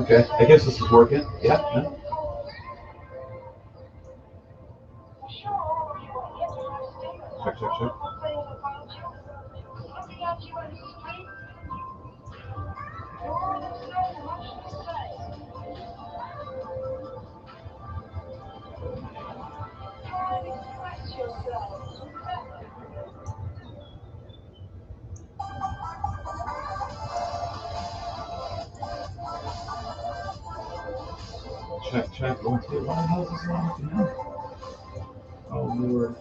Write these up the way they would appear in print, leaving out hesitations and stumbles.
Okay, I guess this is working. Yeah. No. Check, check, check. Check, check. One, two. What the hell is this one? Oh, Lord.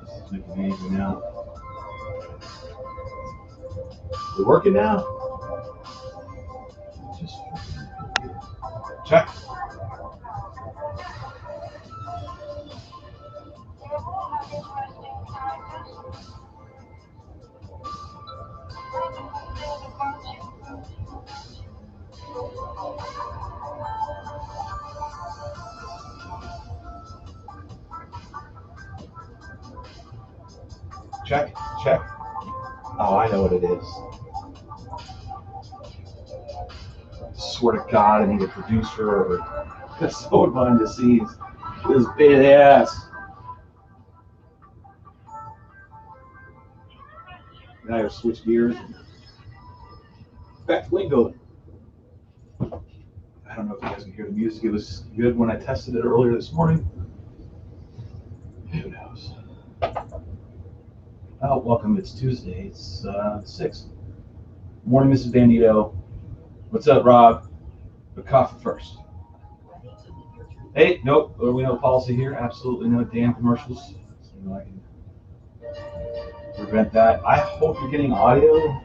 This is making me angry now. Is it working now? Just check. Check, check. Oh, I know what it is. Swear to God, I need a producer or someone behind the scenes. This big ass. Now I gotta switch gears. Back to Wingo. I don't know if you guys can hear the music. It was good when I tested it earlier this morning. Who knows? Oh, welcome. It's Tuesday. It's 6. Morning, Mrs. Bandito. What's up, Rob? The coffee first. Hey, nope. We know policy here. Absolutely no damn commercials. So I can prevent that. I hope you're getting audio,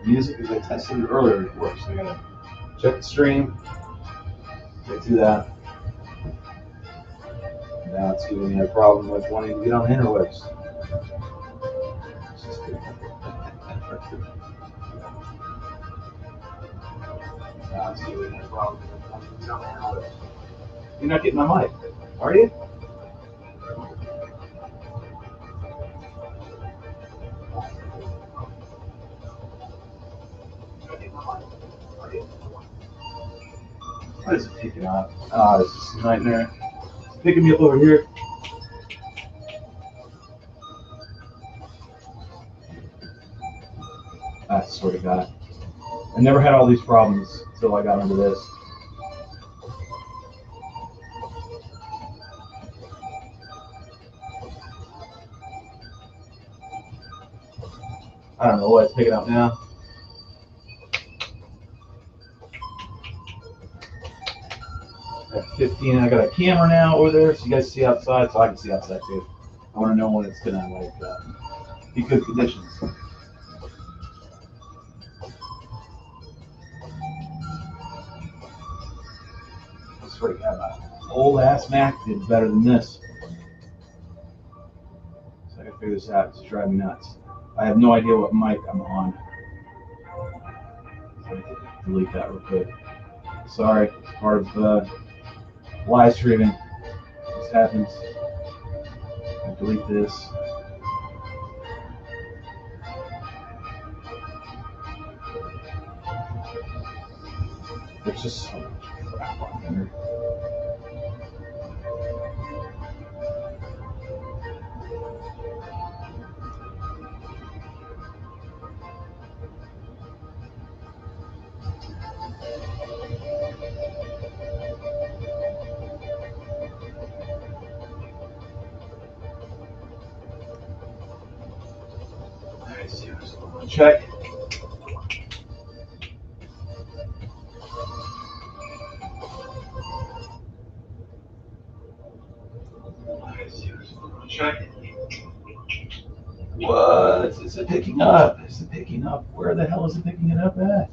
music, because I tested it earlier. It works. So I gotta check the stream. Get through that. Now it's giving me a problem with wanting to get on the interwebs. Now it's giving me a problem with wanting to get on the interwebs. You're not getting my mic, are you? Why is it picking up? Ah, this is a nightmare. It's picking me up over here. I swear to God. I never had all these problems until I got into this. I don't know why it's picking up now. At 15, I got a camera now over there, so you guys see outside, so I can see outside too. I want to know when it's gonna be good conditions. I swear to God, my old ass Mac did better than this. So I gotta figure this out. It's driving me nuts. I have no idea what mic I'm on. So I have to delete that real quick. Sorry, it's part of live streaming. This happens. I delete this. There's just so much crap on here. Check. Check. What? Is it picking up? Is it picking up? Where the hell is it picking it up at?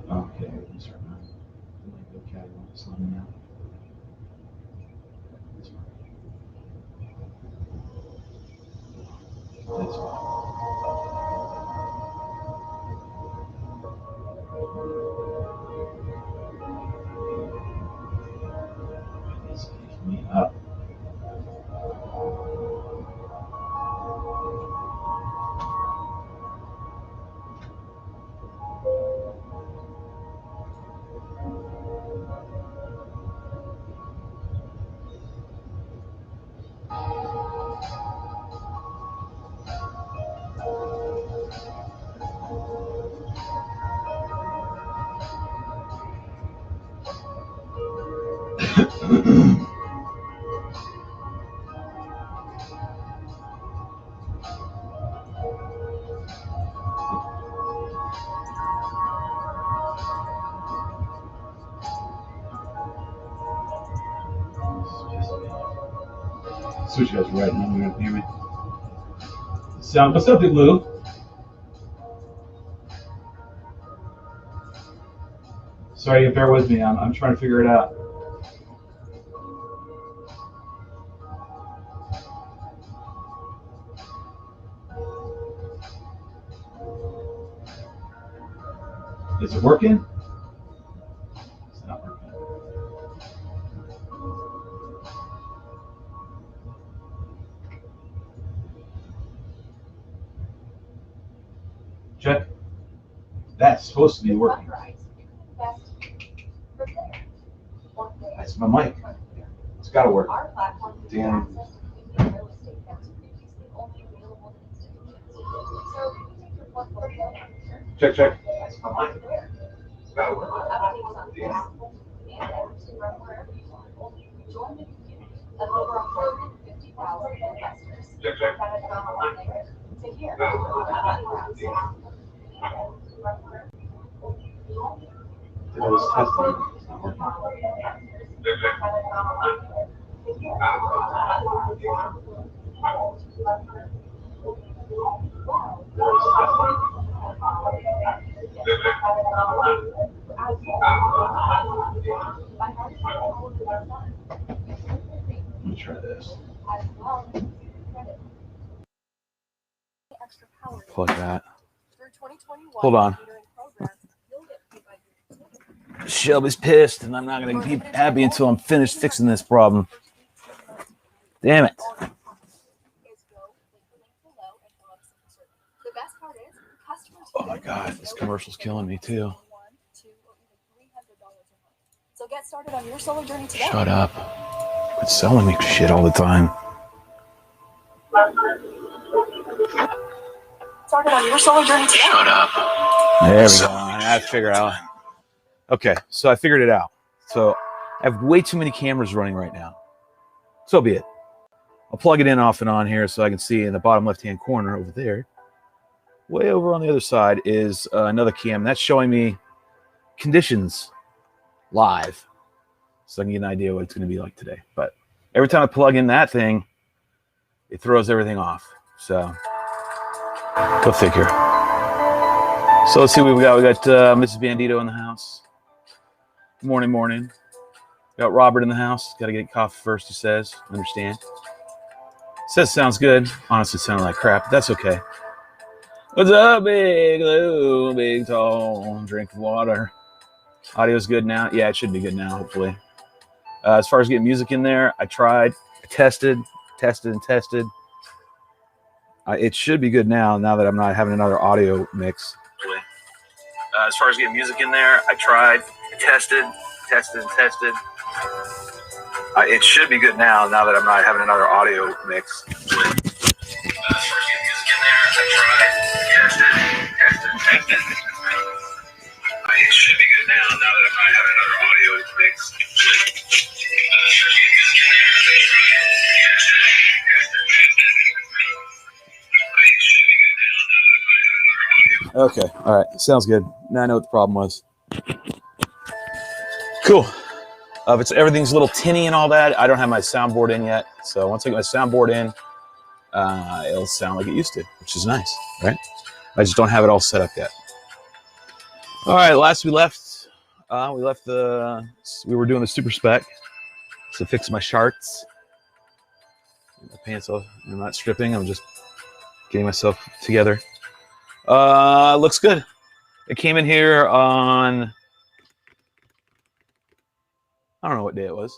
Okay, this right now. Okay, I want this one now. This one. This keeps me up. See what you guys are writing. I'm going to hear me. Sound. What's up, Big Lou? Sorry, bear with me. I'm trying to figure it out. Is it working? It's not working. Check. That's supposed to be working. That's my mic. It's got to work. Damn. Check, check. That's my mic. It's got to work. Damn. Check, check. I was testing. It's not working. Let me try this. Plug that. Hold on. Shelby's pissed, and I'm not going to be happy until I'm finished fixing this problem. Damn it. Oh my God, this commercial's killing me too. So get started on your solar journey today. Shut up. Quit selling me shit all the time. Started on your solar journey today. Shut up. There we go. I have to figure out. Okay, so I figured it out. So I have way too many cameras running right now. So be it. I'll plug it in off and on here so I can see in the bottom left-hand corner over there. Way over on the other side is another cam. That's showing me conditions live. So I can get an idea what it's going to be like today. But every time I plug in that thing, it throws everything off. So go figure. So let's see what we got. We got Mrs. Bandito in the house. Morning, morning. Got Robert in the house. Got to get coffee first, he says. Understand. Says sounds good. Honestly, sounded like crap. That's okay. What's up, Big Lou? Big tall. Drink of water. Audio's good now. Yeah, it should be good now, hopefully. As far as getting music in there, I tried. I tested. It should be good now that I'm not having another audio mix. As far as getting music in there, I tried. Tested. It should be good now that I'm not having another audio mix. As far as getting music in there, I tried. Tested. It should be good now that I'm not having another audio mix. Okay, all right, sounds good. Now I know what the problem was. Cool. If everything's a little tinny and all that, I don't have my soundboard in yet. So once I get my soundboard in, it'll sound like it used to, which is nice, right? I just don't have it all set up yet. All right, last we left, we were doing the super spec to fix my shorts. My pants off. I'm not stripping. I'm just getting myself together. Looks good. It came in here on, I don't know what day it was.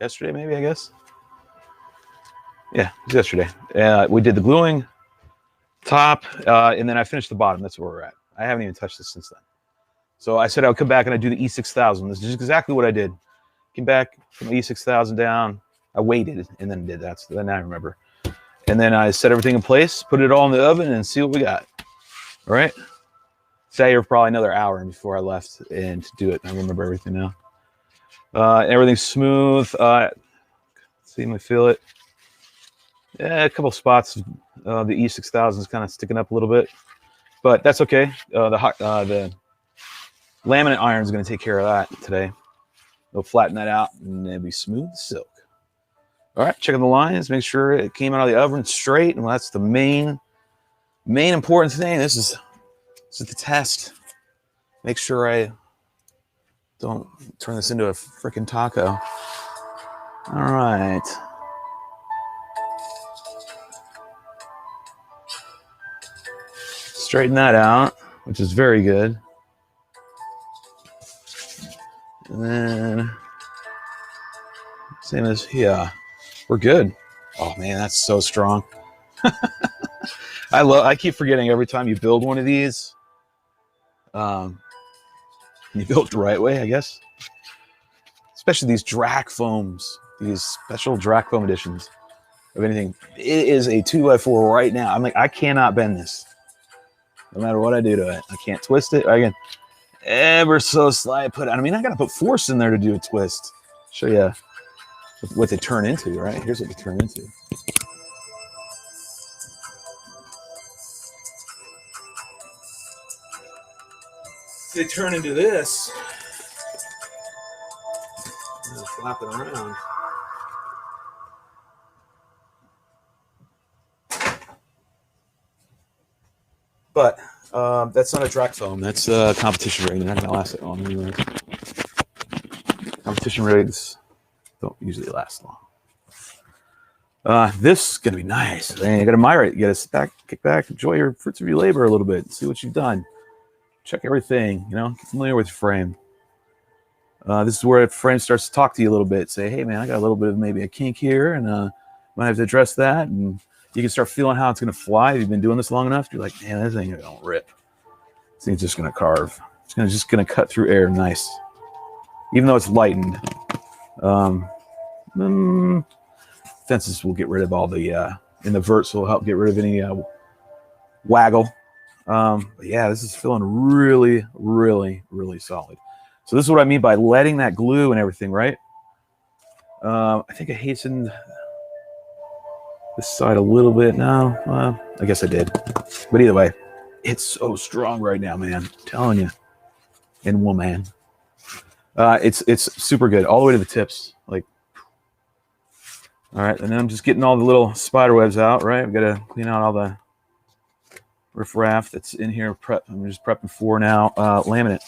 Yesterday, maybe, I guess. Yeah, it was yesterday. We did the gluing top, and then I finished the bottom. That's where we're at. I haven't even touched this since then. So I said I would come back and I'd do the E6000. This is exactly what I did. Came back from E6000 down. I waited and then did that. So then I remember. And then I set everything in place, put it all in the oven, and see what we got. All right. Sat here for probably another hour before I left and to do it. I remember everything now. Everything's smooth. See, I feel it. Yeah, a couple spots. The E6000 is kind of sticking up a little bit, but that's okay. The laminate iron is going to take care of that today. They'll flatten that out and it'll be smooth as silk. All right, checking the lines, make sure it came out of the oven straight, and that's the main important thing. This is the test. Make sure I don't turn this into a freaking taco. All right. Straighten that out, which is very good. And then same as here. We're good. Oh man, that's so strong. I keep forgetting every time you build one of these. You build it the right way, I guess. Especially these Drak foams, these special Drak foam editions of anything. It is a 2x4 right now. I'm like, I cannot bend this. No matter what I do to it, I can't twist it. I can ever so slight put. I mean, I gotta put force in there to do a twist. Show you what they turn into, right? Here's what they turn into. They turn into this. Flapping around. But that's not a Drak foam. That's a competition rig. They're not gonna last that long anyway. Competition rigs don't usually last long. This is gonna be nice. Man, you gotta admire it. You gotta kick back, enjoy your fruits of your labor a little bit, see what you've done. Check everything, you know, get familiar with your frame. This is where the frame starts to talk to you a little bit. Say, hey man, I got a little bit of maybe a kink here, and might have to address that. And you can start feeling how it's gonna fly. If you've been doing this long enough, you're like, man, this thing don't rip. This thing's just gonna carve. It's just gonna cut through air nice. Even though it's lightened. Fences will get rid of all the and the verts will help get rid of any waggle. But yeah, this is feeling really, really, really solid. So this is what I mean by letting that glue and everything, right? I think I hastened this side a little bit now. I guess I did. But either way, it's so strong right now, man. I'm telling you. And woman. It's super good. All the way to the tips. Like, all right, and then I'm just getting all the little spider webs out, right? I've got to clean out all the riffraff that's in here. I'm just prepping for now laminate.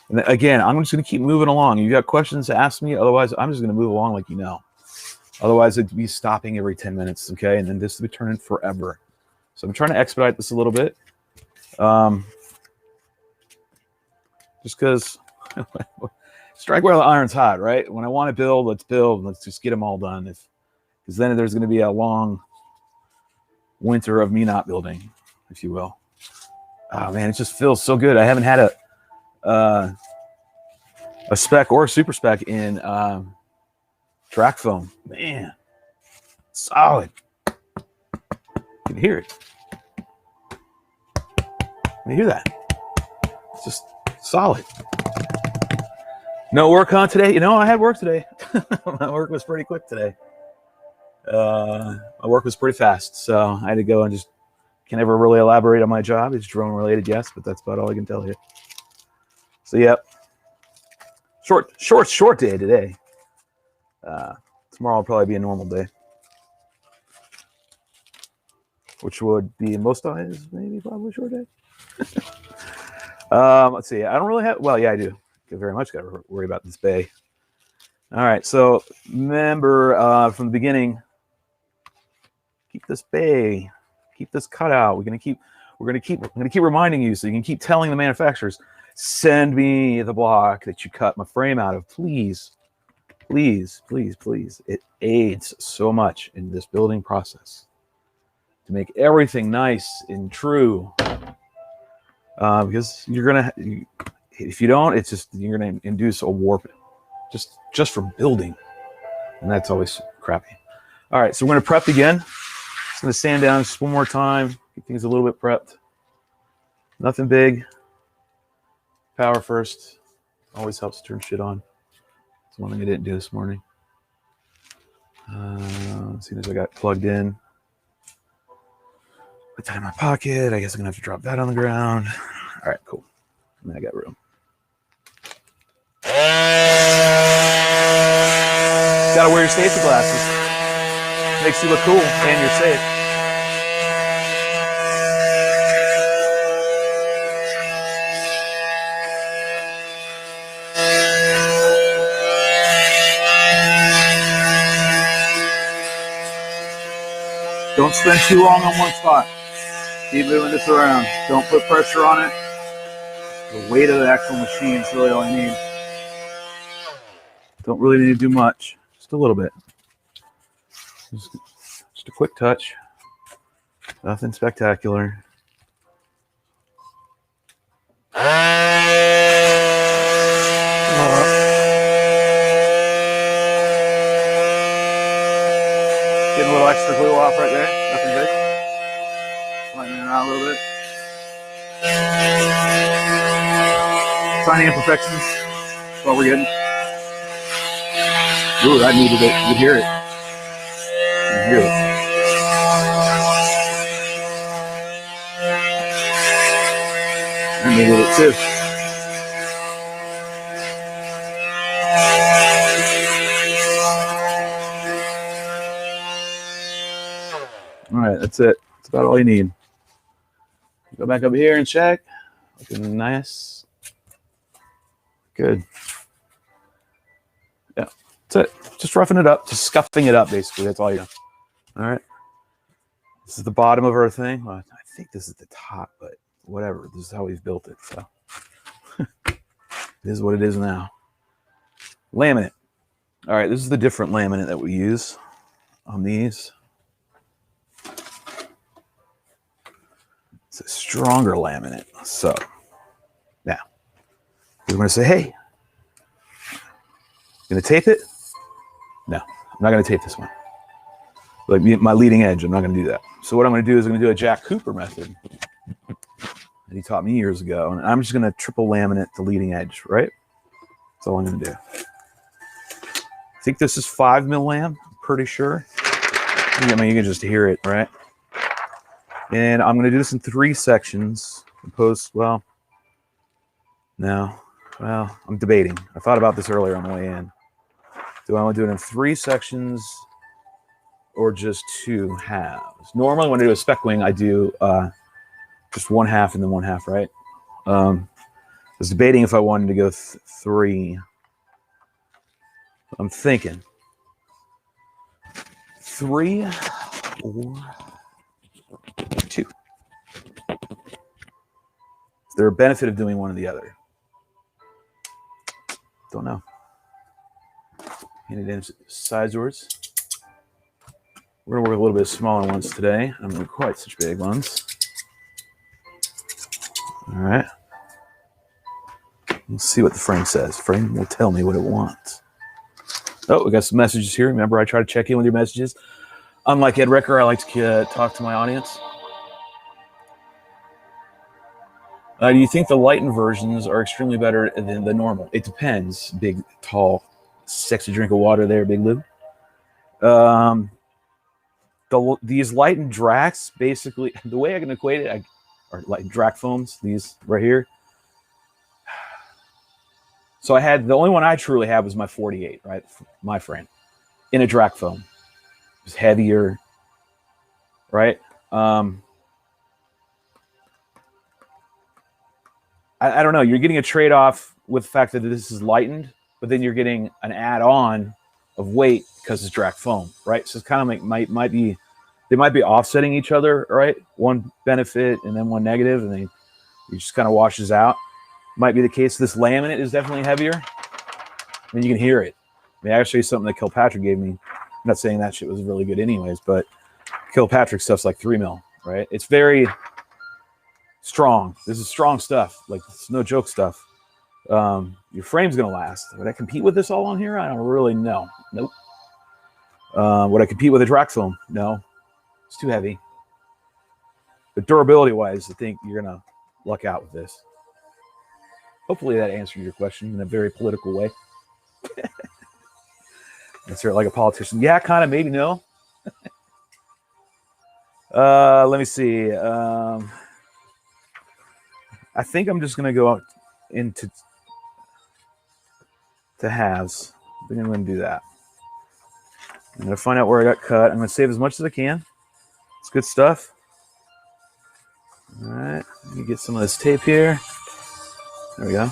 And then, again, I'm just going to keep moving along. You got questions to ask me? Otherwise, I'm just going to move along like you know. Otherwise, it'd be stopping every 10 minutes, okay? And then this will be turning forever. So I'm trying to expedite this a little bit. Just because strike while the iron's hot, right? When I want to build, let's build. Let's just get them all done. Because then there's going to be a long winter of me not building, if you will. Oh, man, it just feels so good. I haven't had a spec or a super spec in Drak foam. Man, solid. You can hear it. You hear that? It's just solid. No work on today? You know, I had work today. My work was pretty quick today. My work was pretty fast, so I had to go and just can't ever really elaborate on my job. It's drone related, yes, but that's about all I can tell you. So, yep. Short day today. Tomorrow will probably be a normal day, which would be most days, maybe probably a short day. Let's see. I don't really have. Well, yeah, I do. I very much got to worry about this bay. All right. So remember from the beginning, keep this bay Keep this cut out. We're gonna keep reminding you so you can keep telling the manufacturers, send me the block that you cut my frame out of, please, please, please, please. It aids so much in this building process to make everything nice and true. Because if you don't, it's just you're gonna induce a warp just from building, and that's always crappy. All right, so we're gonna prep again. Just gonna sand down just one more time, get things a little bit prepped. Nothing big. Power first. Always helps to turn shit on. It's one thing I didn't do this morning. As soon as I got plugged in, put that in my pocket. I guess I'm gonna have to drop that on the ground. All right, cool. And then I got room. Gotta wear your safety glasses. Makes you look cool and you're safe. Don't spend too long on one spot. Keep moving this around. Don't put pressure on it. The weight of the actual machine is really all I need. Don't really need to do much. Just a little bit. Just a quick touch. Nothing spectacular. Getting a little extra glue off right there. Nothing big. Lightening it around a little bit. Tiny imperfections. That's what we're getting. Ooh, I needed it. You hear it. You hear it. I needed it too. All right, that's it. That's about all you need. Go back up here and check. Looking nice. Good. Yeah, that's it. Just roughing it up, just scuffing it up, basically. That's all you do. All right. This is the bottom of our thing. Well, I think this is the top, but whatever. This is how we've built it. So it is what it is now. Laminate. All right, this is the different laminate that we use on these. It's a stronger laminate. So now we're going to say, hey, going to tape it? No, I'm not going to tape this one. Like my leading edge, I'm not going to do that. So what I'm going to do is I'm going to do a Jack Cooper method that he taught me years ago. And I'm just going to triple laminate the leading edge, right? That's all I'm going to do. I think this is 5 mil lam, I'm pretty sure. I mean, you can just hear it, right? And I'm going to do this in 3 sections. Well, I'm debating. I thought about this earlier on the way in. Do I want to do it in 3 sections or just 2 halves? Normally, when I do a spec wing, I do just 1 half and then 1 half, right? I was debating if I wanted to go 3. I'm thinking 3 or 2. Is there a benefit of doing one or the other? Don't know. Hand it in sizewise. We're going to work a little bit smaller ones today. I'm not quite such big ones. All right. Let's see what the frame says. Frame will tell me what it wants. Oh, we got some messages here. Remember, I try to check in with your messages. Unlike Ed Ricker, I like to talk to my audience. Do you think the lightened versions are extremely better than the normal? It depends. Big, tall, sexy drink of water there, Big Lou. These lightened Draks, basically, the way I can equate it, are like Drak foams, these right here. So I had, the only one I truly have was my 48, right? My frame in a Drak foam. It's heavier, right? I don't know. You're getting a trade-off with the fact that this is lightened, but then you're getting an add-on of weight because it's Drak foam, right? So it's kind of might be they might be offsetting each other, right? One benefit and then one negative, and then it just kind of washes out. Might be the case. This laminate is definitely heavier. I mean, you can hear it. I mean, I'll show you something that Kilpatrick gave me. I'm not saying that shit was really good anyways, but Kilpatrick stuff's like 3 mil, right? It's very strong. This is strong stuff. Like, it's no joke stuff. Your frame's gonna last. Would I compete with this all on here? I don't really know. Nope. Would I compete with a Drak foam? No. It's too heavy. But durability-wise, I think you're gonna luck out with this. Hopefully that answered your question in a very political way. Answer it like a politician. Yeah, kind of, maybe no. Let me see. I think I'm just gonna go into halves. I think I'm gonna do that. I'm gonna find out where I got cut. I'm gonna save as much as I can. It's good stuff. All right, let me get some of this tape here. There we go.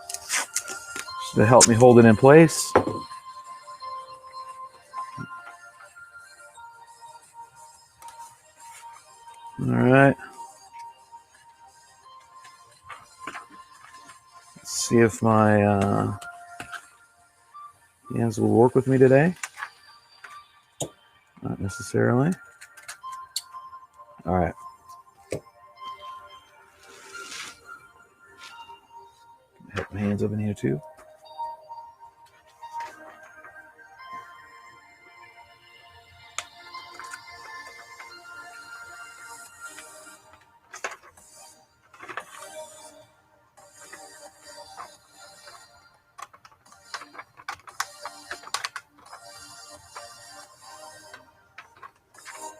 Just to help me hold it in place. All right. Let's see if my hands will work with me today. Not necessarily. All right. Have my hands up in here too.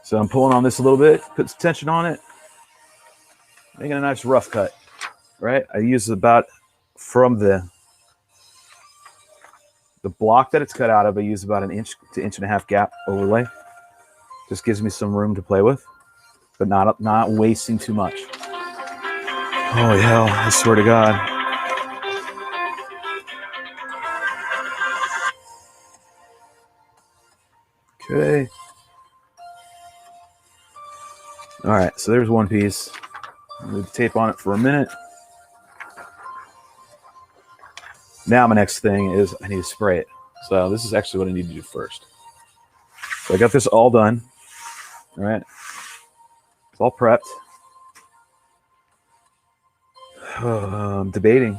So I'm pulling on this a little bit, put some tension on it, making a nice rough cut, right? I use about from the block that it's cut out of, I use about 1 inch to 1.5 inch gap overlay. Just gives me some room to play with, but not wasting too much. Holy hell, I swear to God. Okay. All right, so there's one piece. Leave the tape on it for a minute. Now my next thing is I need to spray it. So this is actually what I need to do first. So I got this all done. All right. It's all prepped. I'm debating.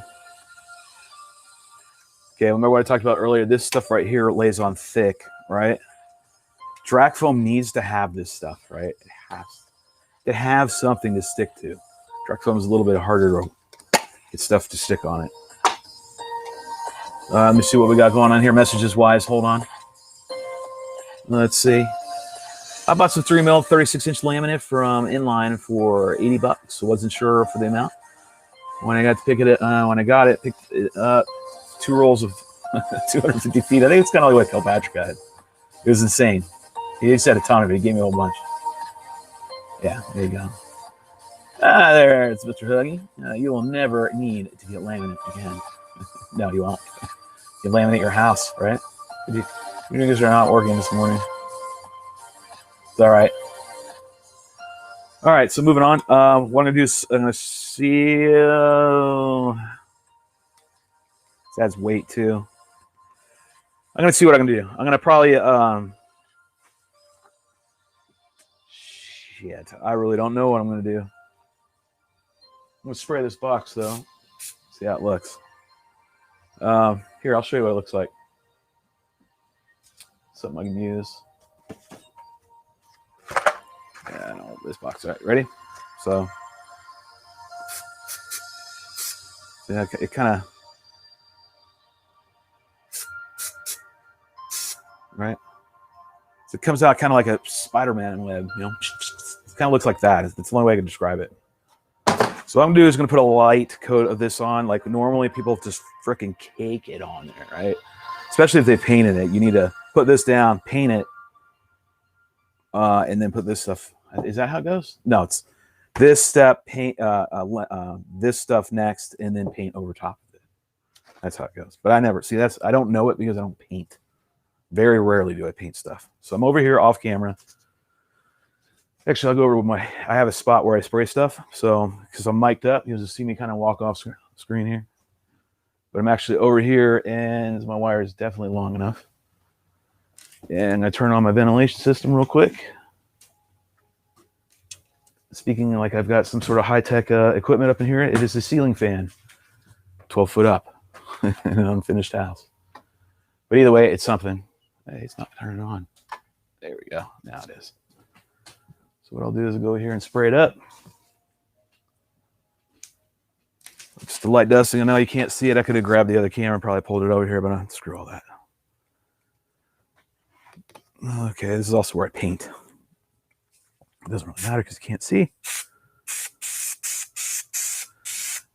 Okay, remember what I talked about earlier? This stuff right here lays on thick, right? Drak foam needs to have this stuff, right? It has to have something to stick to. Drak foam is a little bit harder to get stuff to stick on it. Let me see what we got going on here, messages wise. Hold on. Let's see. I bought some 3 mil 36-inch laminate from Inline for $80. So wasn't sure for the amount. When I got to pick it, picked it up. 2 rolls of 250 feet. I think it's kind of like what Kilpatrick had. It was insane. He just had a ton of it. He gave me a whole bunch. Yeah, there you go. There, it's Mr. Huggy. You will never need to get laminate again. No, you won't. You laminate your house, right? Your niggas are not working this morning. It's all right. All right, so moving on. What I'm gonna do is I'm gonna seal. This adds weight too. I'm gonna see what I'm gonna do. I'm gonna probably shit. I really don't know what I'm gonna do. I'm gonna spray this box though. See how it looks. Here, I'll show you what it looks like. Something I can use. Yeah, I know this box. All right, ready? So, yeah, it kind of, right? So it comes out kind of like a Spider-Man web, you know? It kind of looks like that. It's the only way I can describe it. So what I'm gonna do is gonna put a light coat of this on. Like normally people just freaking cake it on there, right? Especially if they painted it. You need to put this down, paint it, and then put this stuff. Is that how it goes? No, it's this step, paint this stuff next, and then paint over top of it. That's how it goes. But I never see that's. I don't know it because I don't paint. Very rarely do I paint stuff. So I'm over here off camera. Actually, I'll go over with I have a spot where I spray stuff. So, because I'm mic'd up, you'll just see me kind of walk off screen here. But I'm actually over here, and my wire is definitely long enough. And I turn on my ventilation system real quick. Speaking like I've got some sort of high-tech equipment up in here, it is a ceiling fan, 12 foot up, in an unfinished house. But either way, it's something. Hey, it's not turning on. There we go. Now it is. So what I'll do is I'll go here and spray it up. Just the light dusting. I know you can't see it. I could have grabbed the other camera and probably pulled it over here, but screw all that. Okay, this is also where I paint. It doesn't really matter because you can't see.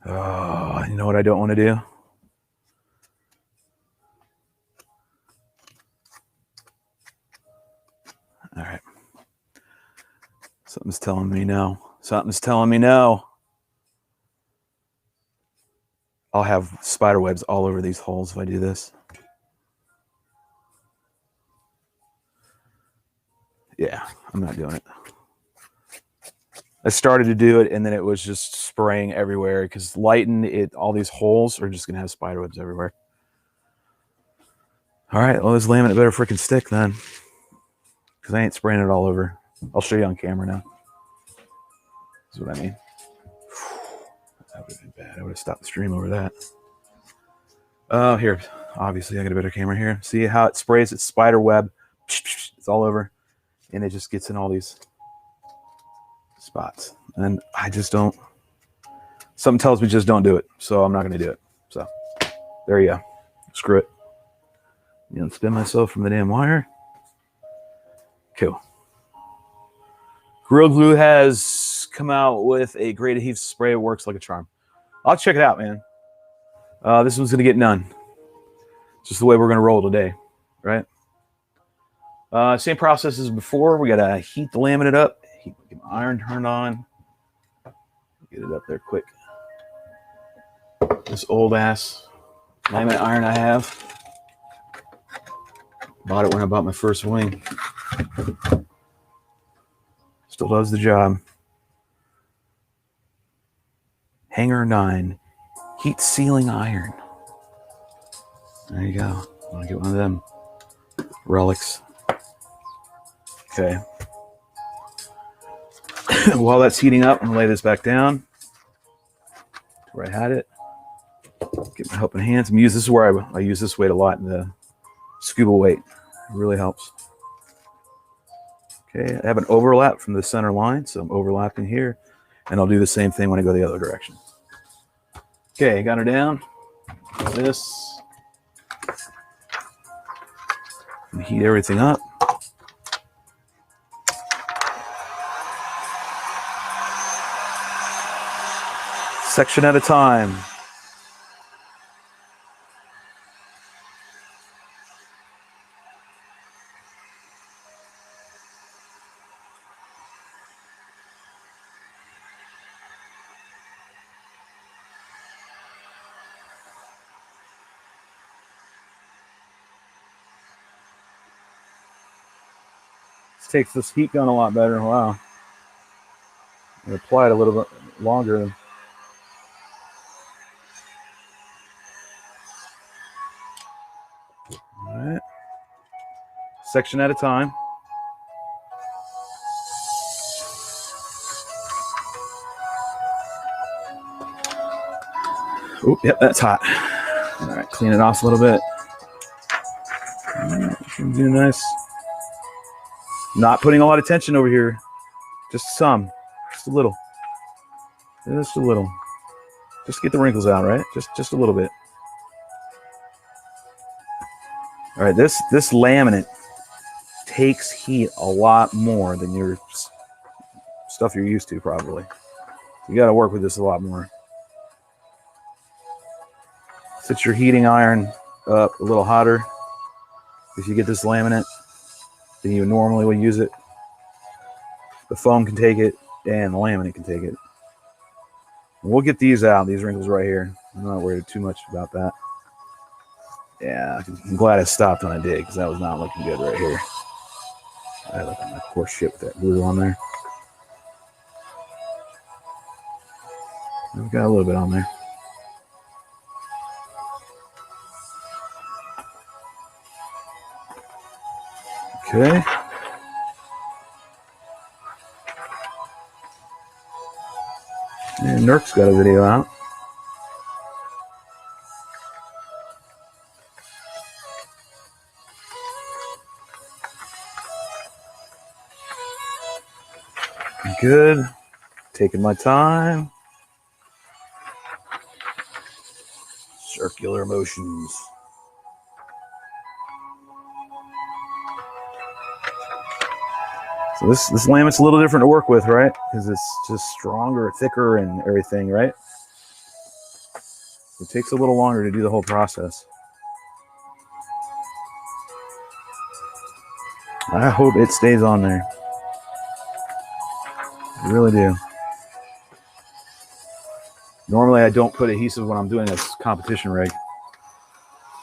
Oh, you know what I don't want to do? All right. Something's telling me no. Something's telling me no. I'll have spider webs all over these holes if I do this. Yeah, I'm not doing it. I started to do it, and then it was just spraying everywhere because lighting it, all these holes are just going to have spider webs everywhere. All right, well, this laminate better freaking stick then because I ain't spraying it all over. I'll show you on camera now. That's what I mean. That would have been bad. I would have stopped the stream over that. Oh, here. Obviously, I got a better camera here. See how it sprays? It's spider web. It's all over. And it just gets in all these spots. And I just don't. Something tells me just don't do it. So I'm not going to do it. So there you go. Screw it. You know, spin myself from the damn wire. Cool. Gorilla Glue has come out with a great adhesive spray. It works like a charm. I'll check it out, man. This one's going to get none. It's just the way we're going to roll today, right? Same process as before. We got to heat the laminate up. Get my iron turned on. Get it up there quick. This old ass laminate iron I have. Bought it when I bought my first wing. Still does the job. Hanger 9. Heat sealing iron. There you go. I want to get one of them relics. Okay. While that's heating up, I'm going to lay this back down where I had it. Get my helping hands. This is where I use this weight a lot in the scuba weight. It really helps. Okay, I have an overlap from the center line, so I'm overlapping here, and I'll do the same thing when I go the other direction. Okay, got her down. This. And heat everything up. Section at a time. Takes this heat gun a lot better. Wow. I apply it a little bit longer. All right. Section at a time. Oh, yep, that's hot. All right, clean it off a little bit. All right, do nice. Not putting a lot of tension over here. Just some. Just a little. Just a little. Just get the wrinkles out, right? Just a little bit. All right, this laminate takes heat a lot more than your stuff you're used to, probably. You got to work with this a lot more. Set your heating iron up a little hotter if you get this laminate than you normally would use it. The foam can take it, and the laminate can take it. And we'll get these out, these wrinkles right here. I'm not worried too much about that. Yeah, I'm glad I stopped when I did, because that was not looking good right here. I look like my poor shit with that glue on there. We've got a little bit on there. Okay. And Nerk's got a video out. Good. Taking my time. Circular motions. So this laminate's a little different to work with, right? Because it's just stronger, thicker, and everything, right? It takes a little longer to do the whole process. I hope it stays on there. I really do. Normally I don't put adhesive when I'm doing this competition rig.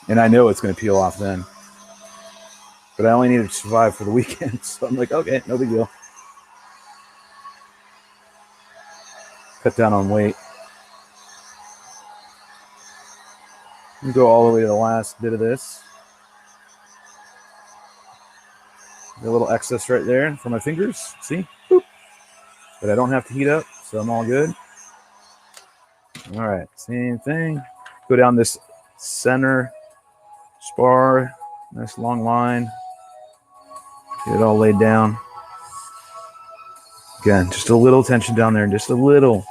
And I know it's going to peel off then. But I only need to survive for the weekend. So I'm like, okay, no big deal. Cut down on weight. And go all the way to the last bit of this. A little excess right there for my fingers. See? Boop. But I don't have to heat up, so I'm all good. All right, same thing. Go down this center spar. Nice long line. Get it all laid down. Again, just a little tension down there, just a little,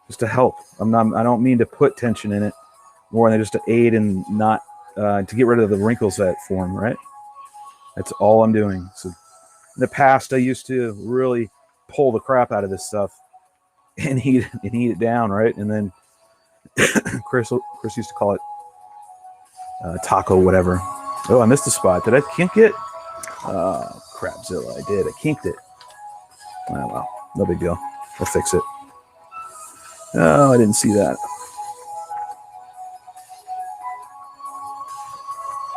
just to help. I don't mean to put tension in it, more than just to aid and not to get rid of the wrinkles that form. Right. That's all I'm doing. So in the past, I used to really pull the crap out of this stuff and heat it down, right? And then Chris used to call it taco whatever. Oh, I missed a spot. Did I kink it? Crapzilla, I did. I kinked it. Oh, well, no big deal. I'll fix it. Oh, I didn't see that.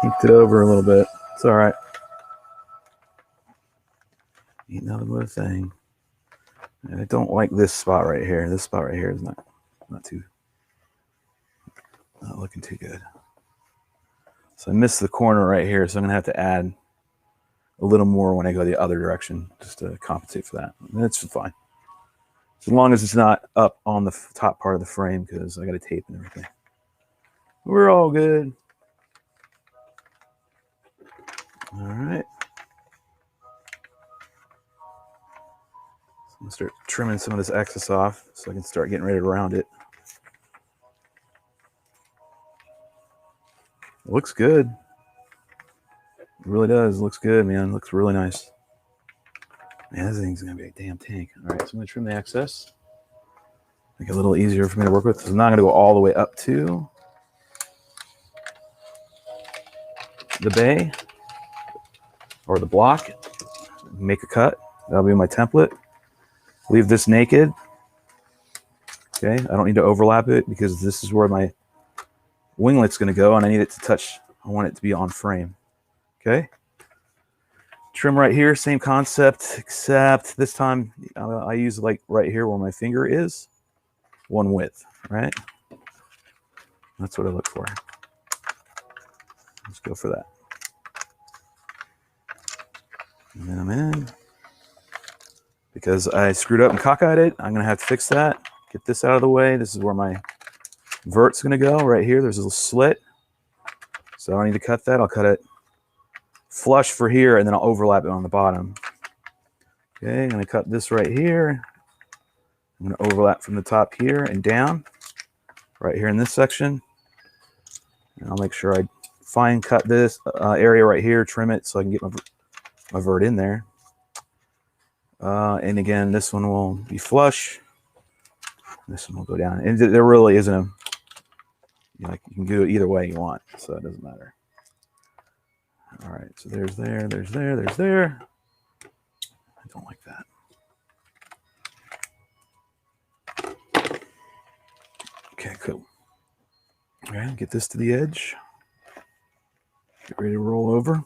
Kinked it over a little bit. It's all right. Ain't nothing but a thing. And I don't like this spot right here. This spot right here is not looking too good. So I missed the corner right here, so I'm gonna have to add a little more when I go the other direction just to compensate for that. And that's fine. As long as it's not up on the top part of the frame, because I got to tape and everything. We're all good. All right. So I'm going to start trimming some of this excess off so I can start getting ready to round it. It looks good. It really does. It looks good, man. It looks really nice. Man, this thing's going to be a damn tank. All right, so I'm going to trim the excess. Make it a little easier for me to work with. So I'm not going to go all the way up to the bay or the block. Make a cut. That'll be my template. Leave this naked. Okay, I don't need to overlap it because this is where my winglet's going to go, and I need it to touch. I want it to be on frame. Okay. Trim right here, same concept, except this time I use like right here where my finger is, one width, right? That's what I look for. Let's go for that. And then I'm in. Because I screwed up and cockeyed it, I'm gonna have to fix that. Get this out of the way. This is where my vert's gonna go, right here. There's a little slit. So I don't need to cut that. I'll cut it flush for here, and then I'll overlap it on the bottom. Okay, I'm gonna cut this right here. I'm gonna overlap from the top here and down, right here in this section. And I'll make sure I fine cut this area right here, trim it so I can get my vert in there. And again, this one will be flush. This one will go down. And there really isn't a, you can do it either way you want, so it doesn't matter. All right, so there's there. I don't like that. Okay, cool. All right, get this to the edge. Get ready to roll over.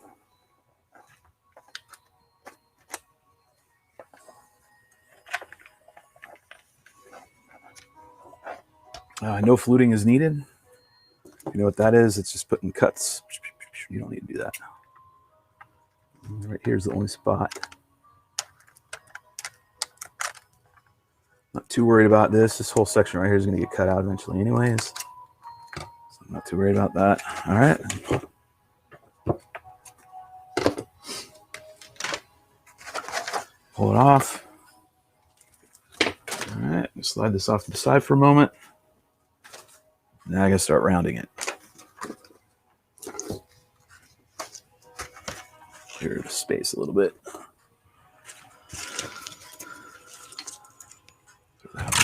No fluting is needed. You know what that is? It's just putting cuts. You don't need to do that. Right here's the only spot. Not too worried about this. This whole section right here is going to get cut out eventually anyways. So I'm not too worried about that. All right. Pull it off. All right. Slide this off to the side for a moment. Now I got to start rounding it. Clear the space a little bit.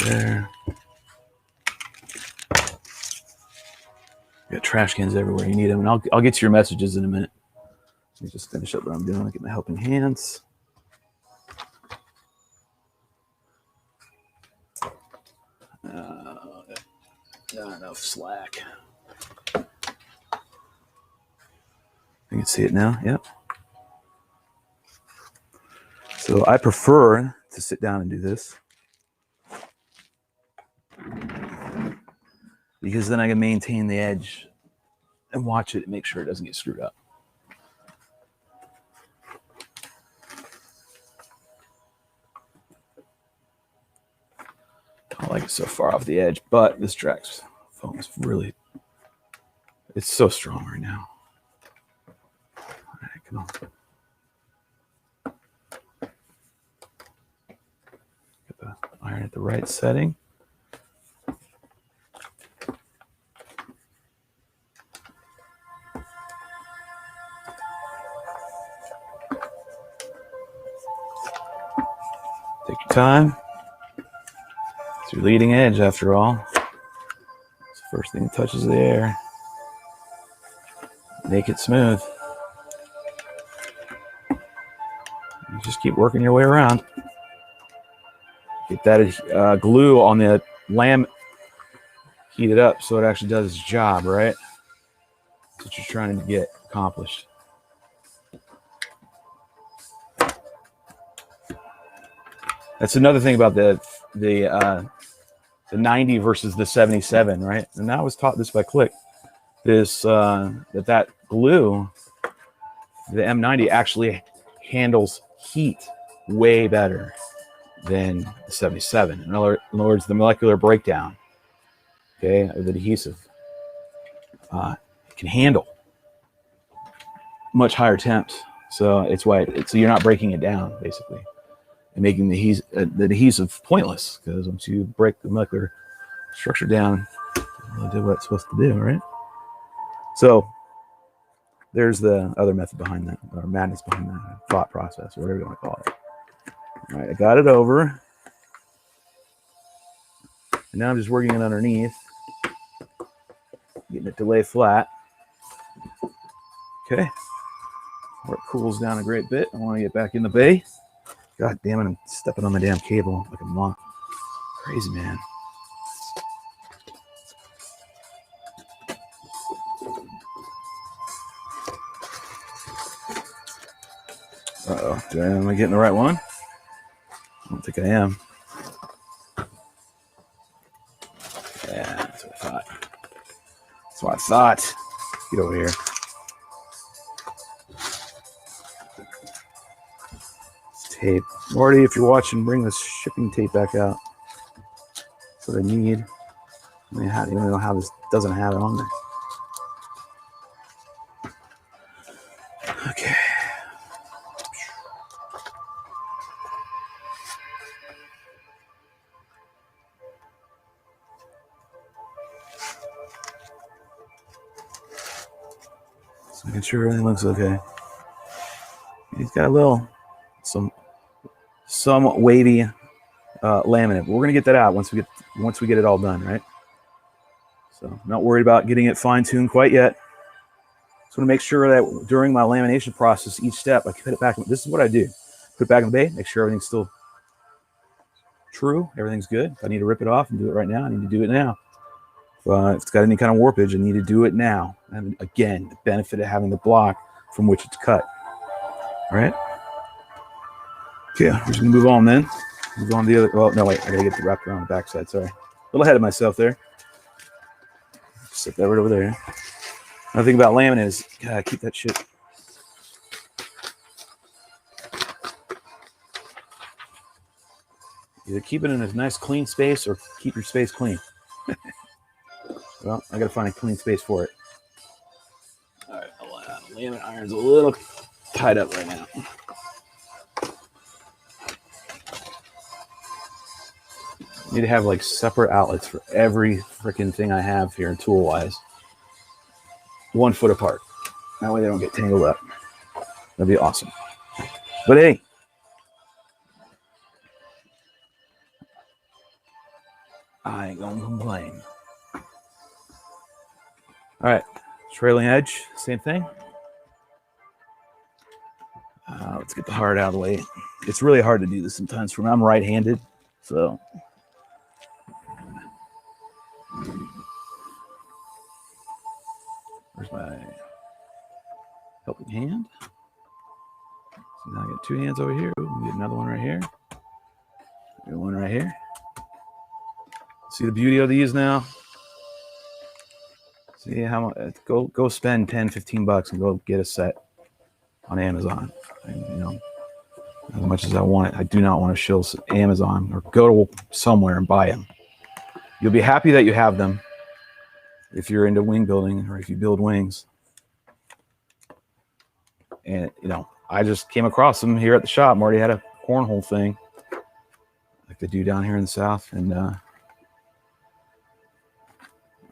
There. Got trash cans everywhere. You need them, and I'll get to your messages in a minute. Let me just finish up what I'm doing. I'll get my helping hands. Not enough slack. You can see it now. Yep. So I prefer to sit down and do this, because then I can maintain the edge and watch it and make sure it doesn't get screwed up. I don't like it so far off the edge, but this Drak's foam is really, it's so strong right now. All right, come on. Get the iron at the right setting. Take your time. It's your leading edge, after all. It's the first thing that touches the air. Make it smooth. You just keep working your way around. Get that glue on the lamp heated up so it actually does its job, right? That's what you're trying to get accomplished. That's another thing about the 90 versus the 77, right? And I was taught this by Click. That glue, the M90 actually handles heat way better than the 77. In other words, the molecular breakdown, okay, of the adhesive, it can handle much higher temps. So it's why so you're not breaking it down, basically, and making the adhesive pointless, because once you break the molecular structure down, it'll do what it's supposed to do, right? So there's the other method behind that, or madness behind that thought process, or whatever you want to call it. All right, I got it over. And now I'm just working it underneath, getting it to lay flat. Okay. Where it cools down a great bit, I want to get back in the bay. God damn it, I'm stepping on my damn cable like a moth. Crazy, man. Uh-oh, am I getting the right one? I don't think I am. Yeah, that's what I thought. That's what I thought. Get over here. Tape. Marty, if you're watching, bring this shipping tape back out. That's what I need. I mean, how do you know how this doesn't have it on there? Okay. Just making sure everything looks okay. He's got a little some wavy laminate. But we're gonna get that out once we get it all done, right? So I'm not worried about getting it fine-tuned quite yet. Just want to make sure that during my lamination process, each step I put it back. This is what I do: put it back in the bay, make sure everything's still true, everything's good. If I need to rip it off and do it right now, I need to do it now. If it's got any kind of warpage, I need to do it now. And again, the benefit of having the block from which it's cut. All right. Okay, we're just gonna move on then. Move on to the other. Well, no, wait, I gotta get it wrapped around the backside. Sorry, a little ahead of myself there. Set that right over there. Another thing about laminate is gotta keep that shit. Either keep it in a nice clean space or keep your space clean. Well, I gotta find a clean space for it. All right, the laminate iron's a little tied up right now. I need to have like separate outlets for every freaking thing I have here tool wise. 1 foot apart. That way they don't get tangled up. That'd be awesome. But hey, I ain't gonna complain. All right, trailing edge, same thing. Let's get the hard out of the way. It's really hard to do this sometimes for me. I'm right-handed, so. Where's my helping hand? So now I got 2 hands over here. Ooh, get another one right here. Get one right here. See the beauty of these now? See how much? Go spend 10, 15 bucks and go get a set on Amazon. And, you know, as much as I want it, I do not want to shill Amazon or go to somewhere and buy them. You'll be happy that you have them if you're into wing building or if you build wings. And, you know, I just came across them here at the shop. Marty had a cornhole thing like they do down here in the South. And I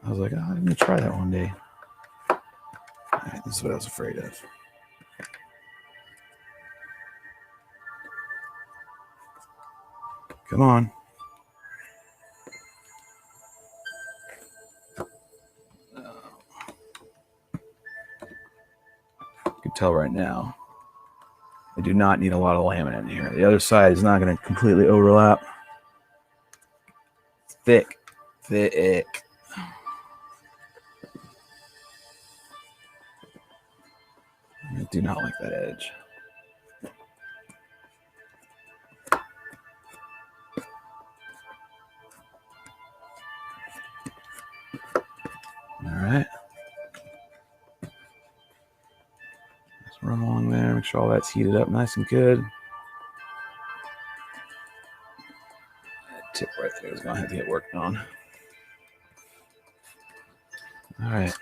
was like, oh, I'm going to try that one day. All right, this is what I was afraid of. Come on. You can tell right now, I do not need a lot of laminate in here. The other side is not going to completely overlap. It's thick. Thick. I do not like that edge. All right. Just run along there, make sure all that's heated up nice and good. That tip right there is going to have to get worked on. All right.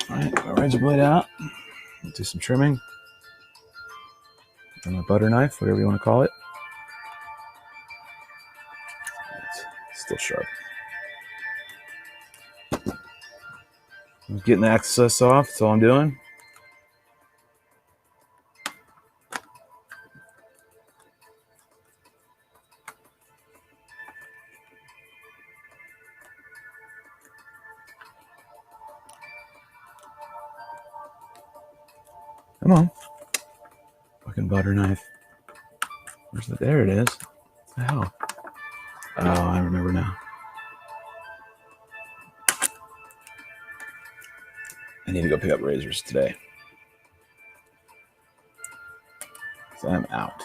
All right, got my razor blade out. Do some trimming. And a butter knife, whatever you want to call it. It's still sharp. I'm getting the excess off, that's all I'm doing. Come on. Fucking butter knife. Where's the, there it is. What the hell? Oh, I remember now. I need to go pick up razors today. So I'm out.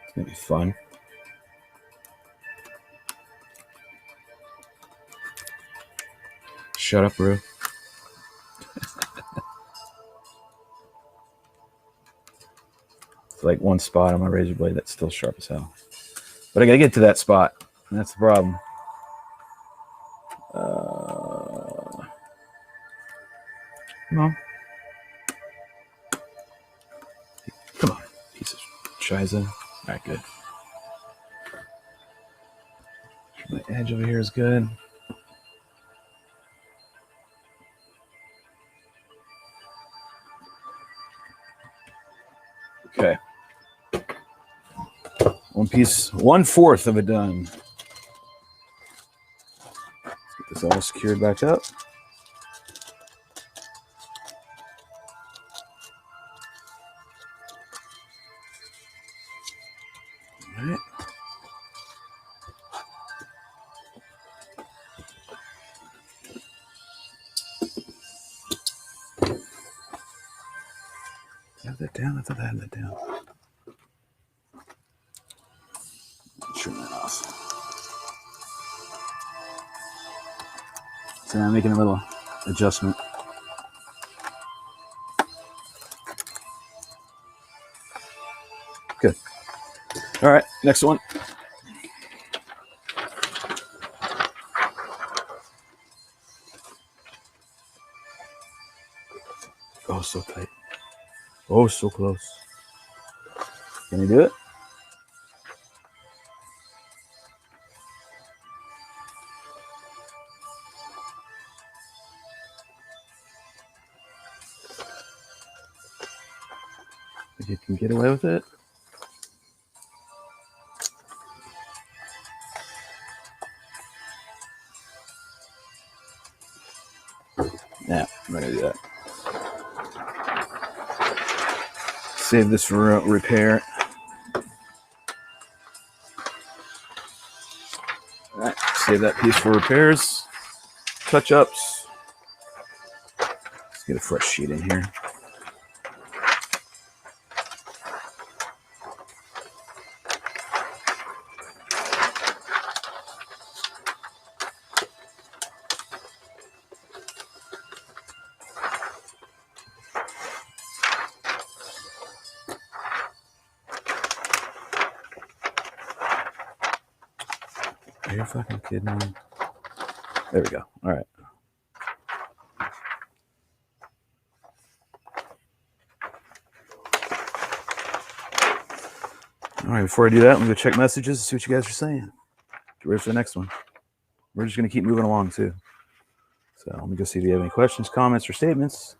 It's gonna be fun. Shut up, bro. It's like one spot on my razor blade that's still sharp as hell. But I gotta get to that spot. And that's the problem. Come on. Come on, piece of shiza. All right, good. My edge over here is good. Okay. One piece, 1/4 of it done. Let's get this all secured back up. All right. down? I thought I had that down. Turn that off. So I'm making a little adjustment. Good. All right, next one. Oh, so tight. Oh, so close. Can you do it? Think you can get away with it? Yeah, I'm not gonna do that. Save this for repair. All right, save that piece for repairs, touch-ups. Let's get a fresh sheet in here. Are you fucking kidding me? There we go. All right. All right, before I do that, I'm going to go check messages and see what you guys are saying. Get ready for the next one. We're just going to keep moving along, too. So let me go see if you have any questions, comments, or statements.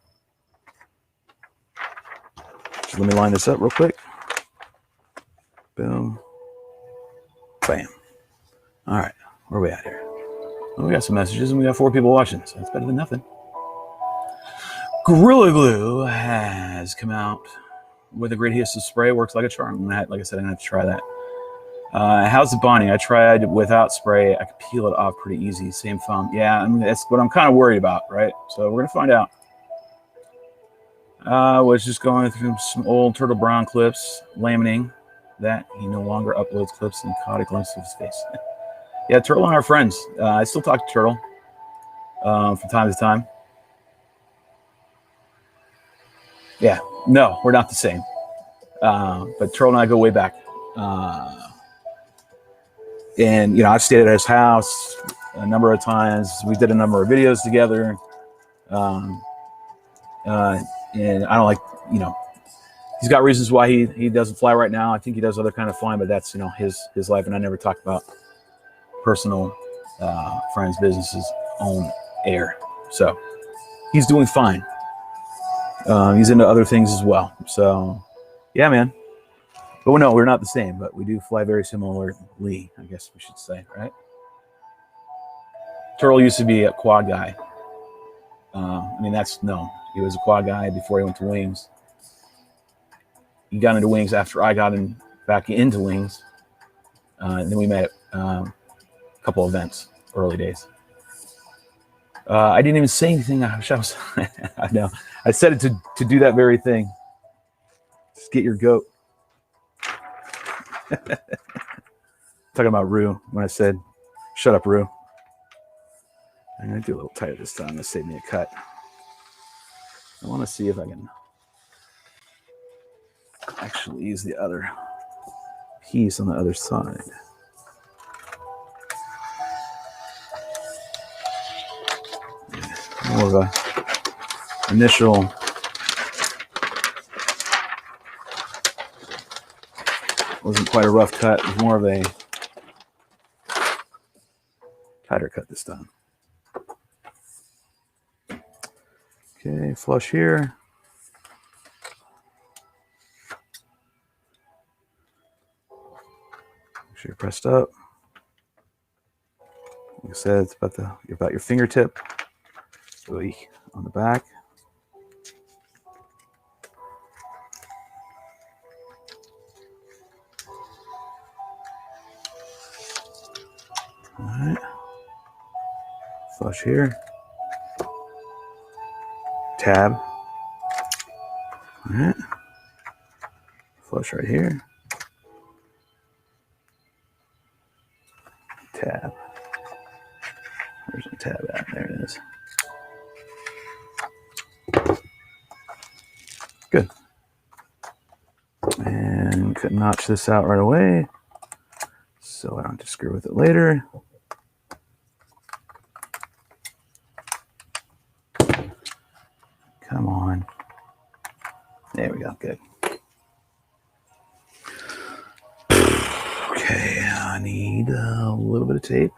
Just let me line this up real quick. Boom. Bam. All right, where are we at here? Well, we got some messages and we got 4 people watching, so that's better than nothing. Gorilla Glue has come out with a great adhesive spray. Works like a charm. Like I said, I'm going to have to try that. How's the bonding? I tried without spray. I could peel it off pretty easy. Same foam. Yeah, I mean, that's what I'm kind of worried about, right? So we're going to find out. Was just going through some old Turtle Brown clips, laminating that. He no longer uploads clips and caught a glimpse of his face. Yeah, Turtle and our friends. I still talk to Turtle from time to time. Yeah, no, we're not the same. But Turtle and I go way back. And, you know, I've stayed at his house a number of times. We did a number of videos together. And I don't like, you know, he's got reasons why he doesn't fly right now. I think he does other kind of flying, but that's, you know, his life. And I never talked about personal friends, businesses on air. So he's doing fine. He's into other things as well. So yeah, man. But no, we're not the same, but we do fly very similarly, I guess we should say, right? Turtle used to be a quad guy. I mean, that's known. He was a quad guy before he went to Wings. He got into Wings after I got back into Wings. And then we met at a couple events, early days. I didn't even say anything. I wish I was. I know. I said it to do that very thing. Just get your goat. Talking about Rue when I said, "Shut up, Rue." I'm gonna do a little tighter this time to save me a cut. I want to see if I can actually use the other piece on the other side. Yeah, more of a initial wasn't quite a rough cut. It was more of a tighter cut this time. Okay, flush here. Make sure you're pressed up. Like I said, it's about your fingertip. On the back. All right. Flush here. Tab. All right. flush right here. Tab. There's a tab out. There it is. Good. And could notch this out right away, so I don't have to screw with it later. Come on. There we go. Good. Okay, I need a little bit of tape.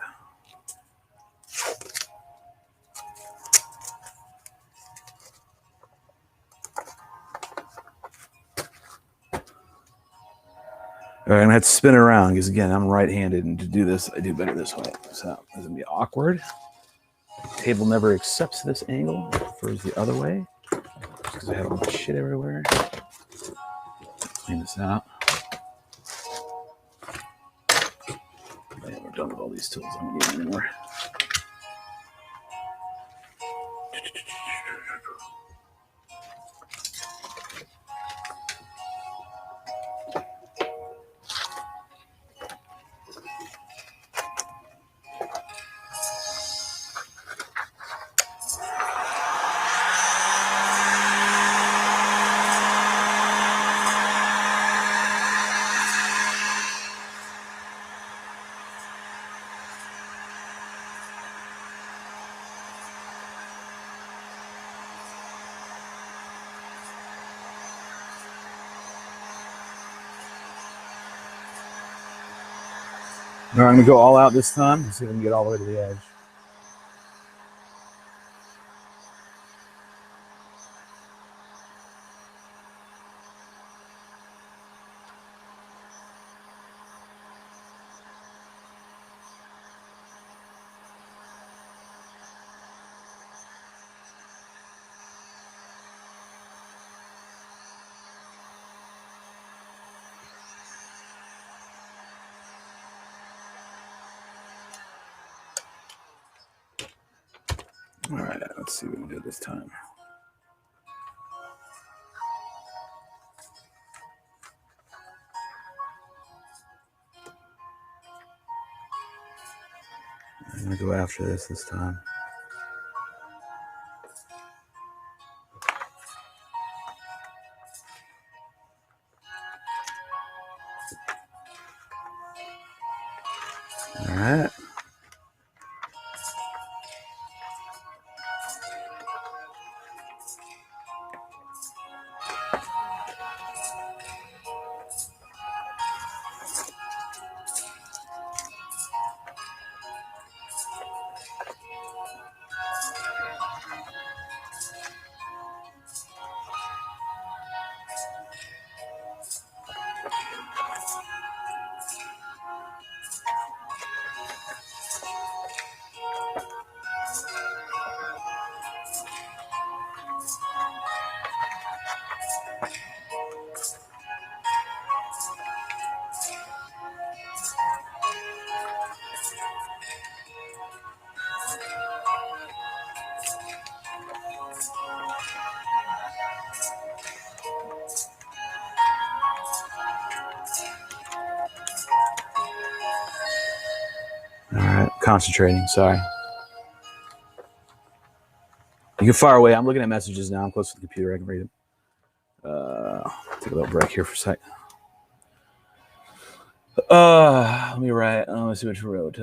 All right, I'm gonna have to spin it around because again, I'm right-handed, and to do this, I do better this way. So it's gonna be awkward. The table never accepts this angle; it prefers the other way because I have all my shit everywhere. Clean this out. Yeah, we're done with all these tools. I don't need them anymore. All right, I'm gonna go all out this time. Let's see if I can get all the way to the edge. All right, let's see what we can do this time. I'm gonna go after this time. All right. All right, concentrating. Sorry. You can fire away. I'm looking at messages now. I'm close to the computer. I can read them. Take a little break here for a sec. Let me write. Let's see what you wrote.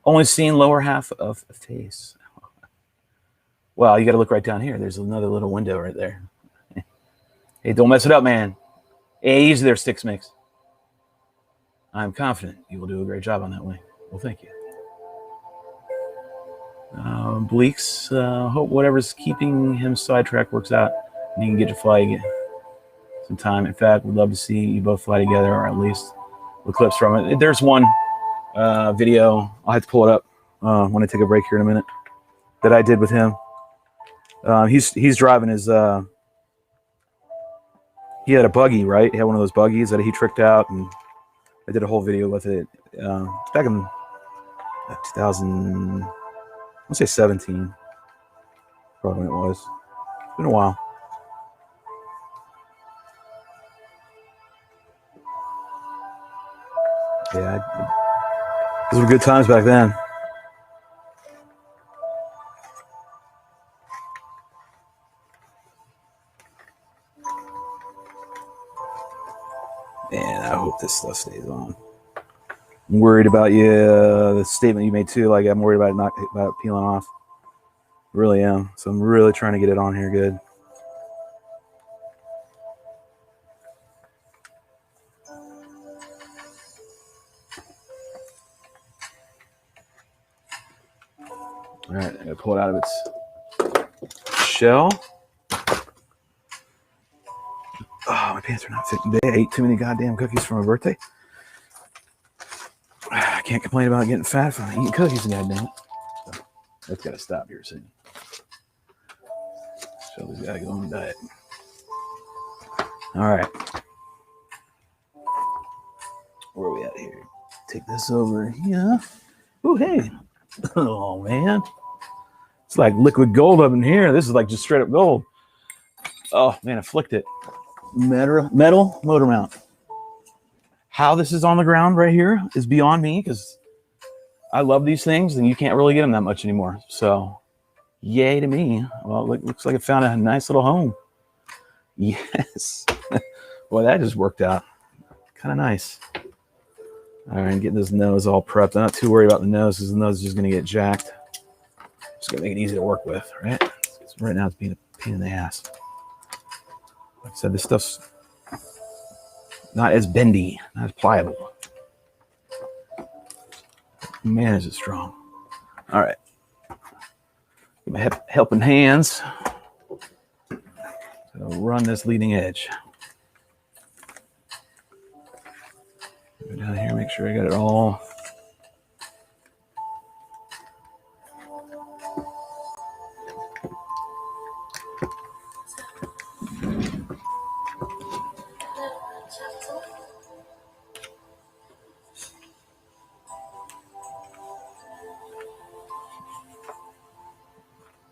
Only seen lower half of face. Well, you got to look right down here. There's another little window right there. Hey, don't mess it up, man. Hey, easy there, Sticks Mix. I'm confident you will do a great job on that wing. Well, thank you. Bleaks, hope whatever's keeping him sidetracked works out and you can get to fly again sometime. In fact, we'd love to see you both fly together, or at least the clips from it. There's one video. I'll have to pull it up when I take a break here in a minute that I did with him. He's driving his... he had a buggy, right? He had one of those buggies that he tricked out, and I did a whole video with it back in 2000... I'll say 17, probably when it was. It's been a while. Yeah, those were good times back then. Man, I hope this stuff stays on. I'm worried about you. The statement you made too. Like I'm worried about about peeling off. Really am. So I'm really trying to get it on here good. All right, I'm gonna pull it out of its shell. Oh, my pants are not fitting today. I ate too many goddamn cookies for my birthday. I can't complain about getting fat from eating cookies, goddamn it. So that's gotta stop here soon. Shelby's gotta go on a diet. All right. Where are we at here? Take this over here. Oh, hey. Oh, man. It's like liquid gold up in here. This is like just straight up gold. Oh, man, I flicked it. Metal motor mount. How this is on the ground right here is beyond me because I love these things and you can't really get them that much anymore. So, yay to me. Well, it looks like I found a nice little home. Yes. Boy, that just worked out. Kind of nice. All right, getting this nose all prepped. I'm not too worried about the nose because the nose is just going to get jacked. Just going to make it easy to work with, right? Right now it's being a pain in the ass. Like I said, this stuff's not as bendy, not as pliable. Man, is it strong. All right. Get my helping hands. So run this leading edge. Go down here, make sure I got it all.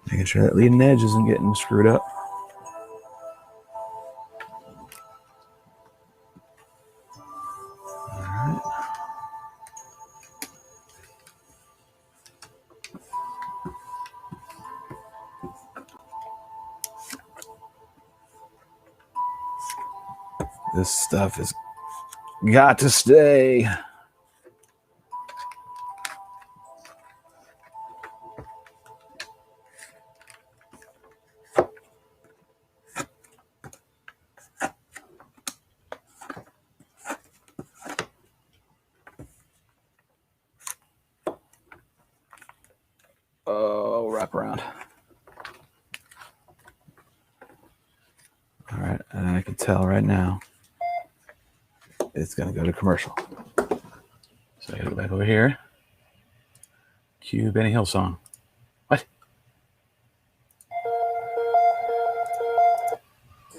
Making sure that leading edge isn't getting screwed up. All right. This stuff has got to stay. Oh, wrap around. All right, and I can tell right now it's going to go to commercial. So I got to go back over here. Cue Benny Hill song. What?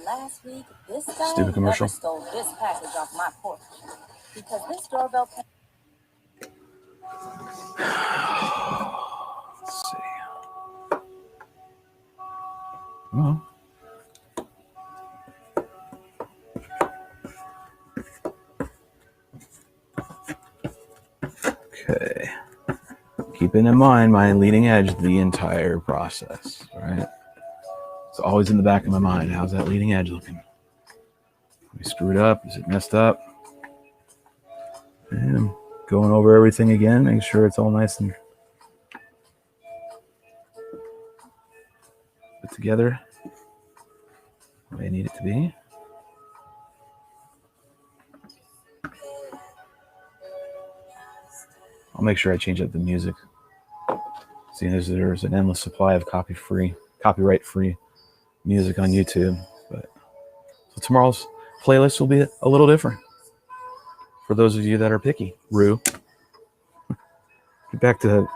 Last week, this guy Stupid commercial. never stole this package off my porch because this doorbell. Let's see. Well. Okay. Keeping in mind my leading edge the entire process, right? It's always in the back of my mind. How's that leading edge looking? Are we screwed up? Is it messed up? And I'm going over everything again, making sure it's all nice and put together the way I need it to be. I'll make sure I change up the music. Seeing as there's an endless supply of copyright-free music on YouTube. But so tomorrow's playlist will be a little different. For those of you that are picky, Rue. Get back to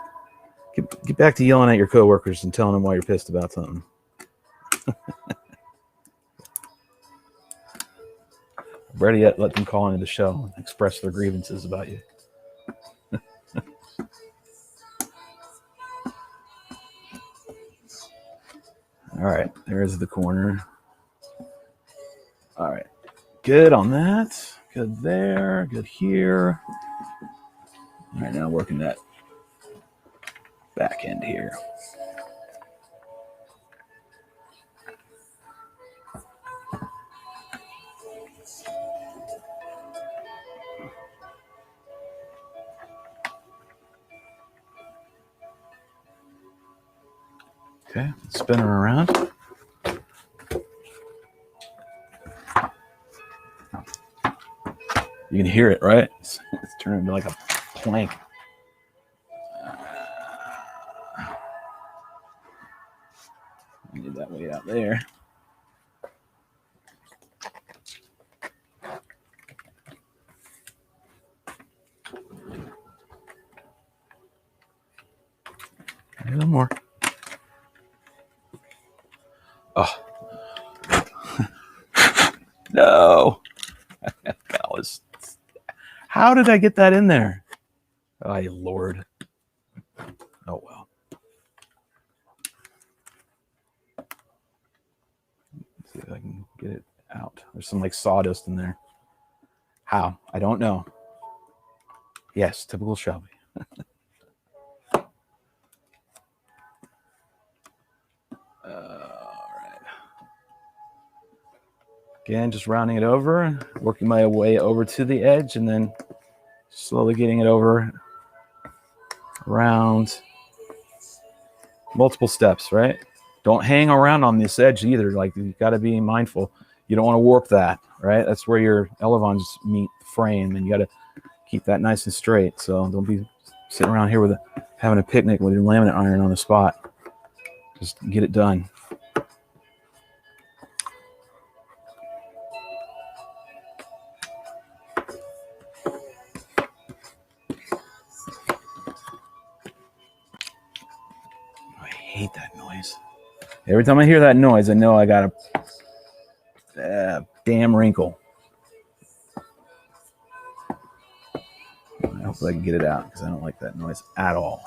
yelling at your coworkers and telling them why you're pissed about something. Better yet, let them call into the show and express their grievances about you. All right, there's the corner. All right, good on that. Good there, good here. All right, now working that back end here. Okay, spin her around. You can hear it, right? It's turning into like a plank. I need that weight out there. A little more. Oh. No. That was... How did I get that in there? Oh, Lord. Oh, well. Let's see if I can get it out. There's some like sawdust in there. How? I don't know. Yes, typical Shelby. All right. Again, just rounding it over, working my way over to the edge, and then slowly getting it over around. Multiple steps, right? Don't hang around on this edge either. Like, you got to be mindful. You don't want to warp that, right? That's where your elevons meet the frame, and you got to keep that nice and straight. So don't be sitting around here with having a picnic with your laminate iron on the spot. Just get it done. I hate that noise. Every time I hear that noise, I know I got a damn wrinkle. Hopefully I can get it out because I don't like that noise at all.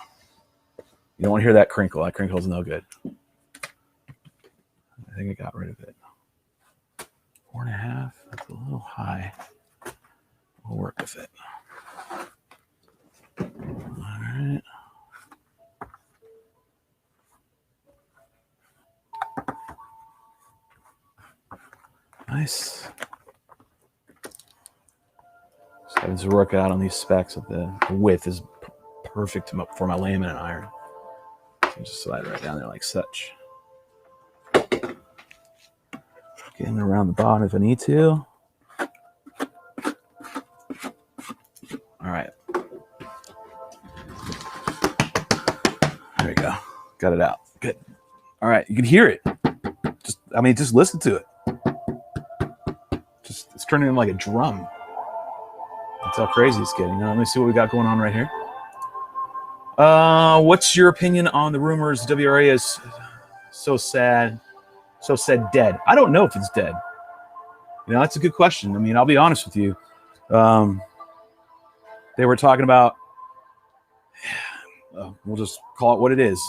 You don't want to hear that crinkle. That crinkle is no good. I think I got rid of it. 4.5. That's a little high. We'll work with it. All right. Nice. So I just work out on these specs that the width is perfect for my laminate iron. So just slide right down there like such. Getting around the bottom if I need to. All right. There we go. Got it out. Good. All right. You can hear it. Just listen to it. It's turning into like a drum. That's how crazy it's getting. Now, let me see what we got going on right here. What's your opinion on the rumors WRA is so said dead? I don't know if it's dead. That's a good question. I mean, I'll be honest with you. They were talking about, we'll just call it what it is.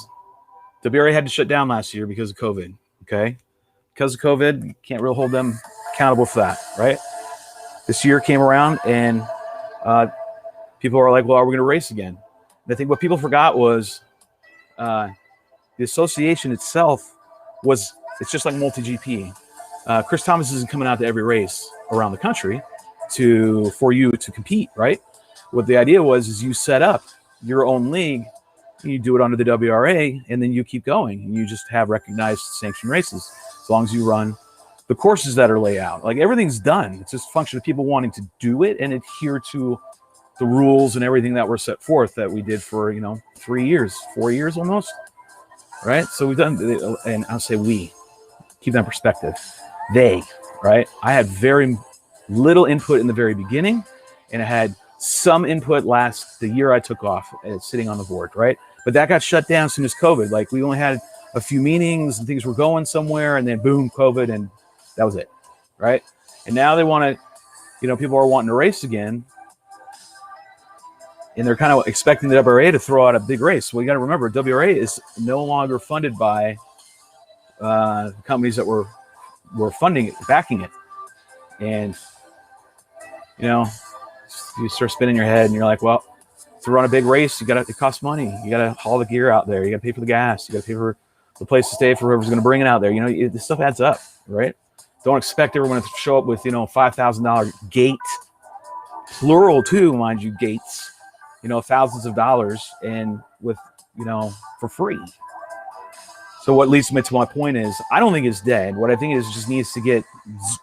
WRA had to shut down last year because of COVID, okay? Because of COVID, you can't really hold them accountable for that, right? This year came around and people are like, well, are we going to race again? And I think what people forgot was the association itself it's just like multi-GP. Chris Thomas isn't coming out to every race around the country for you to compete, right? What the idea is you set up your own league, you do it under the WRA, and then you keep going, and you just have recognized sanctioned races as long as you run the courses that are laid out. Like, everything's done. It's just a function of people wanting to do it and adhere to the rules and everything that were set forth that we did for 4 years almost, right? So we've done, and I'll say we, keep that in perspective. They, right? I had very little input in the very beginning, and I had some input the year I took off sitting on the board, right? But that got shut down as soon as COVID. Like, we only had a few meetings and things were going somewhere, and then boom, COVID, and that was it, right? And now they want to, people are wanting to race again, and they're kind of expecting the WRA to throw out a big race. Well, you got to remember, WRA is no longer funded by companies that were funding it, backing it. And, you start spinning your head and you're like, well, to run a big race, it costs money. You got to haul the gear out there. You got to pay for the gas. You got to pay for the place to stay for whoever's going to bring it out there. You know, this stuff adds up, right? Don't expect everyone to show up with, you know, $5,000 gate, plural too, mind you, gates, you know, thousands of dollars, and with, you know, for free. So what leads me to my point is, I don't think it's dead. What I think is, it just needs to get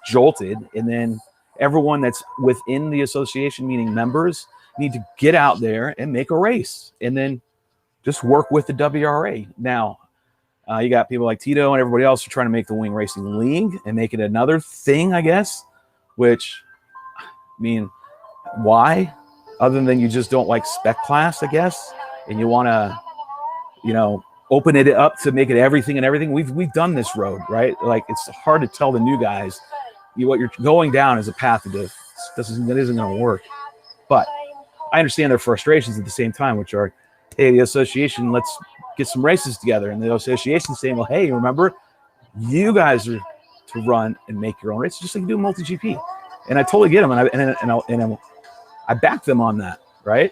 jolted, and then everyone that's within the association, meaning members, need to get out there and make a race, and then just work with the WRA. Now, you got people like Tito and everybody else who are trying to make the Wing Racing League and make it another thing, I guess, which, I mean, why? Other than you just don't like Spec class, I guess, and you want to, you know, open it up to make it everything and everything. We've done this road, right? Like, it's hard to tell the new guys what you're going down is a path that isn't going to work. But I understand their frustrations at the same time, which are, hey, the association, let's get some races together. And the association saying, well, hey, remember, you guys are to run and make your own races, just like you do multi-GP. And I totally get them, and I back them on that, right?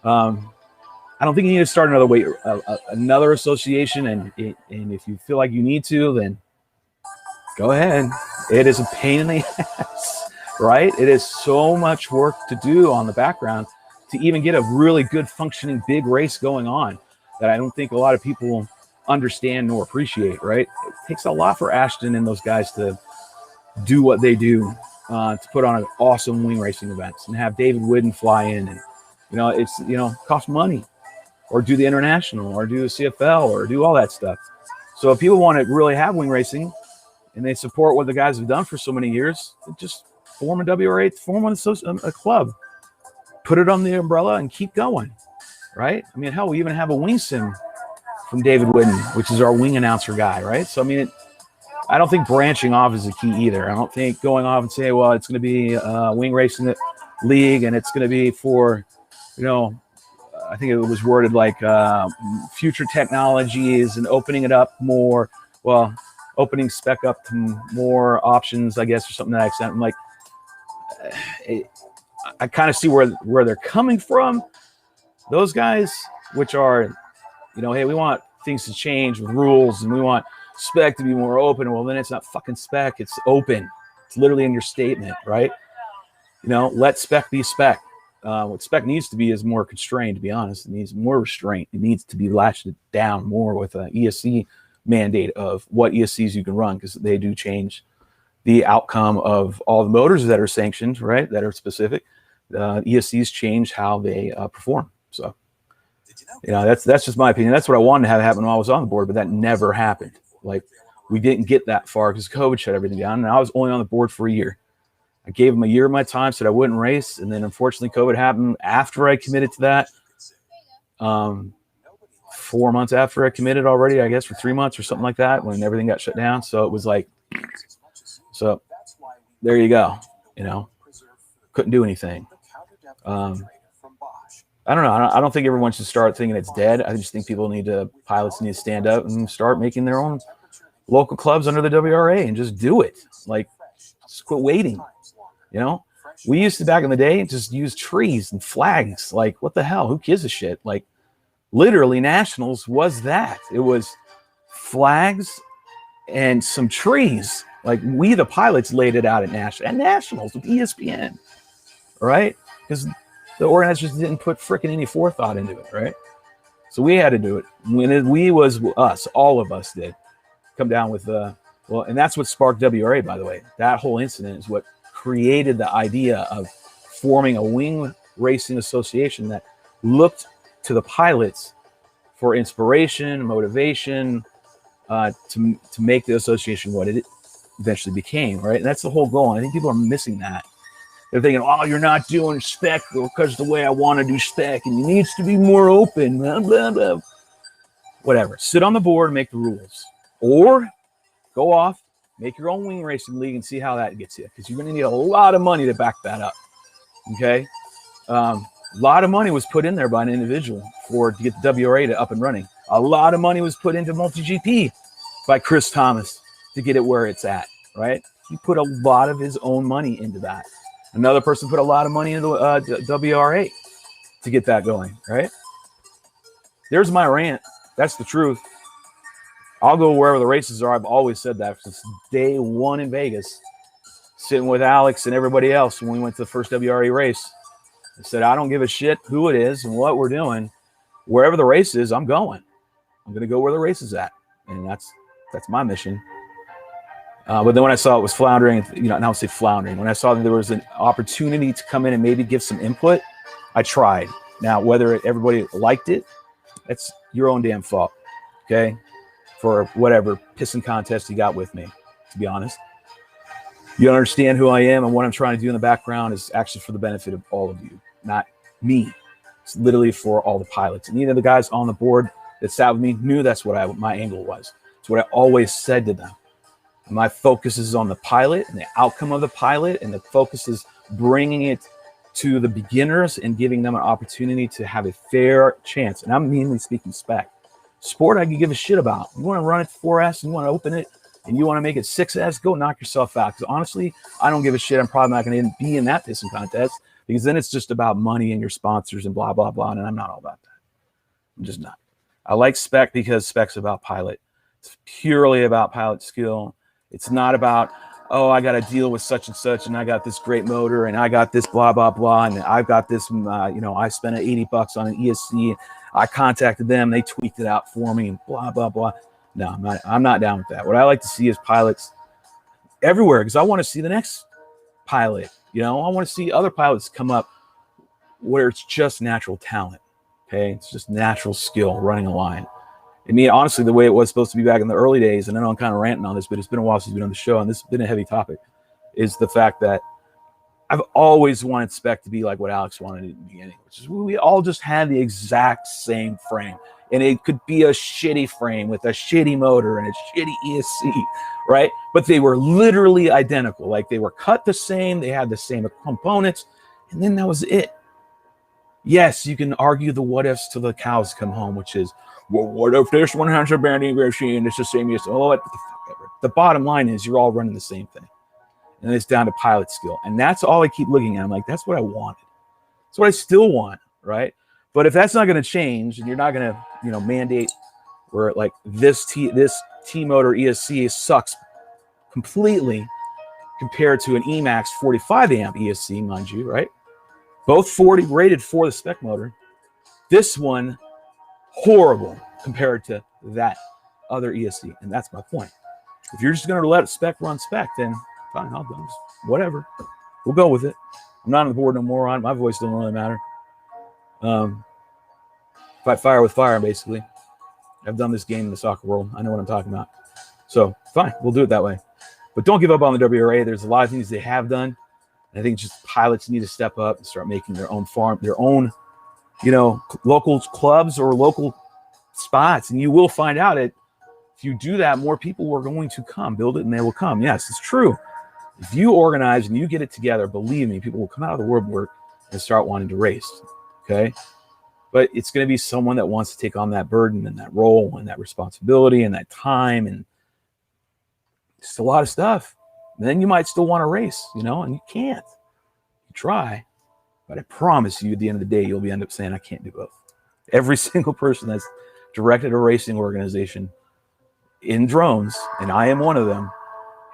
I don't think you need to start another association, and if you feel like you need to, then go ahead. It is a pain in the ass, right? It is so much work to do on the background to even get a really good functioning big race going on that I don't think a lot of people understand nor appreciate, right? It takes a lot for Ashton and those guys to do what they do, to put on an awesome wing racing events and have David Whidden fly in, and, you know, it's, you know, cost money, or do the international, or do the CFL, or do all that stuff. So if people want to really have wing racing and they support what the guys have done for so many years, just form a WRA, form a club, put it on the umbrella and keep going, right? I mean, hell, we even have a wing sim from David Whidden, which is our wing announcer guy, right? So, I mean, I don't think branching off is the key either. I don't think going off and say, well, it's going to be a wing racing league, and it's going to be for, you know, I think it was worded like future technologies and opening it up more. Well, opening Spec up to more options, I guess, or something to that extent. I'm like, I kind of see where they're coming from. Those guys, which are, you know, hey, we want things to change with rules, and we want Spec to be more open. Well, then it's not fucking Spec, it's open. It's literally in your statement, right? You know, let Spec be Spec. What Spec needs to be is more constrained, to be honest. It needs more restraint. It needs to be latched down more with an ESC mandate of what ESCs you can run, because they do change the outcome of all the motors that are sanctioned, right, that are specific. ESCs change how they perform. So, you know, that's just my opinion. That's what I wanted to have happen when I was on the board, but that never happened. Like, we didn't get that far because COVID shut everything down, and I was only on the board for a year. I gave them a year of my time, said I wouldn't race, and then unfortunately COVID happened after I committed to that. 4 months after I committed already, I guess, for 3 months or something like that, when everything got shut down. So it was like, so there you go. You know, couldn't do anything. I don't know. I don't think everyone should start thinking it's dead. I just think pilots need to stand up and start making their own local clubs under the WRA and just do it. Like, just quit waiting. You know, we used to, back in the day, just use trees and flags. Like, what the hell? Who gives a shit? Like, literally, nationals was that. It was flags and some trees. Like, we, the pilots, laid it out at nationals with ESPN, right? Because the organizers didn't put frickin' any forethought into it, right? So we had to do it. We was us, all of us did come down with well, and that's what sparked WRA, by the way. That whole incident is what created the idea of forming a wing racing association that looked to the pilots for inspiration, motivation, to make the association what it eventually became, right? And that's the whole goal. And I think people are missing that. They're thinking, oh, you're not doing Spec because the way I want to do Spec, and it needs to be more open, blah, blah, blah. Whatever. Sit on the board and make the rules. Or go off, make your own wing racing league and see how that gets you, because you're going to need a lot of money to back that up, okay? A lot of money was put in there by an individual to get the WRA to up and running. A lot of money was put into multi-GP by Chris Thomas to get it where it's at, right? He put a lot of his own money into that. Another person put a lot of money into WRA. to get that going, right? There's my rant. That's the truth. I'll go wherever the races are. I've always said that since day one in Vegas, sitting with Alex and everybody else when we went to the first WRE race. I said, I don't give a shit who it is and what we're doing. Wherever the race is, I'm going. I'm going to go where the race is at. And that's my mission. But then when I saw it was floundering, you know, and I would say floundering, when I saw that there was an opportunity to come in and maybe give some input, I tried. Now, whether everybody liked it, that's your own damn fault, okay? For whatever pissing contest you got with me, to be honest. You understand who I am and what I'm trying to do in the background is actually for the benefit of all of you, not me. It's literally for all the pilots. And either the guys on the board that sat with me knew that's what my angle was. It's what I always said to them. My focus is on the pilot and the outcome of the pilot, and the focus is bringing it to the beginners and giving them an opportunity to have a fair chance. And I'm mainly speaking spec. Sport, I can give a shit about. You want to run it 4S, you want to open it, and you want to make it 6S, go knock yourself out. Because honestly, I don't give a shit. I'm probably not going to be in that pissing contest because then it's just about money and your sponsors and blah, blah, blah. And I'm not all about that. I'm just not. I like spec because spec's about pilot. It's purely about pilot skill. It's not about, oh, I got to deal with such and such, and I got this great motor, and I got this blah, blah, blah, and I've got this, you know, I spent $80 on an ESC. I contacted them. They tweaked it out for me, and blah, blah, blah. No, I'm not down with that. What I like to see is pilots everywhere because I want to see the next pilot. You know, I want to see other pilots come up where it's just natural talent, okay? It's just natural skill running a line. I mean, honestly, the way it was supposed to be back in the early days, and I know I'm kind of ranting on this, but it's been a while since we've been on the show, and this has been a heavy topic, is the fact that I've always wanted spec to be like what Alex wanted it in the beginning, which is we all just had the exact same frame. And it could be a shitty frame with a shitty motor and a shitty ESC, right? But they were literally identical. Like they were cut the same, they had the same components, and then that was it. Yes, you can argue the what ifs till the cows come home, which is, well, what if this one has a banding machine and it's the same as, oh, what the fuck ever. The bottom line is you're all running the same thing. And it's down to pilot skill. And that's all I keep looking at. I'm like, that's what I wanted. That's what I still want, right? But if that's not going to change and you're not going to, you know, mandate where like this T motor ESC sucks completely compared to an Emax 45 amp ESC, mind you, right? Both 40 rated for the spec motor. This one, horrible compared to that other ESC. And that's my point. If you're just going to let spec run spec, then fine, I'll do whatever. We'll go with it. I'm not on the board no more. My voice doesn't really matter. Fight fire with fire, basically. I've done this game in the soccer world. I know what I'm talking about. So fine, we'll do it that way. But don't give up on the WRA. There's a lot of things they have done. I think just pilots need to step up and start making their own farm, their own, you know, local clubs or local spots. And you will find out that if you do that, more people are going to come. Build it and they will come. Yes, it's true. If you organize and you get it together, believe me, people will come out of the woodwork and start wanting to race. Okay? But it's going to be someone that wants to take on that burden and that role and that responsibility and that time and just a lot of stuff. And then you might still want to race, you know, and you can't. You try. But I promise you, at the end of the day, you'll end up saying, I can't do both. Every single person that's directed a racing organization in drones, and I am one of them,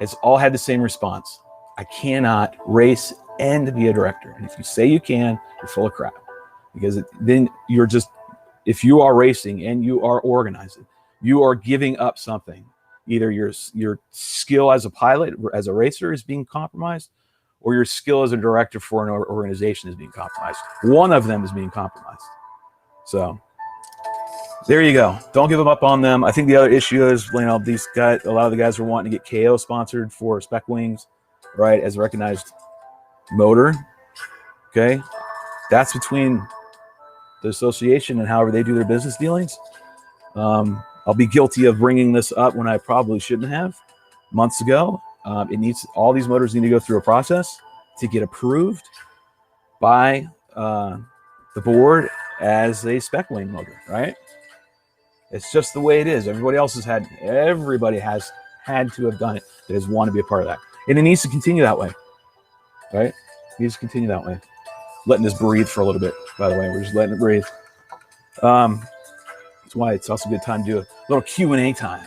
has all had the same response. I cannot race and be a director. And if you say you can, you're full of crap. Because then you're just, if you are racing and you are organizing, you are giving up something. Either your skill as a pilot, as a racer is being compromised, or your skill as a director for an organization is being compromised. One of them is being compromised. So there you go. Don't give them up on them. I think the other issue is, you know, these guys, a lot of the guys are wanting to get KO sponsored for spec wings, right, as a recognized motor. Okay, that's between the association and however they do their business dealings. I'll be guilty of bringing this up when I probably shouldn't have months ago. All these motors need to go through a process to get approved by the board as a spec wing motor, right? It's just the way it is. Everybody has had to have done it that has wanted to be a part of that. And it needs to continue that way, right? It needs to continue that way. letting this breathe for a little bit, by the way. We're just letting it breathe. That's why it's also a good time to do a little Q&A time.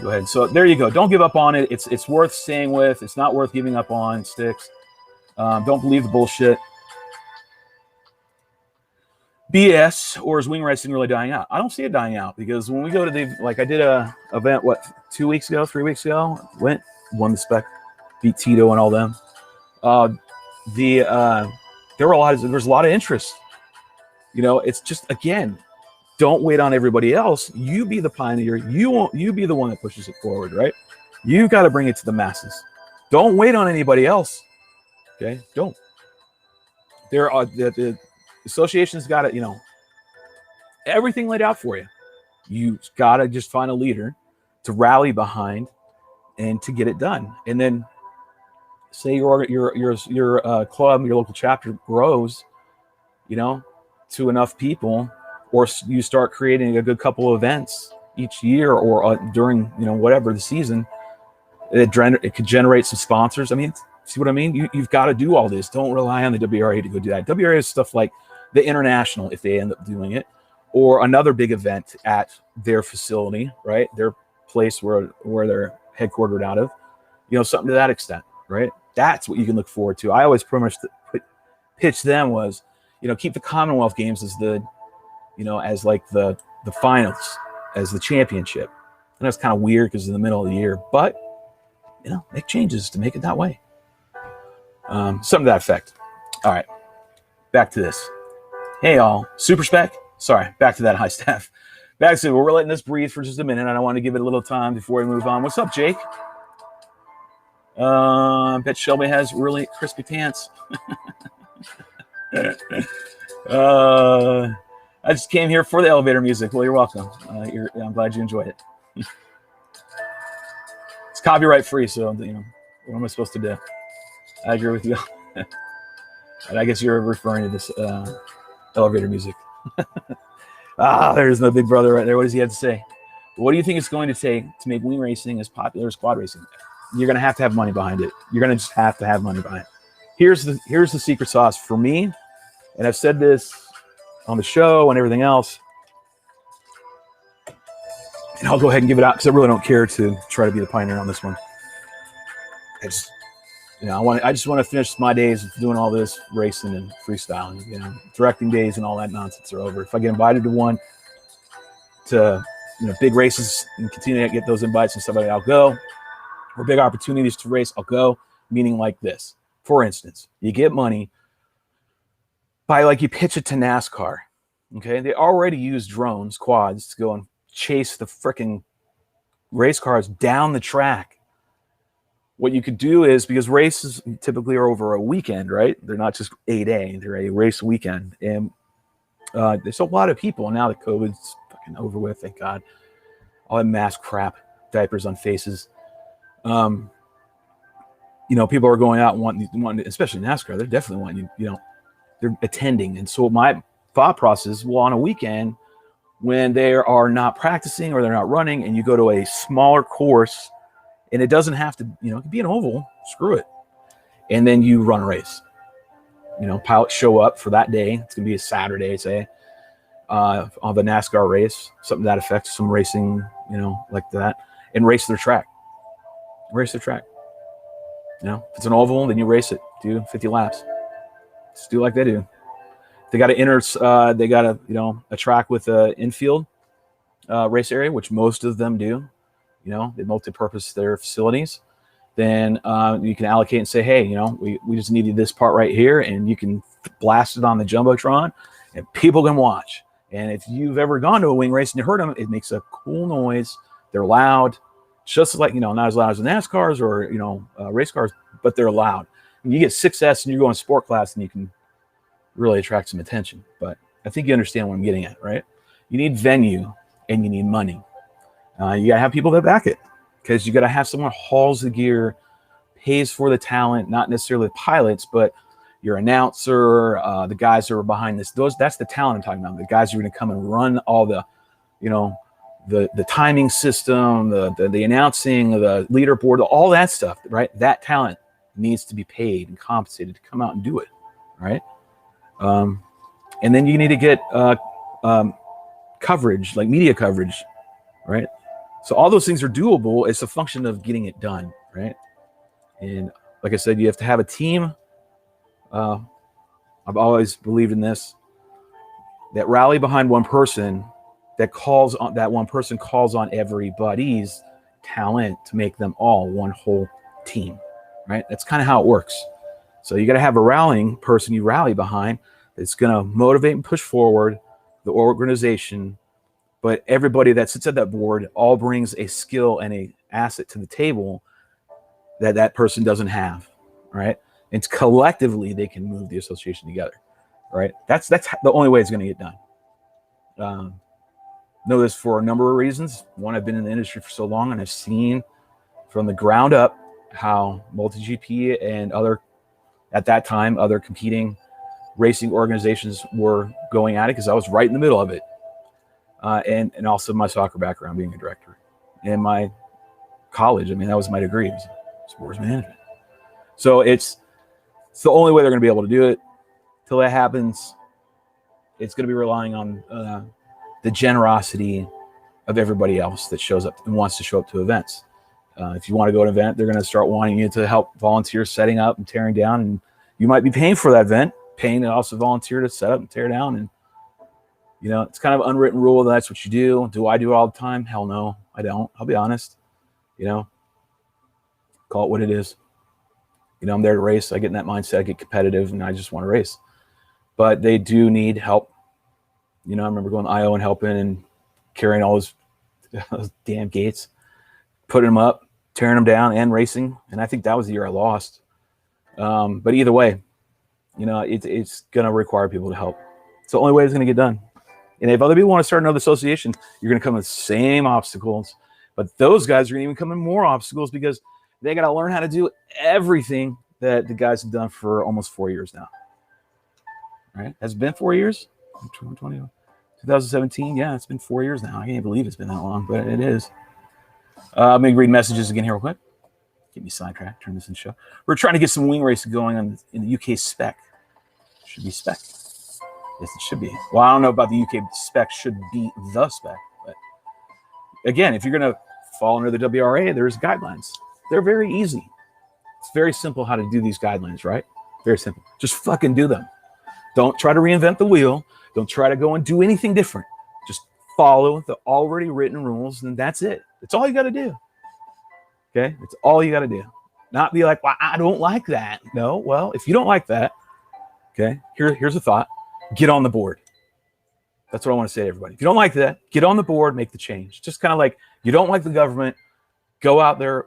Go ahead. So there you go. Don't give up on it. It's worth staying with. It's not worth giving up on. Sticks. Don't believe the bullshit. BS, or is wing racing really dying out? I don't see it dying out, because when we go to the, like, I did a event, 3 weeks ago, won the Spec, beat Tito and all them. There's a lot of interest. It's just, again, don't wait on everybody else. You be the pioneer. You be the one that pushes it forward, right? You got to bring it to the masses. Don't wait on anybody else. Okay, don't. There are the association's got it, everything laid out for you. You got to just find a leader to rally behind and to get it done. And then say your club, your local chapter grows, to enough people, or you start creating a good couple of events each year, or during, whatever the season, it could generate some sponsors. I mean, see what I mean? You've got to do all this. Don't rely on the WRA to go do that. WRA is stuff like the International, if they end up doing it, or another big event at their facility, right? Their place where they're headquartered out of, something to that extent, right? That's what you can look forward to. I always pretty much pitch them was, keep the Commonwealth Games as as like the finals, as the championship. And that's kind of weird because it's in the middle of the year, but make changes to make it that way. Something to that effect. All right, back to this. Hey, all. Super Spec. Sorry, back to that high staff. Back to, we're letting this breathe for just a minute, and I want to give it a little time before we move on. What's up, Jake? I bet Shelby has really crispy pants. I just came here for the elevator music. Well, you're welcome. I'm glad you enjoyed it. It's copyright free, so what am I supposed to do? I agree with you. And I guess you're referring to this elevator music. There's my big brother right there. What does he have to say? What do you think it's going to take to make wing racing as popular as quad racing? You're going to have money behind it. You're going to just have to have money behind it. Here's the secret sauce for me, and I've said this on the show and everything else, and I'll go ahead and give it out because I really don't care to try to be the pioneer on this one. I just want to finish my days of doing all this racing and freestyling. Directing days and all that nonsense are over. If I get invited to one, to big races and continue to get those invites and stuff like that, I'll go. Or big opportunities to race, I'll go. Meaning like this. For instance, you get money by, you pitch it to NASCAR. Okay, they already use drones, quads, to go and chase the freaking race cars down the track. What you could do is, because races typically are over a weekend, right? They're not just a day, they're a race weekend. And there's a lot of people, now that COVID's fucking over with, thank God. All that mask crap, diapers on faces. People are going out and wanting, especially NASCAR, they're definitely wanting, they're attending. And so my thought process, well, on a weekend, when they are not practicing or they're not running, and you go to a smaller course, and it doesn't have to, it could be an oval, screw it. And then you run a race. Pilots show up for that day. It's going to be a Saturday, say, on the NASCAR race, something to that effect, some racing, like that, and race their track. If it's an oval, then you race it. Do 50 laps. Just do like they do. They got a track with an infield race area, which most of them do. They multi-purpose their facilities. Then you can allocate and say, hey, we just needed this part right here, and you can blast it on the Jumbotron, and people can watch. And if you've ever gone to a wing race and you heard them, it makes a cool noise. They're loud, just like, not as loud as the NASCARs or, race cars, but they're loud. And you get 6S and you're going sport class, and you can really attract some attention. But I think you understand what I'm getting at, right? You need venue and you need money. You got to have people that back it, because you got to have someone who hauls the gear, pays for the talent, not necessarily the pilots, but your announcer, the guys who are behind this. That's the talent I'm talking about. The guys who are going to come and run all the, the timing system, the announcing, the leaderboard, all that stuff, right? That talent needs to be paid and compensated to come out and do it. right? And then you need to get coverage, like media coverage, right? So all those things are doable. It's a function of getting it done, right? And like I said, you have to have a team. I've always believed in this, that rally behind one person, that one person calls on everybody's talent to make them all one whole team, right? That's kind of how it works. So you got to have a rallying person you rally behind that's going to motivate and push forward the organization. But everybody that sits at that board all brings a skill and a asset to the table that that person doesn't have, right? And collectively they can move the association together, right? That's the only way it's going to get done. Know this for a number of reasons. One, I've been in the industry for so long, and I've seen from the ground up how MultiGP and at that time, other competing racing organizations were going at it, because I was right in the middle of it. And also my soccer background, being a director, and my college. I mean, that was my degree, it was sports management. So it's the only way they're going to be able to do it. Till that happens, it's going to be relying on the generosity of everybody else that shows up and wants to show up to events. If you want to go to an event, they're going to start wanting you to help volunteer setting up and tearing down, and you might be paying for that event, paying to also volunteer to set up and tear down. And you know, it's kind of unwritten rule that that's what you do. Do I do it all the time? Hell no, I don't. I'll be honest. You know, call it what it is. You know, I'm there to race. I get in that mindset, I get competitive, and I just want to race. But they do need help. You know, I remember going to IO and helping and carrying all those damn gates, putting them up, tearing them down, and racing. And I think that was the year I lost. But either way, you know, it's going to require people to help. It's the only way it's going to get done. And if other people want to start another association, you're going to come with the same obstacles. But those guys are going to even come in more obstacles, because they got to learn how to do everything that the guys have done for almost 4 years now. Right? Has it been 4 years? 2017? Yeah, it's been 4 years now. I can't believe it's been that long, but it is. Let me read messages again here real quick. Get me sidetracked. Turn this into show. We're trying to get some wing racing going on in the UK Spec. Should be Spec. Yes, it should be. Well, I don't know about the UK Spec. Should be the Spec. But again, if you're going to fall under the WRA, there's guidelines. They're very easy. It's very simple how to do these guidelines, right? Very simple. Just fucking do them. Don't try to reinvent the wheel. Don't try to go and do anything different. Just follow the already written rules, and that's it. That's all you got to do. Okay? It's all you got to do. Not be like, well, I don't like that. No, well, if you don't like that, okay, here's a thought. Get on the board. That's what I want to say to everybody. If you don't like that, get on the board, make the change. Just kind of like, you don't like the government, go out there,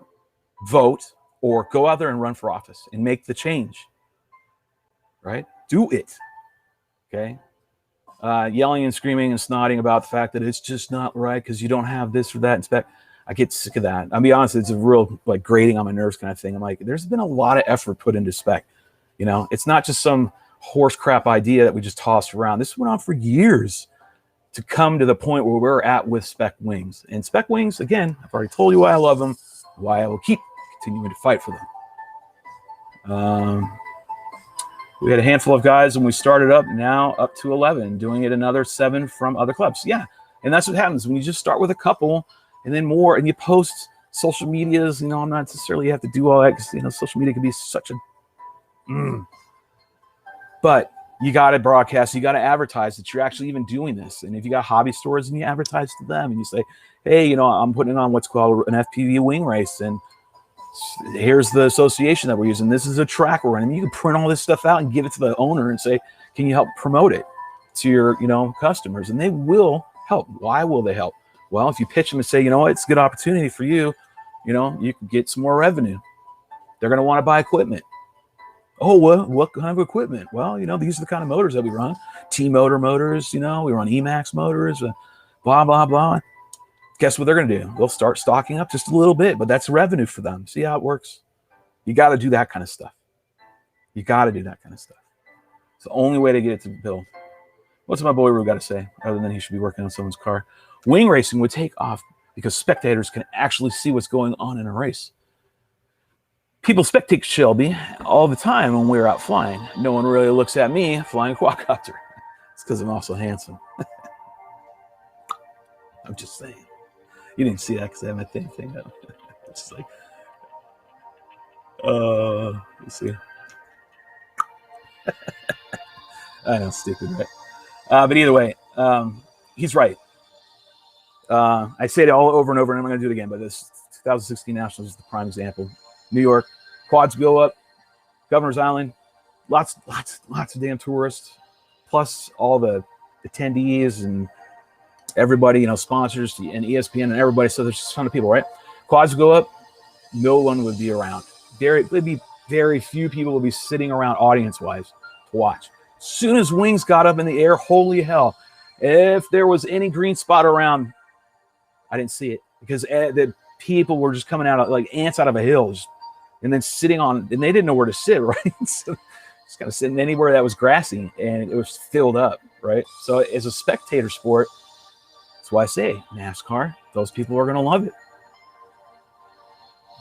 vote, or go out there and run for office and make the change. Right? Do it. Okay? Yelling and screaming and snotting about the fact that it's just not right because you don't have this or that in Spec. I get sick of that. I'll be honest, it's a real like grating on my nerves kind of thing. I'm like, there's been a lot of effort put into Spec. You know, it's not just some horse crap idea that we just tossed around. This went on for years to come to the point where we're at with Spec wings. And Spec wings, again, I've already told you why I love them, why I will keep continuing to fight for them. We had a handful of guys when we started up, now up to 11, doing it another 7 from other clubs. Yeah, and that's what happens when you just start with a couple and then more, and you post social medias. You know, I'm not necessarily you have to do all that because, you know, social media can be such a... But you got to broadcast, you got to advertise that you're actually even doing this. And if you got hobby stores, and you advertise to them and you say, hey, you know, I'm putting on what's called an FPV wing race, and here's the association that we're using. This is a track we're running. You can print all this stuff out and give it to the owner and say, can you help promote it to your, you know, customers? And they will help. Why will they help? Well, if you pitch them and say, you know what, it's a good opportunity for you, you know, you can get some more revenue. They're going to want to buy equipment. Oh, what kind of equipment? Well, you know, these are the kind of motors that we run. T-motor motors, you know, we run Emax motors, blah, blah, blah. Guess what they're going to do? They'll start stocking up just a little bit, but that's revenue for them. See how it works? You got to do that kind of stuff. You got to do that kind of stuff. It's the only way to get it to build. What's my boy Rue got to say, other than he should be working on someone's car? Wing racing would take off because spectators can actually see what's going on in a race. People spectate Shelby all the time when we're out flying. No one really looks at me flying a quadcopter. It's because I'm also handsome. I'm just saying. You didn't see that because I have my thing up. It's just like, let's see. I know, stupid, right? But either way, he's right. I say it all over and over, and I'm going to do it again. But this 2016 Nationals is the prime example. New York, quads go up. Governor's Island, lots of damn tourists, plus all the attendees and everybody, sponsors and ESPN and everybody. So there's just a ton of people, right? Quads go up, no one would be around. There'd be very few people would be sitting around audience-wise to watch. As soon as wings got up in the air, holy hell! If there was any green spot around, I didn't see it because the people were just coming out like ants out of a hill, and then sitting on, and they didn't know where to sit, right? So just kind of sitting anywhere that was grassy, and it was filled up, right? So as a spectator sport, that's why I say NASCAR, those people are going to love it.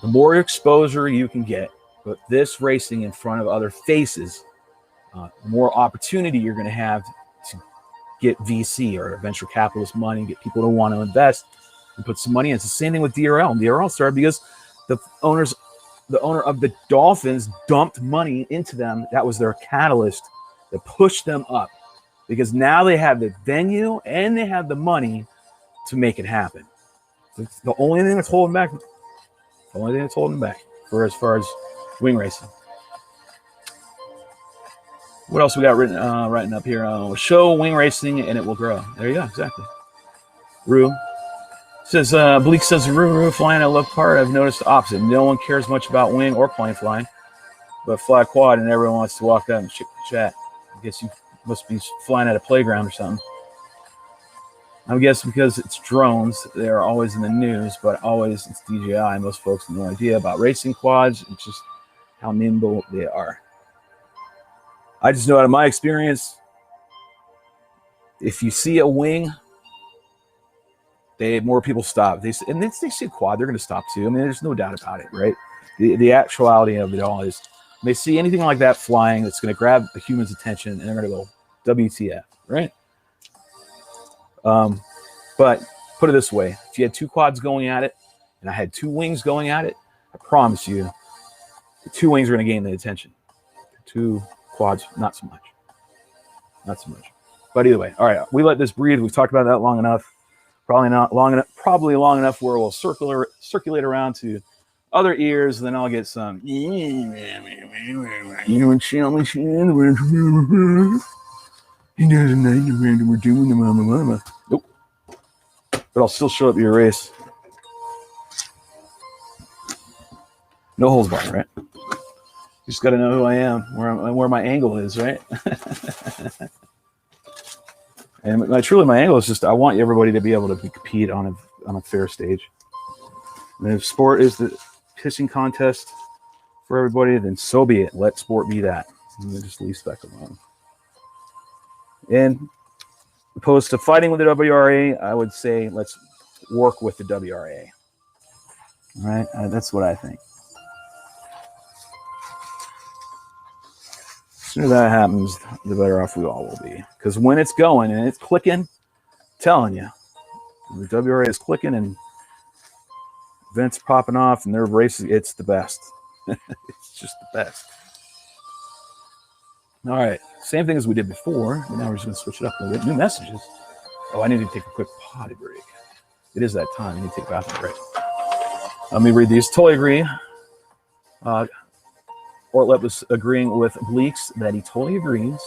The more exposure you can get, but this racing in front of other faces, the more opportunity you're going to have to get VC or venture capitalist money, get people to want to invest and put some money in. It's the same thing with DRL. DRL started because the owner of the Dolphins dumped money into them. That was their catalyst that pushed them up because now they have the venue and they have the money to make it happen. It's the only thing that's holding back. The only thing that's holding back for as far as wing racing. What else we got written up here? Show wing racing and it will grow. There you go, exactly. Rue says, Bleak says, Rue flying a love part. I've noticed the opposite. No one cares much about wing or plane flying, but fly quad and everyone wants to walk up and chat. I guess you must be flying at a playground or something. I guess because it's drones, they're always in the news, but always it's DJI. Most folks have no idea about racing quads. It's just how nimble they are. I just know out of my experience, if you see a wing, more people stop. They see a quad, they're going to stop too. I mean, there's no doubt about it, right? The actuality of it all is they see anything like that flying that's going to grab a human's attention, and they're going to go, WTF, right? But put it this way, if you had two quads going at it, and I had two wings going at it, I promise you, the two wings are going to gain the attention. The two quads, not so much. Not so much. But either way, all right, we let this breathe. We've talked about that long enough. Probably long enough where we'll circulate around to other ears, and then I'll get some. Nope. But I'll still show up your race. No holds barred, right? You just got to know who I am, where my angle is, right? And my angle is just I want everybody to be able to compete on a fair stage. And if sport is the pissing contest for everybody, then so be it. Let sport be that. And then just leave Spec alone. And opposed to fighting with the WRA, I would say let's work with the WRA. All right, that's what I think. As soon as that happens, the better off we all will be. Because when it's going and it's clicking, I'm telling you, the WRA is clicking and events popping off and they're racing, it's the best. It's just the best. All right, same thing as we did before. But now we're just going to switch it up a little bit. New messages. Oh, I need to take a quick potty break. It is that time. I need to take a bathroom break. Let me read these. Totally agree. Ortlep was agreeing with Bleaks that he totally agrees.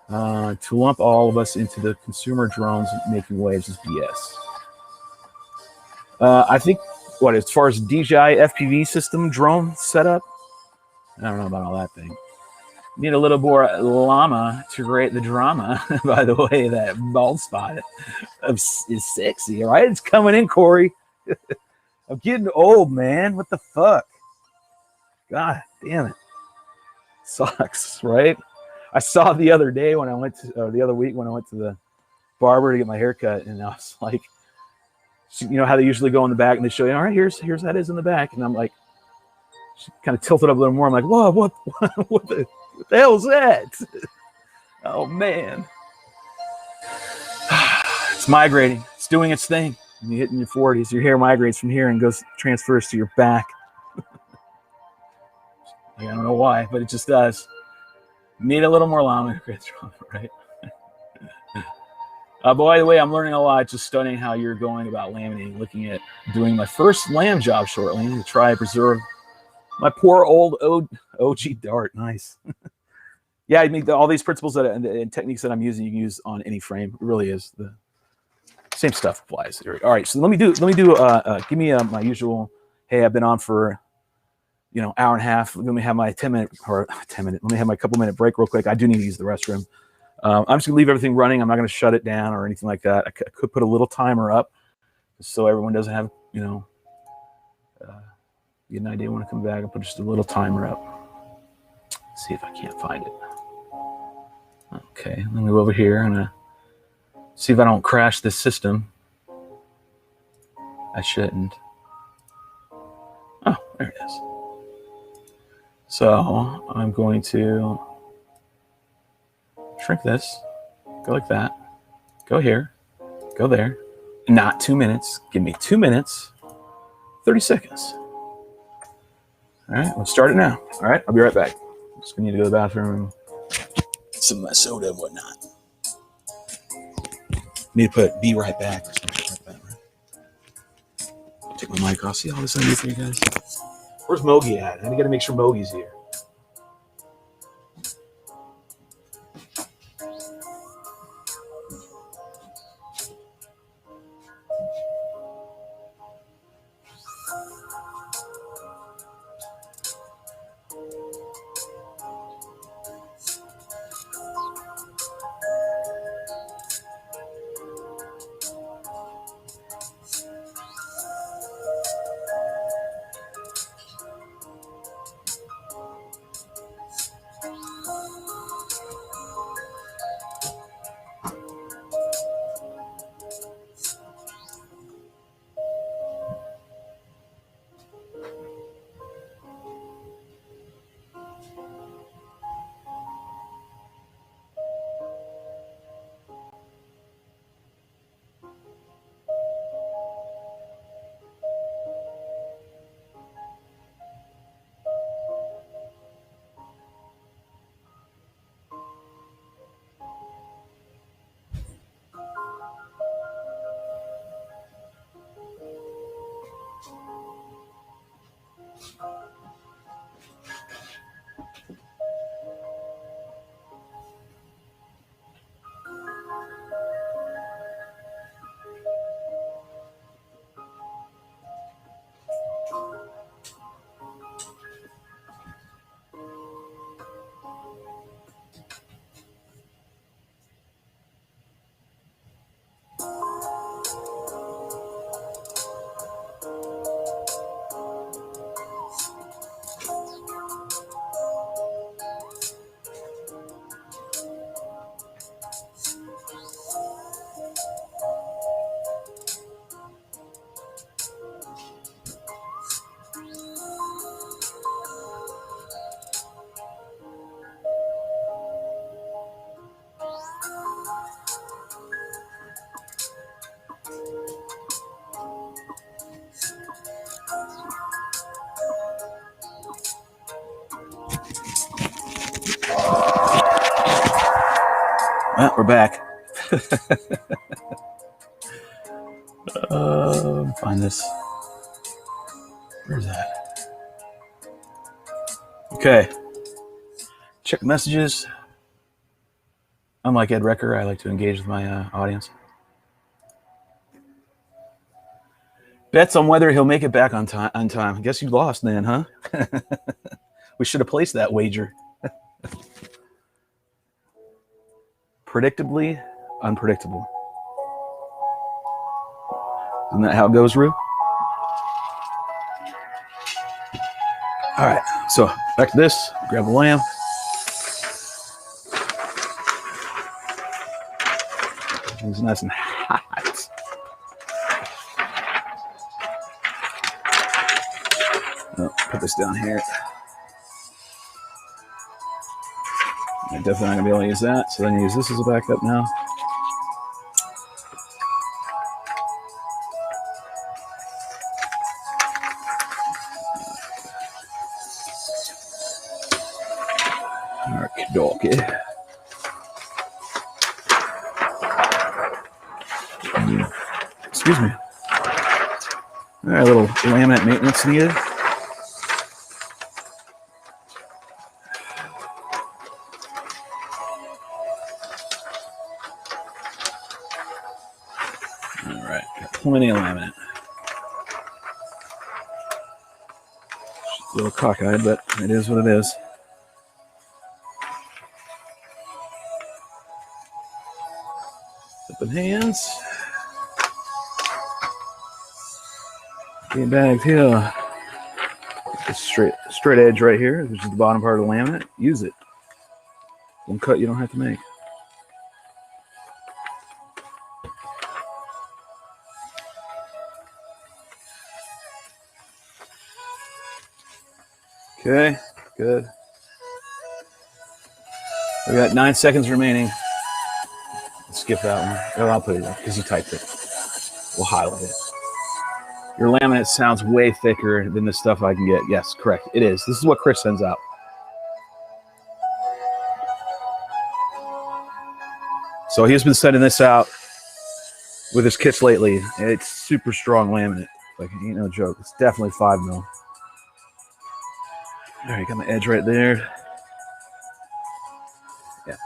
To lump all of us into the consumer drones making waves is BS. I think, as far as DJI FPV system drone setup, I don't know about all that thing. Need a little more llama to create the drama. By the way, that bald spot is sexy, right? It's coming in, Corey. I'm getting old, man. What the fuck? God damn it. Sucks, right? I saw the other day when I went to, the other week when I went to the barber to get my hair cut, and I was like, you know how they usually go in the back and they show you, all right, here's how it is in the back. And I'm like, She kind of tilted up a little more. I'm like, whoa, what the hell is that? Oh, man. It's migrating. It's doing its thing. When you hit in your 40s, your hair migrates from here and transfers to your back. I don't know why, but it just does. Need a little more llama, right? By the way, I'm learning a lot, just studying how you're going about laminating, looking at doing my first lamb job shortly to try and preserve my poor old OG dart. Nice. Yeah, I mean, all these principles and techniques that I'm using, you can use on any frame. It really is the same stuff applies. All right, so let me do. Give me my usual. Hey, I've been on for hour and a half. Let me have my 10 minute. Let me have my couple minute break real quick. I do need to use the restroom. I'm just gonna leave everything running. I'm not gonna shut it down or anything like that. I could put a little timer up so everyone doesn't have get an idea when I come back. I'll put just a little timer up. Let's see if I can't find it. Okay, let me go over here and see if I don't crash this system. I shouldn't. Oh, there it is. So I'm going to shrink this, go like that, go here, go there. Not 2 minutes. Give me 2 minutes, 30 seconds. All right, let's start it now. All right, I'll be right back. I'm just gonna need to go to the bathroom and get some of my soda and whatnot. Need to put "be right back" or something like that. Right? Take my mic off. See all this underneath for you guys. Where's Mogi at? I gotta make sure Mogi's here. Well, we're back. Find this. Where's that? Okay. Check messages. Unlike Ed Recker, I like to engage with my audience. Bets on whether he'll make it back on time. I guess you lost then, huh? We should have placed that wager. Predictably unpredictable. Isn't that how it goes, Rue? All right, so back to this. Grab the lamb. It's nice and hot. Oh, put this down here. I'm definitely not gonna be able to use that, so then use this as a backup now. Okie-dokie. Excuse me. All right, a little laminate maintenance needed. All right, got plenty of laminate. Just a little cockeyed, but it is what it is. Open hands. Get bagged here. This straight edge right here, which is the bottom part of the laminate. Use it. One cut you don't have to make. Okay, good. We got 9 seconds remaining. Let's skip that one. Oh, I'll put it up because you typed it. We'll highlight it. Your laminate sounds way thicker than the stuff I can get. Yes, correct. It is. This is what Chris sends out. So he's been sending this out with his kits lately. It's super strong laminate. Like, ain't no joke. It's definitely 5 mil. All right, got my edge right there. Yeah.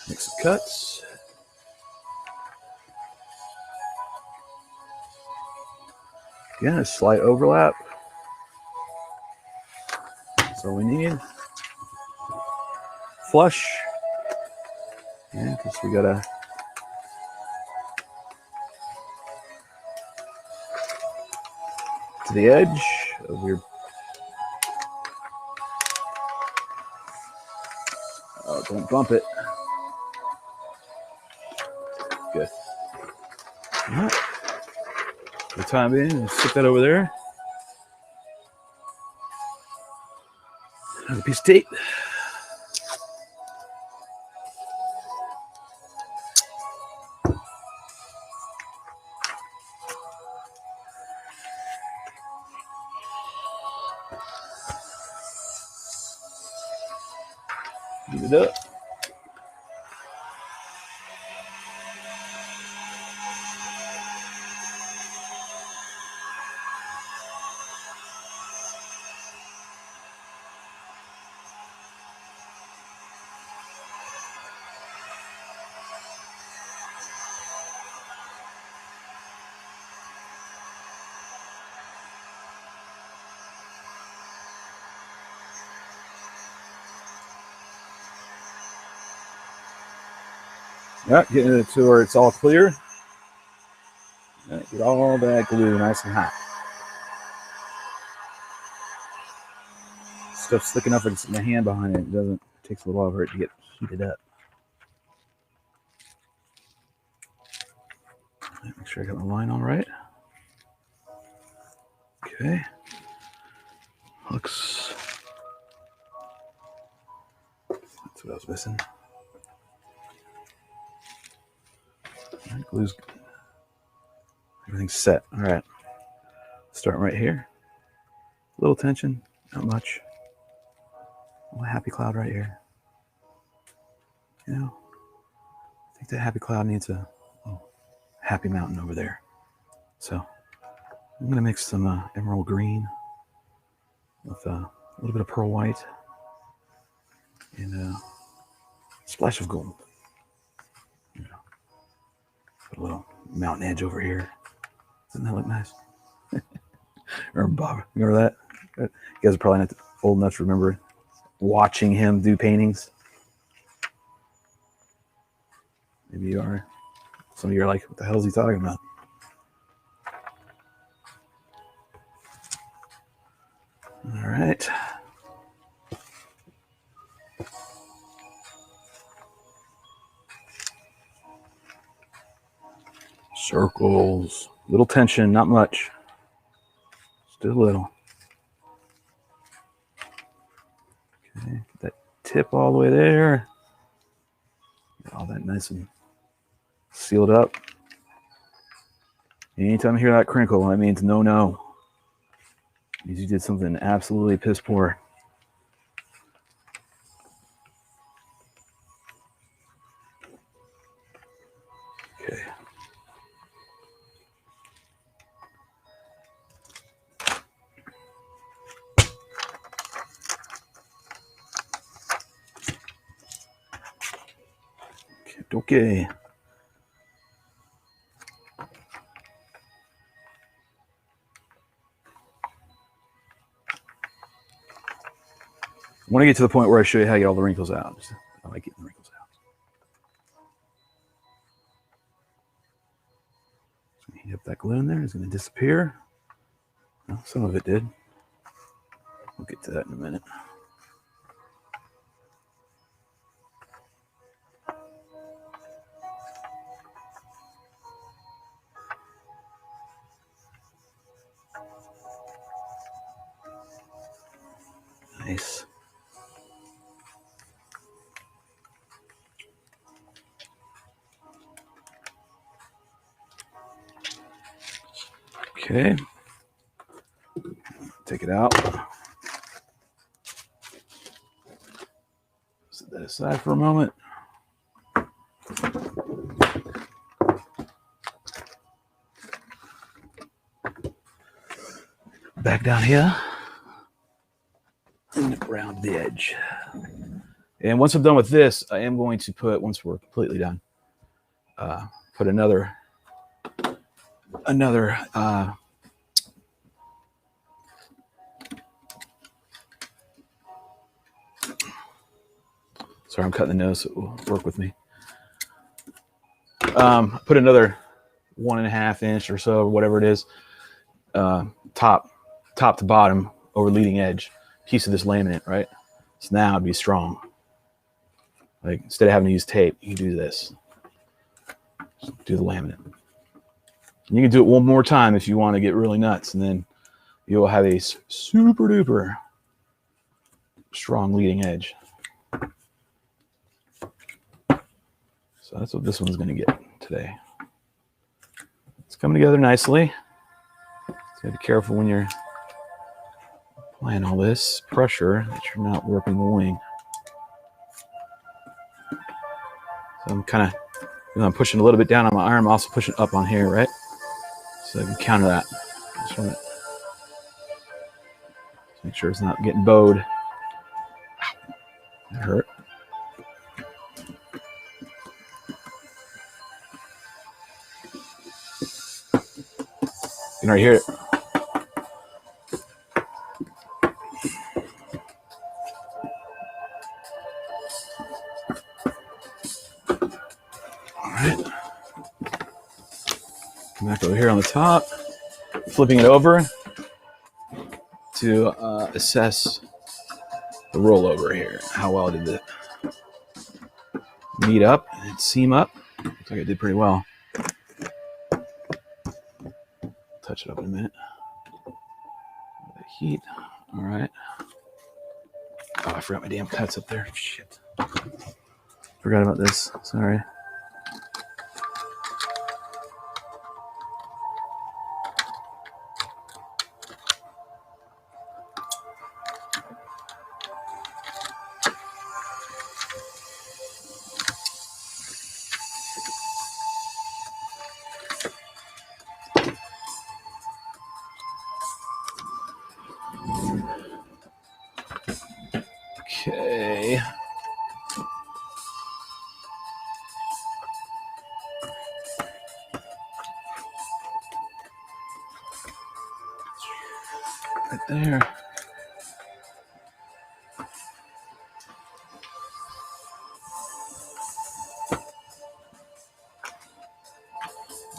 Make some cuts. Again, a slight overlap. That's all we need. Flush. Yeah, because we gotta to the edge of your. Oh, don't bump it. Good. All right. For the time being, we'll stick that over there. Another piece of tape. Get it up. Yeah, getting it to where it's all clear. Right, get all that glue nice and hot. Stuff's thick enough it's in the hand behind it. It takes a little while for it to get heated up. Make sure I got my line all right. Okay. Looks. That's what I was missing. All right, glue's. Everything's set. All right. Starting right here. A little tension, not much. A little happy cloud right here. You know, I think that happy cloud needs a happy mountain over there. So I'm going to mix some emerald green with a little bit of pearl white and a splash of gold. You know, put a little mountain edge over here. Doesn't that look nice? Remember Bob? Remember that? You guys are probably not old enough to remember watching him do paintings. Maybe you are. Some of you are like, what the hell is he talking about? All right. Circles. Little tension, not much. Still a little. tip all the way there. Get all that nice and sealed up. Anytime you hear that crinkle, that means no. It means you did something absolutely piss poor. Okay. Okay. I want to get to the point where I show you how to get all the wrinkles out. I like getting the wrinkles out. So heat up that glue in there. It's going to disappear. Well, some of it did. We'll get to that in a minute. Nice. Okay. Take it out. Set that aside for a moment. Back down here and around the edge. And once I'm done with this, I am going to put, once we're completely done, put another sorry, I'm cutting the nose, so it will work with me. Put another 1.5 inch or so, or whatever it is, top to bottom over leading edge piece of this laminate, right? So now it'd be strong. Like instead of having to use tape, you can do this. Just do the laminate. You can do it one more time if you want to get really nuts, and then you'll have a super duper strong leading edge. So that's what this one's going to get today. It's coming together nicely. So you gotta be careful when you're applying all this pressure that you're not warping the wing. So I'm kind of, I'm pushing a little bit down on my arm, I'm also pushing up on here, right? So I can counter that. Just want to make sure it's not getting bowed. That hurt. You can already hear it. All right. Come back over here on the top, flipping it over to assess the rollover here. How well did it meet up and seam up? Looks like it did pretty well. Touch it up in a minute. The heat. All right. Oh, I forgot my damn cuts up there. Shit. Forgot about this. Sorry. Okay. Right there.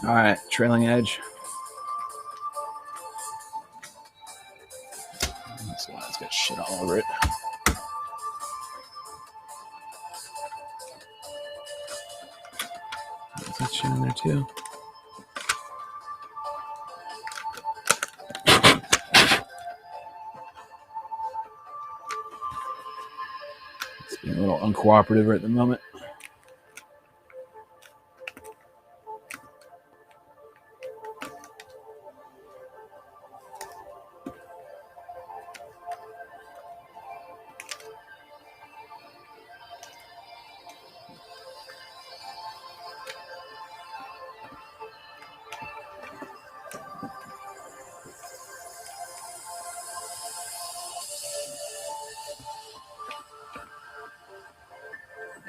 All right, trailing edge. This one has got shit all over it. Is that shit in there too? It's being little uncooperative at the moment.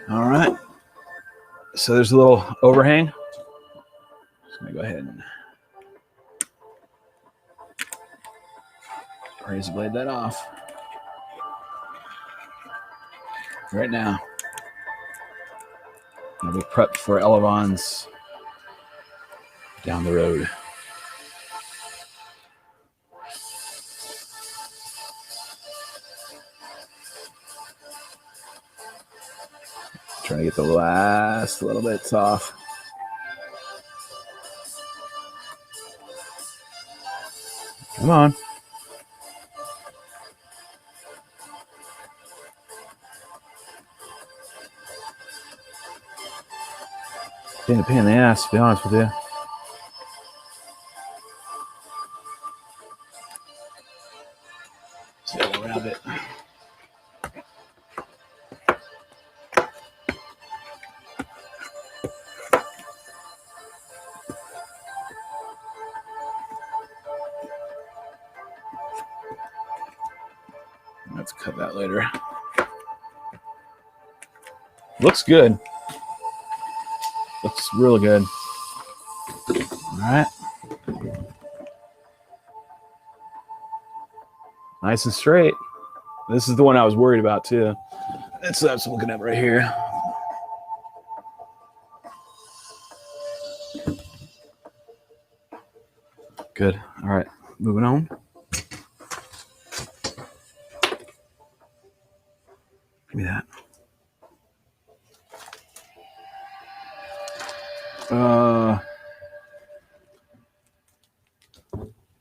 All right. So there's a little overhang. Just gonna go ahead and razor blade that off right now. I'll be prepped for elevons down the road. Trying to get the last little bits off. Come on. Being a pain in the ass, to be honest with you. Just go around it. Let's cut that later. Looks good. Looks really good. All right. Nice and straight. This is the one I was worried about too. That's what I was looking at right here. Good. All right. Moving on. Give me that.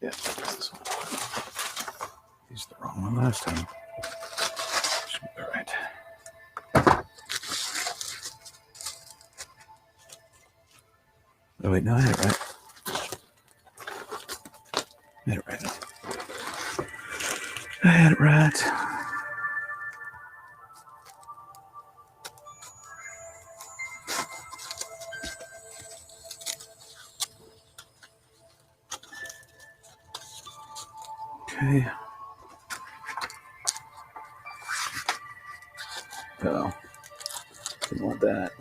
Yeah, this one. Used the wrong one last time. Should be all right. Oh wait, no, I had it right. I had it right. I had it right. Okay. Oh, didn't want that.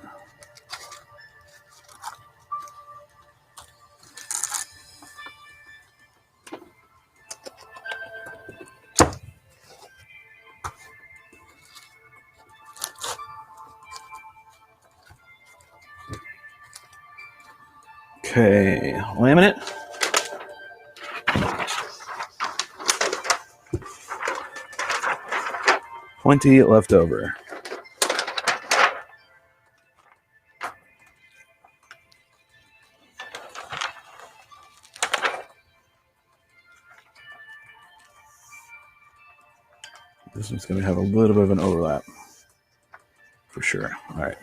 Okay, laminate. Plenty left over. This one's going to have a little bit of an overlap for sure. All right.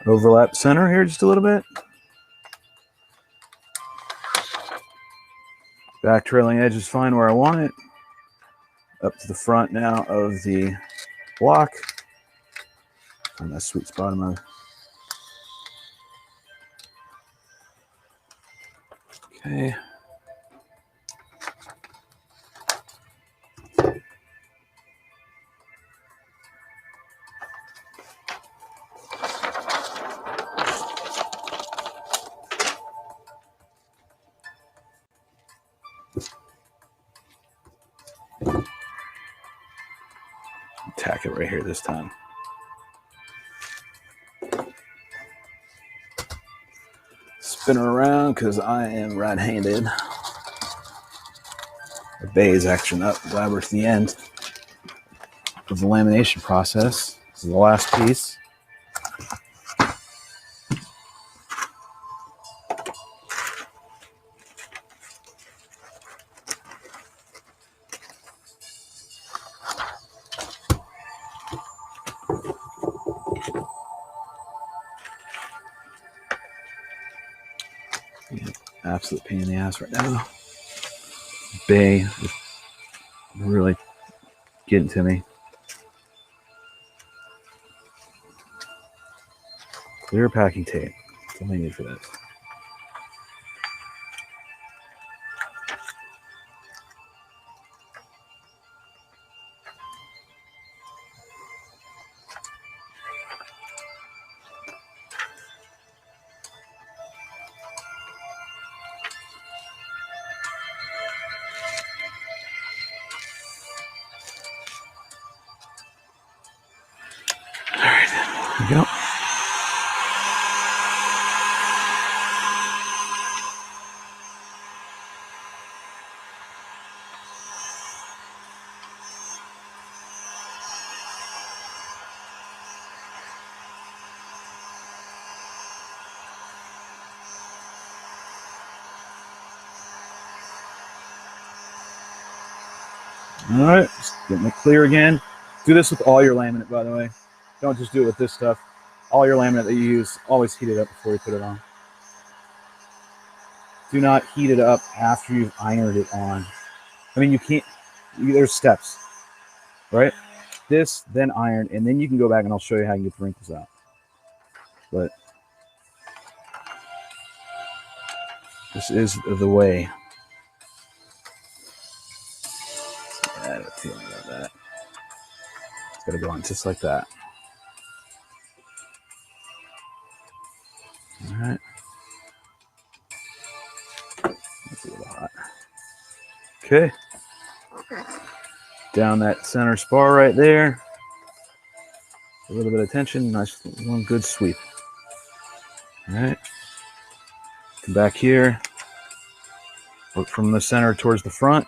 Overlap center here just a little bit. Back trailing edge is fine where I want it. Up to the front now of the block. Find that sweet spot in my. Okay. Tack it right here this time. Spin her around because I am right-handed. The bays action up. Glad we're to the end of the lamination process. This is the last piece. absolute pain in the ass right now. Bay is really getting to me. Clear packing tape. That's all I need for this. All right, there we go. All right, just getting it clear again. Do this with all your laminate, by the way. Don't just do it with this stuff. All your laminate that you use, always heat it up before you put it on. Do not heat it up after you've ironed it on. I mean, you can't, there's steps, right? This, then iron, and then you can go back and I'll show you how you get the wrinkles out. But this is the way. I have a feeling about that. It's got to go on just like that. All right. That's a little hot. Okay. Down that center spar right there. A little bit of tension. Nice, one good sweep. All right. Come back here. Work from the center towards the front.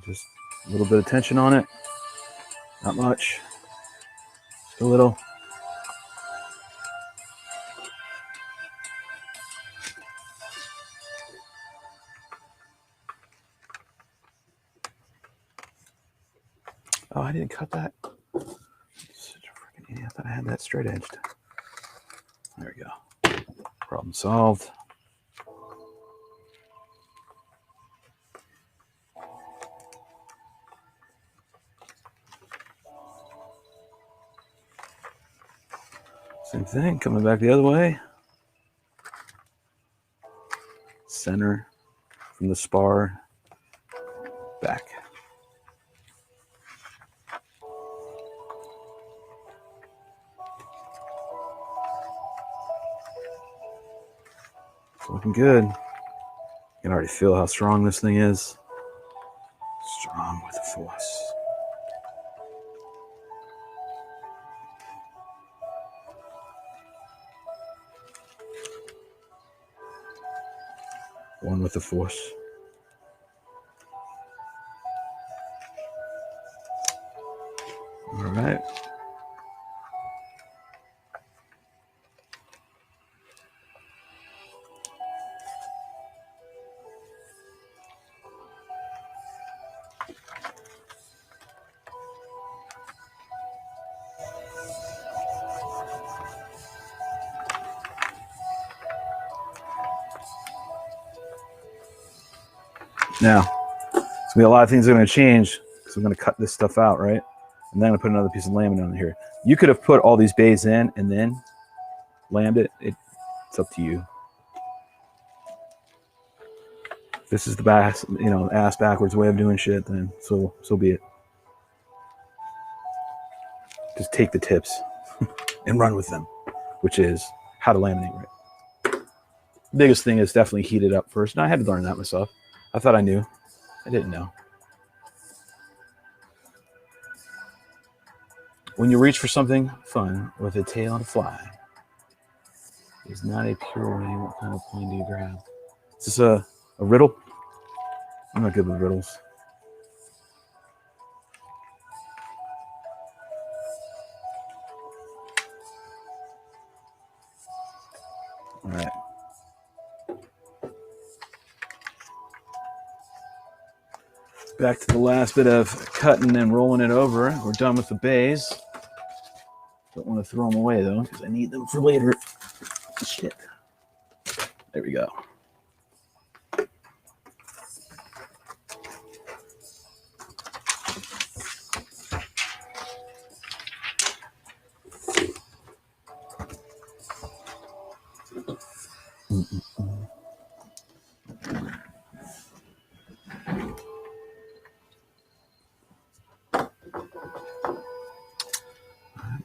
Just a little bit of tension on it. Not much. Just a little. Oh, I didn't cut that. Such a freaking idiot. I thought I had that straight edged. There we go. Problem solved. Same thing, coming back the other way. Center from the spar back. It's looking good. You can already feel how strong this thing is. Strong with the force. One with the force. All right. Now, there's gonna be a lot of things that are gonna change because we're gonna cut this stuff out, right? And then I'm gonna put another piece of laminate on here. You could have put all these bays in and then lammed it. It's up to you. This is the ass backwards way of doing shit. Then so be it. Just take the tips and run with them, which is how to laminate right. The biggest thing is definitely heat it up first. And I had to learn that myself. I thought I knew. I didn't know. When you reach for something fun with a tail and a fly, it's not a pure way. What kind of coin do you grab? Is this a riddle? I'm not good with riddles. All right. Back to the last bit of cutting and rolling it over. We're done with the bays. Don't want to throw them away though, because I need them for later. Shit. There we go.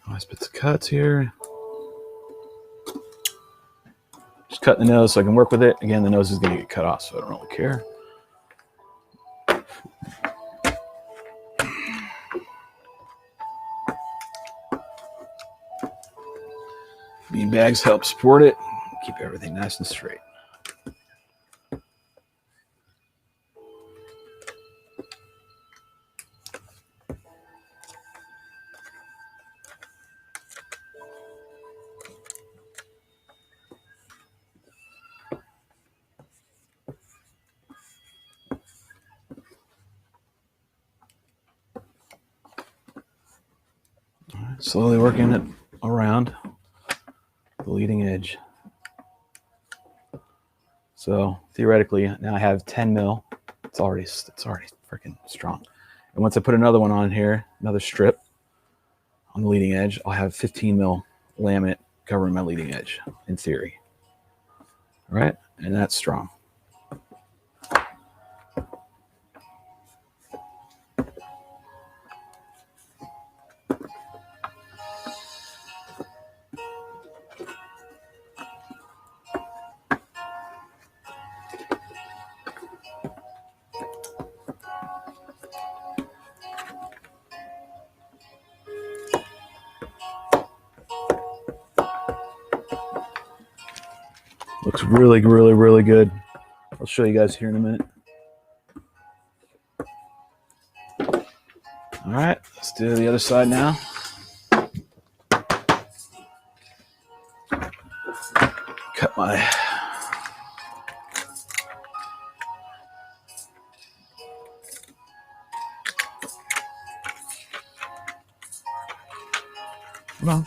Nice bits of cuts here. Just cut the nose so I can work with it. Again, the nose is going to get cut off, so I don't really care. Bean bags help support it, keep everything nice and straight. Slowly working it around the leading edge. So theoretically, now I have 10 mil. It's already freaking strong. And once I put another one on here, another strip on the leading edge, I'll have 15 mil laminate covering my leading edge, in theory. All right, and that's strong. Looks really, really, really good. I'll show you guys here in a minute. All right, let's do the other side now. Cut my come on.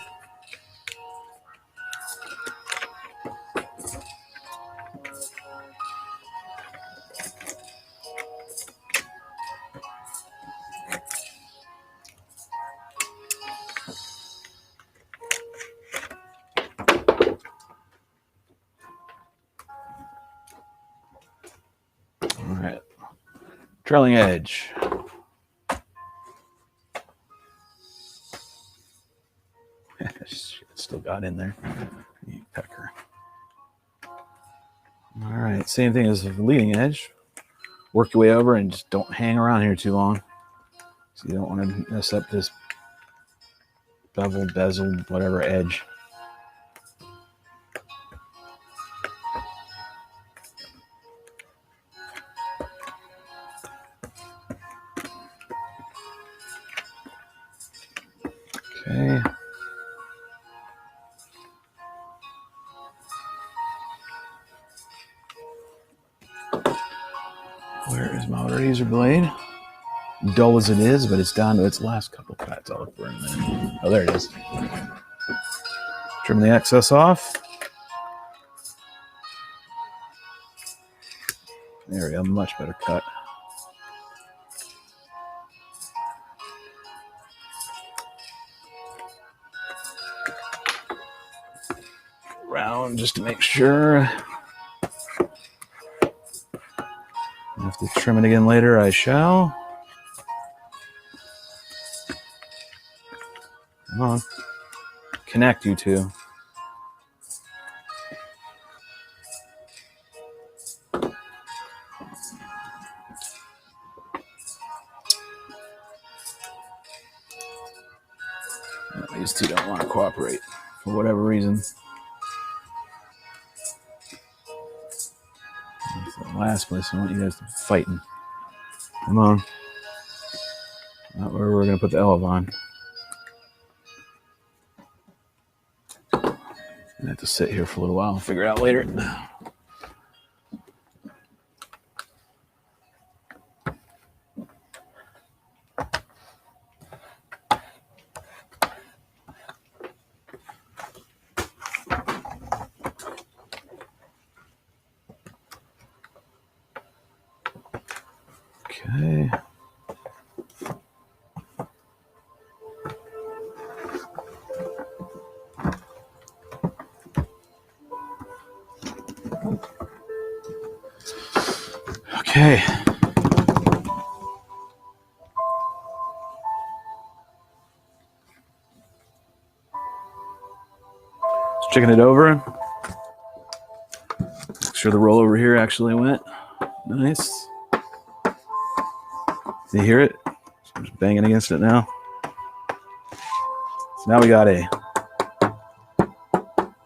All right, trailing edge. Shit, still got in there. Pecker. All right, same thing as the leading edge. Work your way over and just don't hang around here too long. So you don't want to mess up this beveled, bezeled, whatever edge. Okay. Where is my razor blade? Dull as it is, but it's down to its last couple cuts. I'll look for it in a minute. Oh, there it is. Trim the excess off. There we go, much better cut. Round just to make sure. I have to trim it again later, I shall. Come on. Connect, you two. These two don't want to cooperate for whatever reason. That's the last place I want you guys to be fighting. Come on. Not where we're going to put the olive on. I have to sit here for a little while and figure it out later. Okay. Okay. Just checking it over. Make sure the rollover here actually went. Nice. Do you hear it? I'm just banging against it now. So now we got a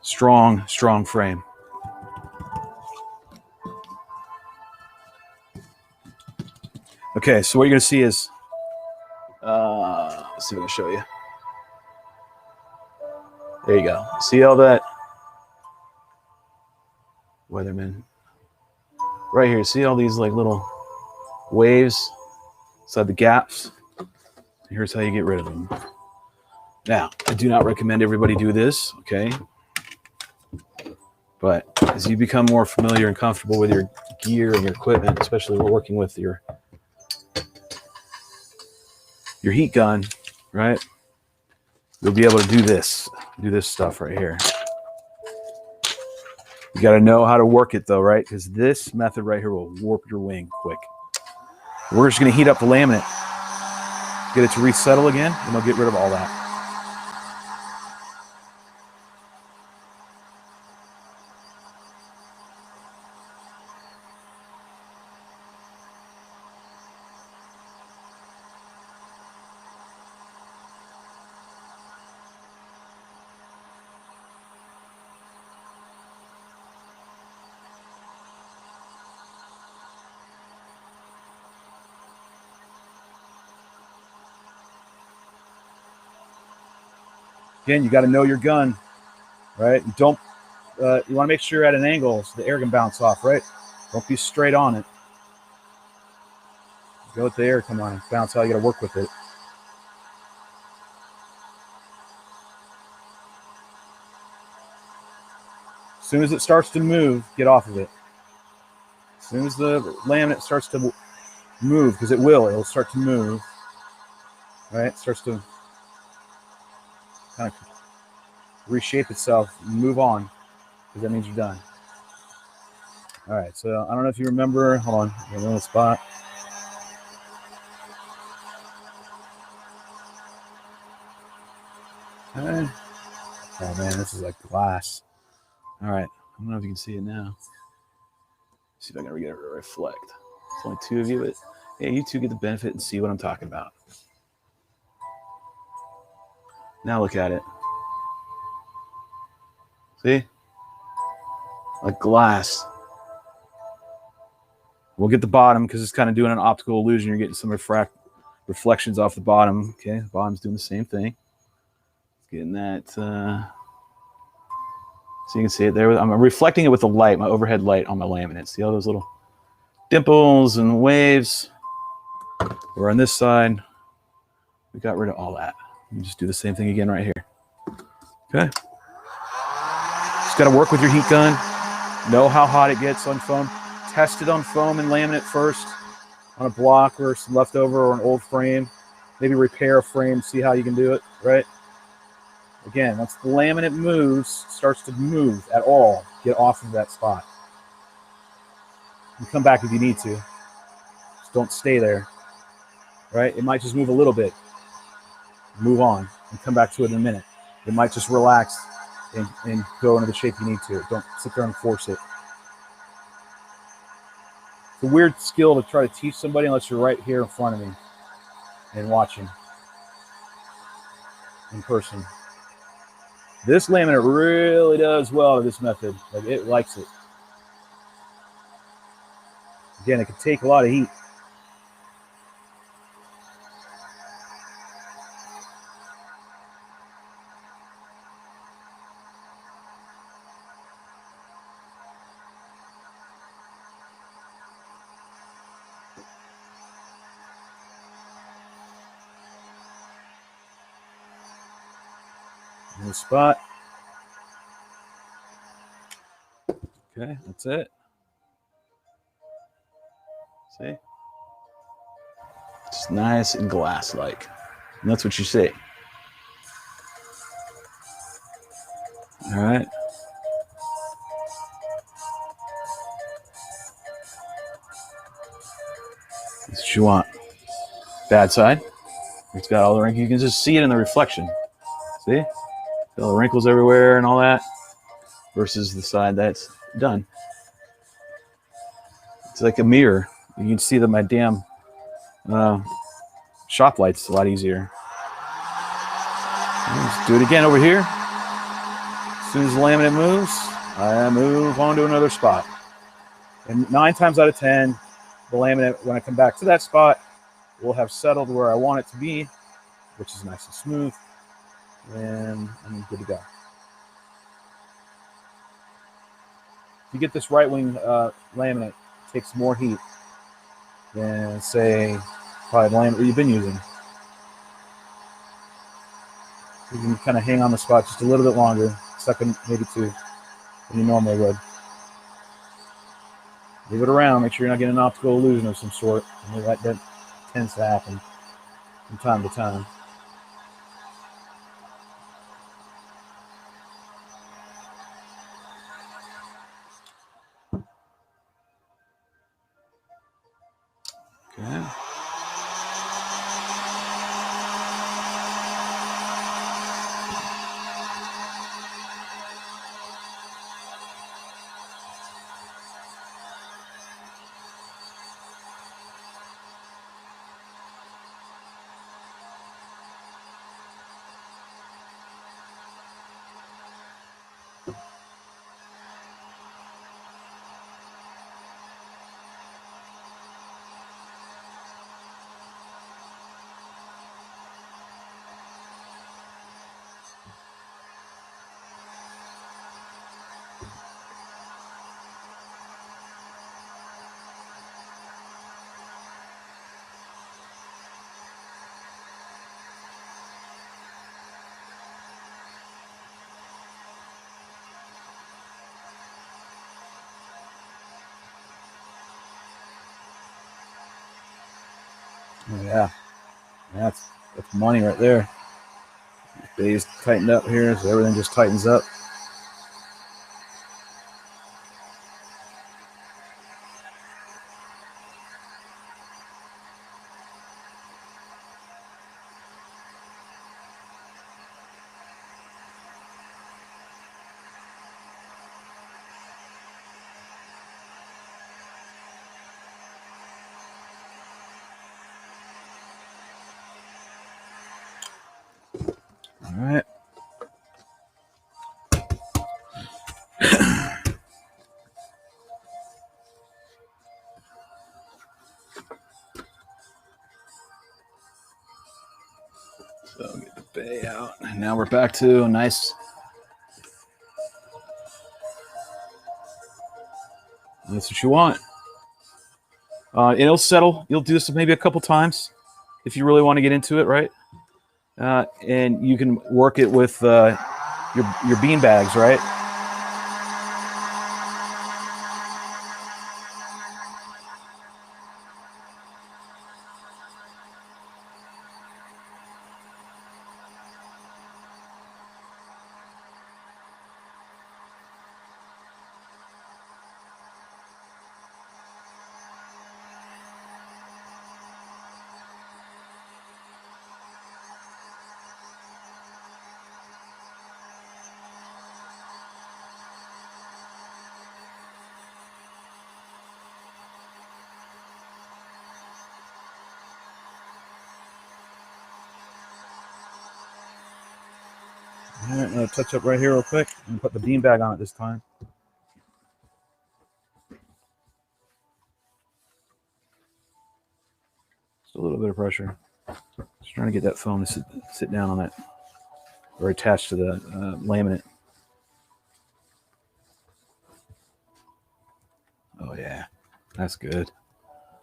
strong frame. Okay, so what you're going to see is, let's see if I can show you. There you go. See all that? Weatherman. Right here, see all these like little waves inside the gaps? Here's how you get rid of them. Now, I do not recommend everybody do this, okay? But as you become more familiar and comfortable with your gear and your equipment, especially we're working with your heat gun, right? You'll be able to do this stuff right here. You got to know how to work it though, right? Because this method right here will warp your wing quick. We're just going to heat up the laminate, get it to resettle again, and they'll get rid of all that. Again, you got to know your gun, right? You don't. You want to make sure you're at an angle so the air can bounce off, right? Don't be straight on it. Go with the air, come on, bounce out. You got to work with it. As soon as it starts to move, get off of it. As soon as the laminate starts to move, because it'll start to move, right? It starts to kind of reshape itself, move on, because that means you're done. All right, so I don't know if you remember. Hold on, I'm in the spot. Okay. Oh man, this is like glass. All right, I don't know if you can see it now. Let's see if I can get it to reflect. It's only two of you, but yeah, you two get the benefit and see what I'm talking about. Now look at it. See? Like glass. We'll get the bottom because it's kind of doing an optical illusion. You're getting some reflections off the bottom. Okay, the bottom's doing the same thing. Getting that. So you can see it there. I'm reflecting it with the light, my overhead light on my laminate. See all those little dimples and waves? We're on this side. We got rid of all that. You just do the same thing again right here. Okay. Just got to work with your heat gun. Know how hot it gets on foam. Test it on foam and laminate first on a block or some leftover or an old frame. Maybe repair a frame, see how you can do it, right? Again, once the laminate moves, starts to move at all, get off of that spot. You come back if you need to. Just don't stay there, right? It might just move a little bit. Move on and come back to it in a minute. It might just relax and go into the shape you need to. Don't sit there and force it. It's a weird skill to try to teach somebody unless you're right here in front of me and watching in person. This laminate really does well to this method. Like, it likes it. Again, it can take a lot of heat. In the spot. Okay, that's it. See? It's nice and glass-like. And that's what you see. All right. That's what you want. Bad side. It's got all the wrinkles. You can just see it in the reflection. See? All the wrinkles everywhere and all that. Versus the side that's done. It's like a mirror. You can see that my damn shop light's a lot easier. Let's do it again over here. As soon as the laminate moves, I move on to another spot. And 9 times out of 10, the laminate, when I come back to that spot, will have settled where I want it to be, which is nice and smooth. And I'm good to go. If you get this RiteWing laminate, it takes more heat than, say, probably the laminate you've been using. You can kind of hang on the spot just a little bit longer, second, maybe 2, than you normally would. Move it around, make sure you're not getting an optical illusion of some sort. That tends to happen from time to time. Okay. Oh, yeah, that's money right there. Base tightened up here, so everything just tightens up. All right. So get the bay out. And now we're back to a nice. That's what you want. It'll settle. You'll do this maybe a couple times if you really want to get into it, right? And you can work it with your bean bags, right? All right, I'm going to touch up right here real quick and put the bean bag on it this time. Just a little bit of pressure. Just trying to get that foam to sit down on that, or attached to the laminate. Oh yeah, that's good.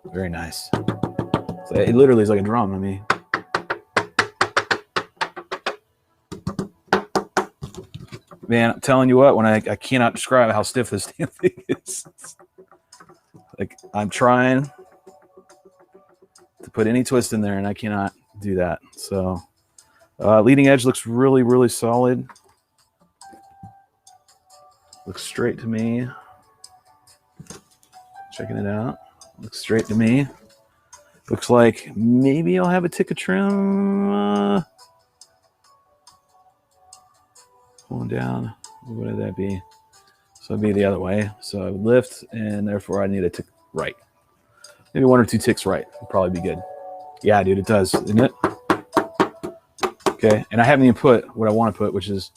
Very nice. So it literally is like a drum. I mean, man, I'm telling you what, when I cannot describe how stiff this damn thing is. Like, I'm trying to put any twist in there, and I cannot do that. So leading edge looks really, really solid. Looks straight to me. Checking it out. Looks straight to me. Looks like maybe I'll have a tick of trim. Pulling down. What would that be? So it'd be the other way. So I would lift, and therefore I need a tick right. Maybe 1 or 2 ticks right would probably be good. Yeah, dude, it does, isn't it? Okay, and I haven't even put what I want to put, which is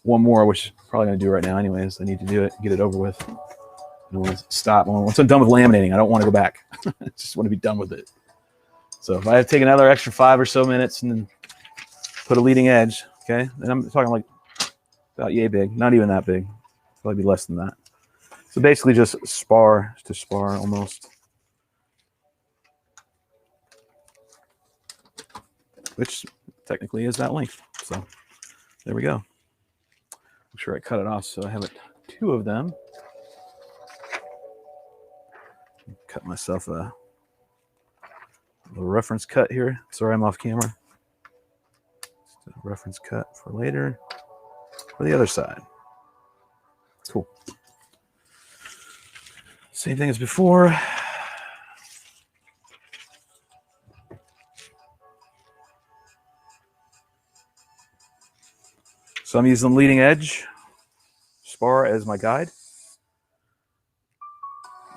one more, which I'm probably going to do right now anyways. I need to do it, get it over with. I don't want to stop. Once I'm done with laminating, I don't want to go back. I just want to be done with it. So if I have to take another extra 5 or so minutes and then put a leading edge, okay, and I'm talking like about yay big, not even that big, probably be less than that. So basically just spar to spar almost. Which technically is that length. So there we go. I'm sure I cut it off so I have 2 of them. Cut myself a little reference cut here. Sorry, I'm off camera. Just a reference cut for later for the other side. Cool. Same thing as before. So I'm using leading edge spar as my guide.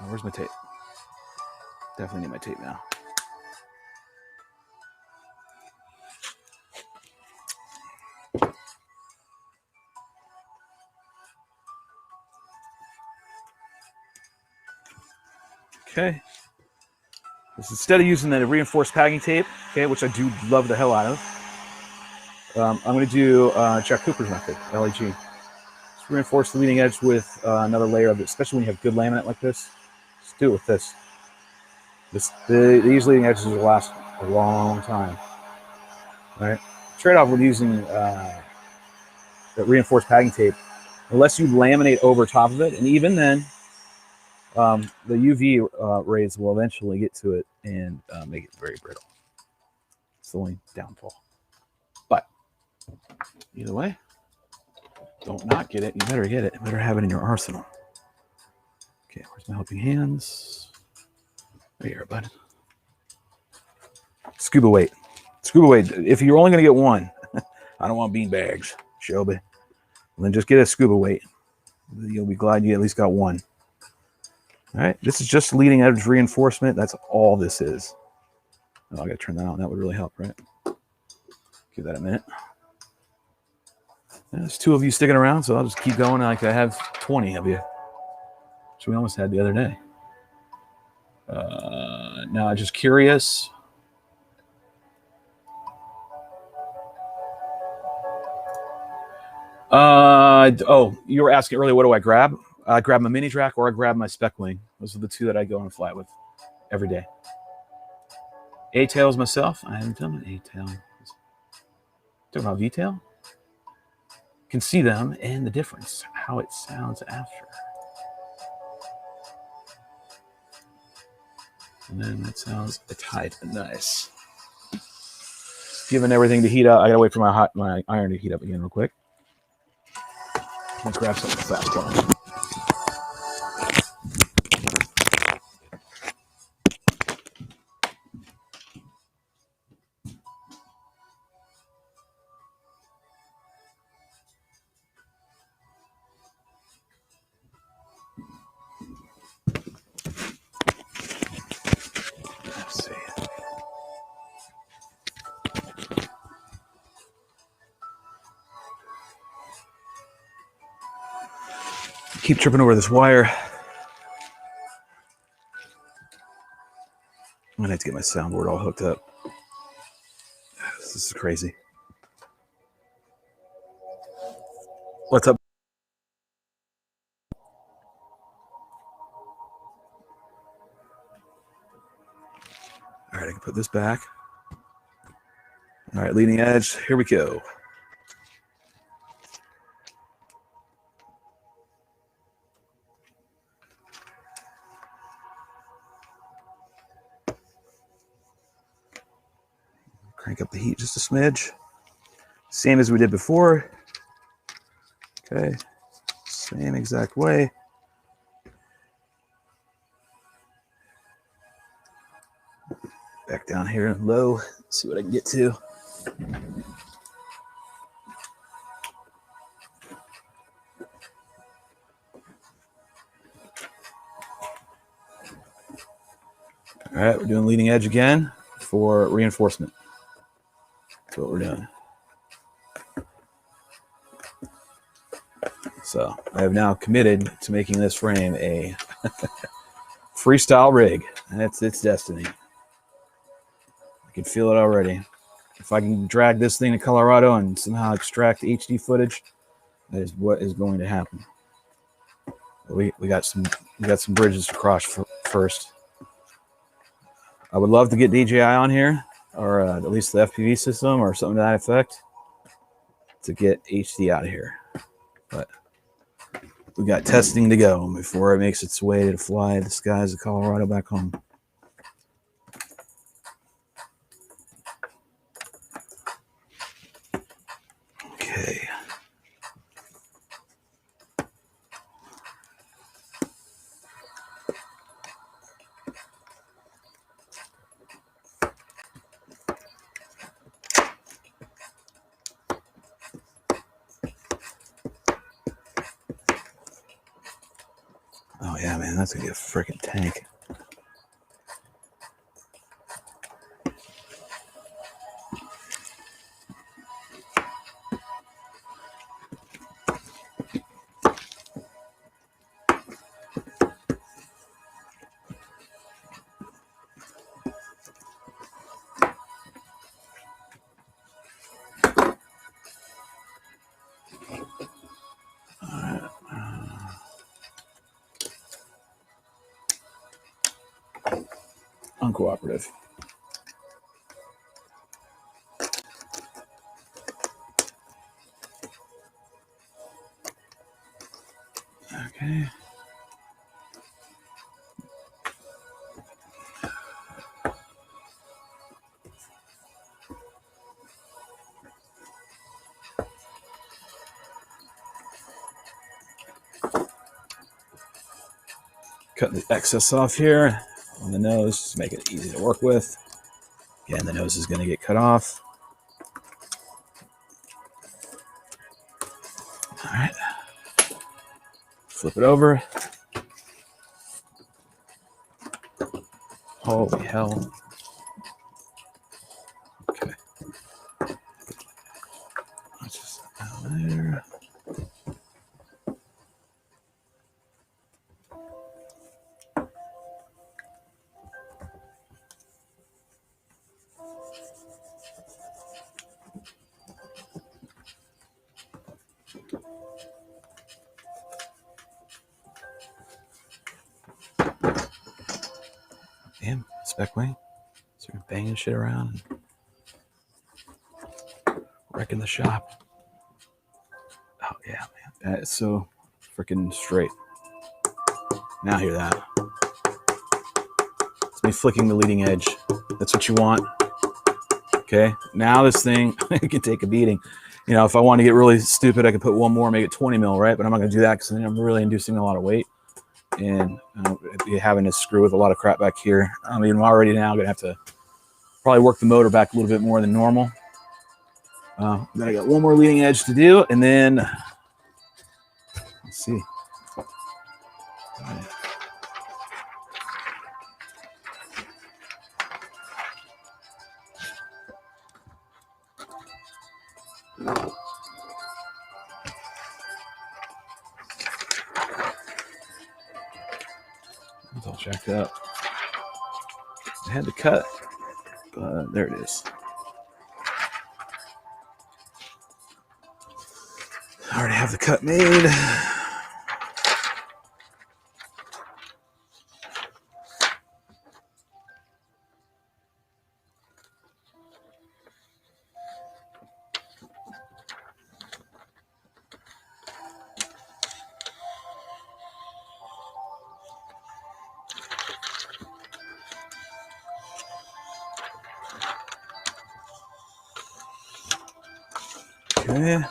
Oh, where's my tape? Definitely need my tape now. Okay. This, instead of using the reinforced packing tape, okay, which I do love the hell out of, I'm going to do Jack Cooper's method, LAG. Just reinforce the leading edge with another layer of it, especially when you have good laminate like this. Just do it with this. These leading edges will last a long time. All right. Trade-off with using that reinforced packing tape, unless you laminate over top of it, and even then, the UV rays will eventually get to it and make it very brittle. It's the only downfall. But either way, don't not get it. You better get it. You better have it in your arsenal. Okay, where's my helping hands? There you are, bud. Scuba weight. Scuba weight. If you're only going to get one, I don't want bean bags, Shelby. Then just get a scuba weight. You'll be glad you at least got one. All right, this is just leading edge reinforcement. That's all this is. Oh, I got to turn that on. That would really help, right? Give that a minute. There's 2 of you sticking around, so I'll just keep going like I have 20 of you, which we almost had the other day. Now, I'm just curious. Oh, you were asking earlier, what do I grab? I grab my mini Drak or I grab my Spec wing. Those are the 2 that I go and fly with every day. A-tails myself. I haven't done an A-tail. Talking about V-tail? You can see them and the difference, how it sounds after. And then that sounds tight and nice. Given everything to heat up, I gotta wait for my iron to heat up again real quick. Let's grab something fast on. Let's see. Keep tripping over this wire. I'm gonna have to get my soundboard all hooked up. This is crazy. What's up? All right, I can put this back. All right, leading edge. Here we go. Crank up the heat just a smidge. Same as we did before. Okay, same exact way. Back down here low, see what I can get to. All right, we're doing leading edge again for reinforcement. That's what we're doing. So I have now committed to making this frame a freestyle rig, and it's its destiny. I can feel it already. If I can drag this thing to Colorado and somehow extract HD footage, that is what is going to happen. We got some bridges to cross first. I would love to get DJI on here, or at least the FPV system, or something to that effect, to get HD out of here. But we got testing to go before it makes its way to fly the skies of Colorado back home. Okay. Oh yeah, man, that's gonna be a freaking tank. Uncooperative. Okay. Cut the excess off here on the nose to make it easy to work with. Again, the nose is going to get cut off. All right. Flip it over. Holy hell. Okay. That's just out there. Damn, Spec wing. Sort of banging shit around and wrecking the shop. Oh yeah, man. That is so freaking straight. Now hear that. It's me flicking the leading edge. That's what you want. Okay. Now this thing can take a beating. You know, if I want to get really stupid, I could put one more, make it 20 mil, right? But I'm not going to do that because then I'm really inducing a lot of weight and having to screw with a lot of crap back here. I mean, I'm already now going to have to probably work the motor back a little bit more than normal. Then I got one more leading edge to do, and then let's see. All right. It's all jacked up. I had to cut, but there it is. I already have the cut made. Okay.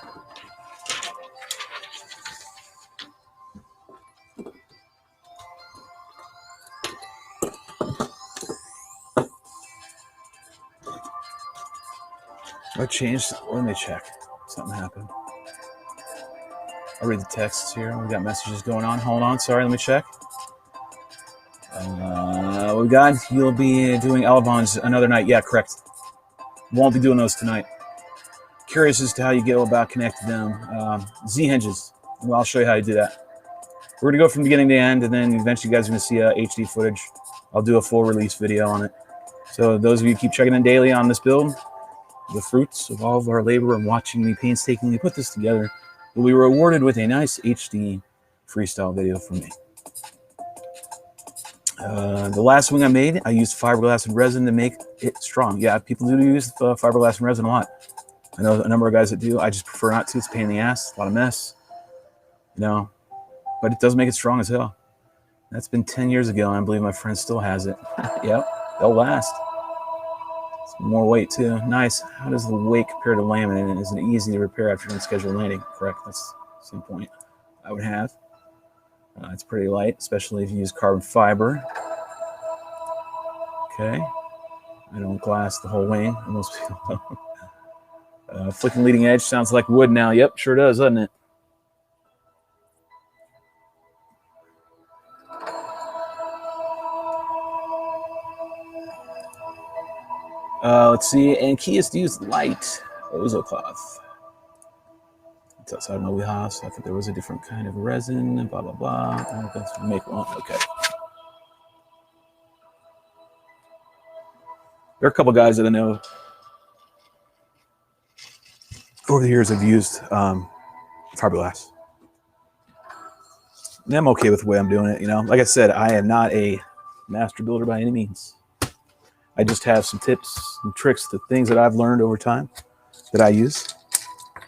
I changed. Let me check. Something happened. I'll read the texts here. We got messages going on. Hold on. Sorry. Let me check. We got. You'll be doing Elevons another night. Yeah, correct. Won't be doing those tonight. Curious as to how you go about connecting them. Z hinges. Well, I'll show you how to do that. We're going to go from beginning to end, and then eventually you guys are going to see HD footage. I'll do a full release video on it. So those of you who keep checking in daily on this build, the fruits of all of our labor and watching me painstakingly put this together will be rewarded with a nice HD freestyle video from me. The last wing I made, I used fiberglass and resin to make it strong. Yeah, people do use fiberglass and resin a lot. I know a number of guys that do. I just prefer not to. It's a pain in the ass, a lot of mess. You know, but it does make it strong as hell. That's been 10 years ago, and I believe my friend still has it. Yep, they'll last. It's more weight, too. Nice. How does the weight compare to laminate? And is it easy to repair after an unscheduled landing? Correct. That's some point I would have. It's pretty light, especially if you use carbon fiber. Okay. I don't glass the whole wing. Most people don't. Flicking leading edge sounds like wood now. Yep, sure does, doesn't it? Let's see. And key is to use light ozo cloth. It's outside my wheelhouse. I thought there was a different kind of resin. Blah blah blah. Oh, that's make one. Okay. There are a couple guys that I know over the years have used fiberglass. And I'm okay with the way I'm doing it. You know, like I said, I am not a master builder by any means. I just have some tips and tricks, the things that I've learned over time that I use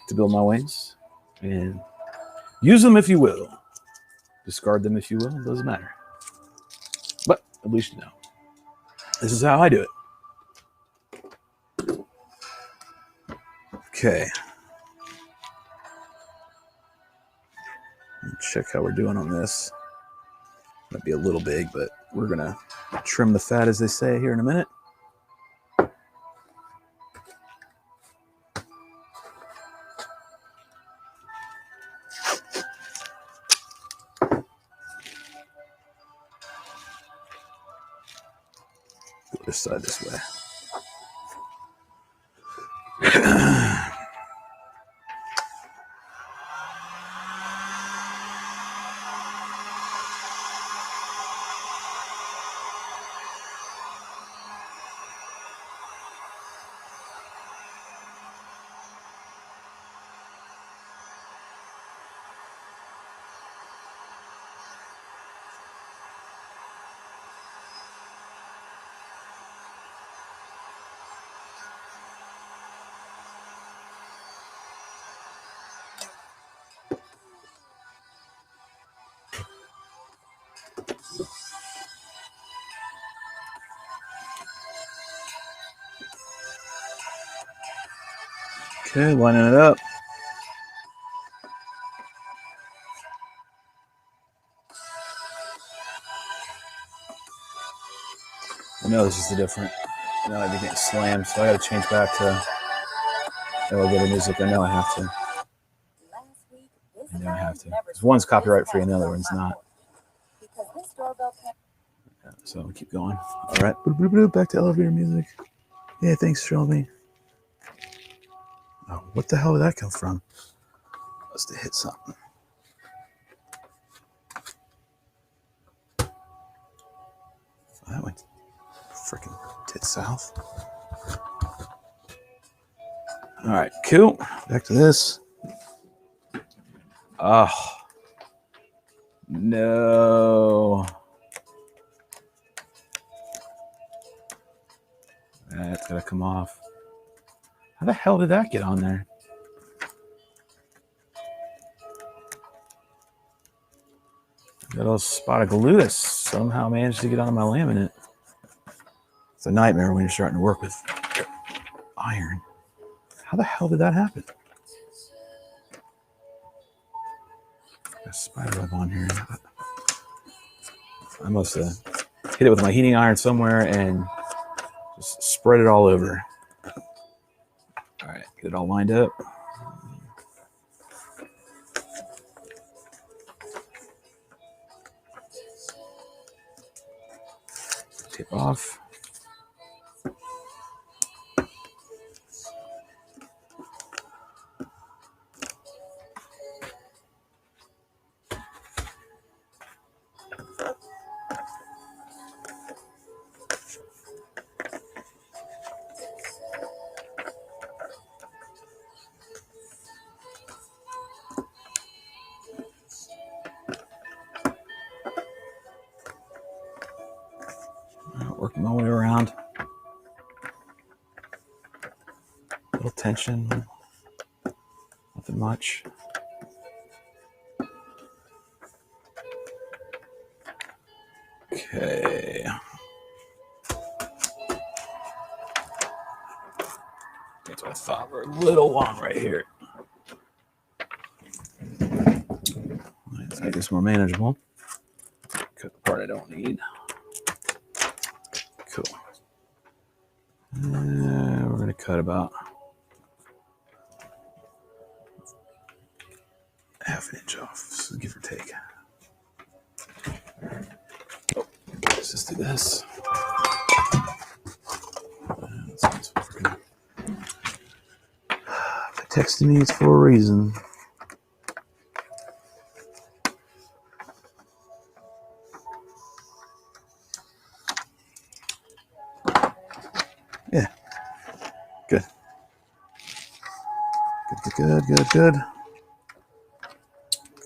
to build my wings. And use them if you will. Discard them if you will. It doesn't matter. But at least you know. This is how I do it. Okay. Let's check how we're doing on this. Might be a little big, but we're going to trim the fat, as they say, here in a minute. This side this way. Okay, lining it up. I know this is the different. I know I'd be getting slammed, so I got to change back to elevator music. I know I have to. I know I have to. Because one's copyright free and the other one's not. Yeah, so I'll keep going. All right, back to elevator music. Yeah, thanks, Shelby. Oh, what the hell did that come from? Must have hit something. That went freaking tit south. All right, cool. Back to this. Oh, no. That's got to come off. How the hell did that get on there? Got a spot of glue that somehow managed to get on my laminate. It's a nightmare when you're starting to work with iron. How the hell did that happen? Got a spider web on here. I must have hit it with my heating iron somewhere and just spread it all over. All right, get it all lined up. Tip off. Working my way around. A little tension, nothing much. Okay. That's what I thought. We're a little long right here. Let's make this more manageable. Cut the part I don't need. Cool. We're going to cut about half an inch off, so give or take. Oh, let's just do this. If it texted me, it's for a reason. Yeah. Good. Good.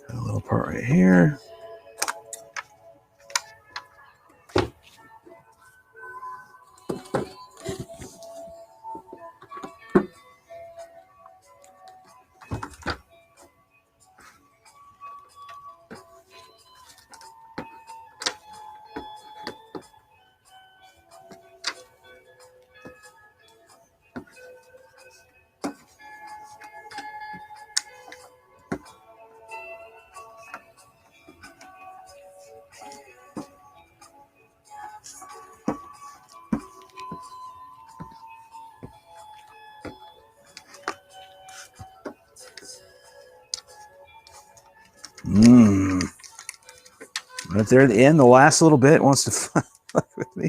Got a little part right here. Right there at the end, the last little bit wants to fuck with me.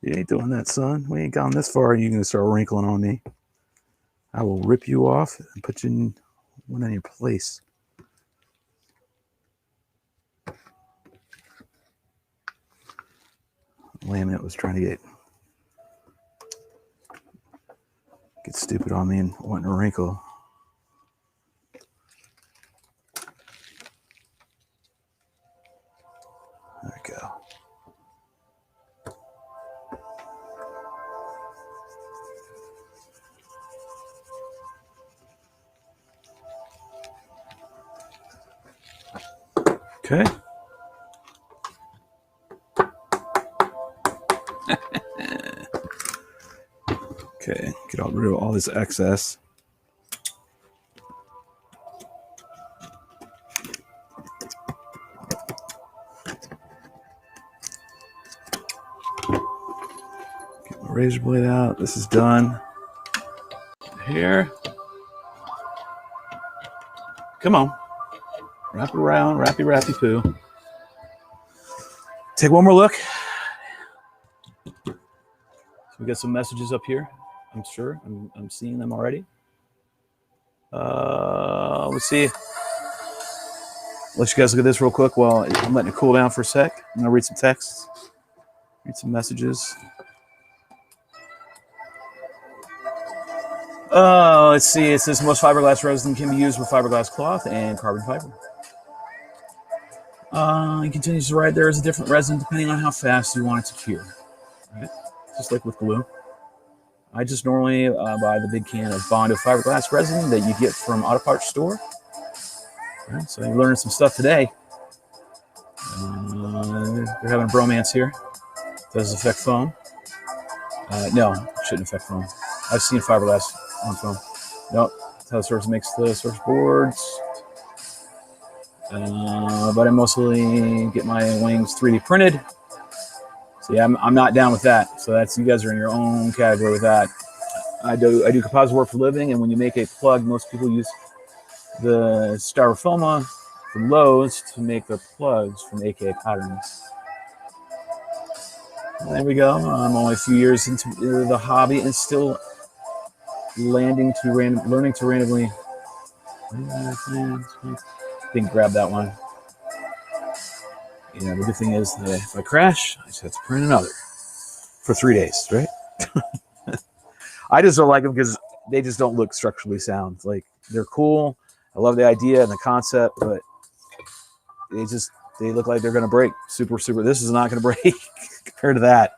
You ain't doing that, son. We ain't gone this far. You're going to start wrinkling on me. I will rip you off and put you in one in your place. Laminate was trying to get stupid on me and wanting to wrinkle. There we go. Okay. Okay, get rid of all this excess. Get my razor blade out. This is done. Here. Come on. Wrap it around, rappy poo. Take one more look. So we got some messages up here. I'm sure I'm seeing them already. Let's see. Let you guys look at this real quick while I'm letting it cool down for a sec. I'm gonna read some texts, read some messages. Let's see. It says most fiberglass resin can be used with fiberglass cloth and carbon fiber. He continues to write, there is a different resin depending on how fast you want it to cure. Right? Just like with glue. I just normally buy the big can of Bondo fiberglass resin that you get from auto parts store. Right, so you're learning some stuff today. They're having a bromance here. Does it affect foam? No, it shouldn't affect foam. I've seen fiberglass on foam. Nope, that's how the surface makes the surface boards. But I mostly get my wings 3D printed. So yeah, I'm not down with that. So that's, you guys are in your own category with that. I do composite work for a living, and when you make a plug, most people use the styrofoam from Lowe's to make their plugs from AKA Patterns. There we go. I'm only a few years into the hobby and still learning to randomly. Didn't grab that one. Yeah, the good thing is that if I crash, I just have to print another for 3 days, right? I just don't like them because they just don't look structurally sound. Like, they're cool. I love the idea and the concept, but they look like they're going to break. Super. This is not going to break compared to that.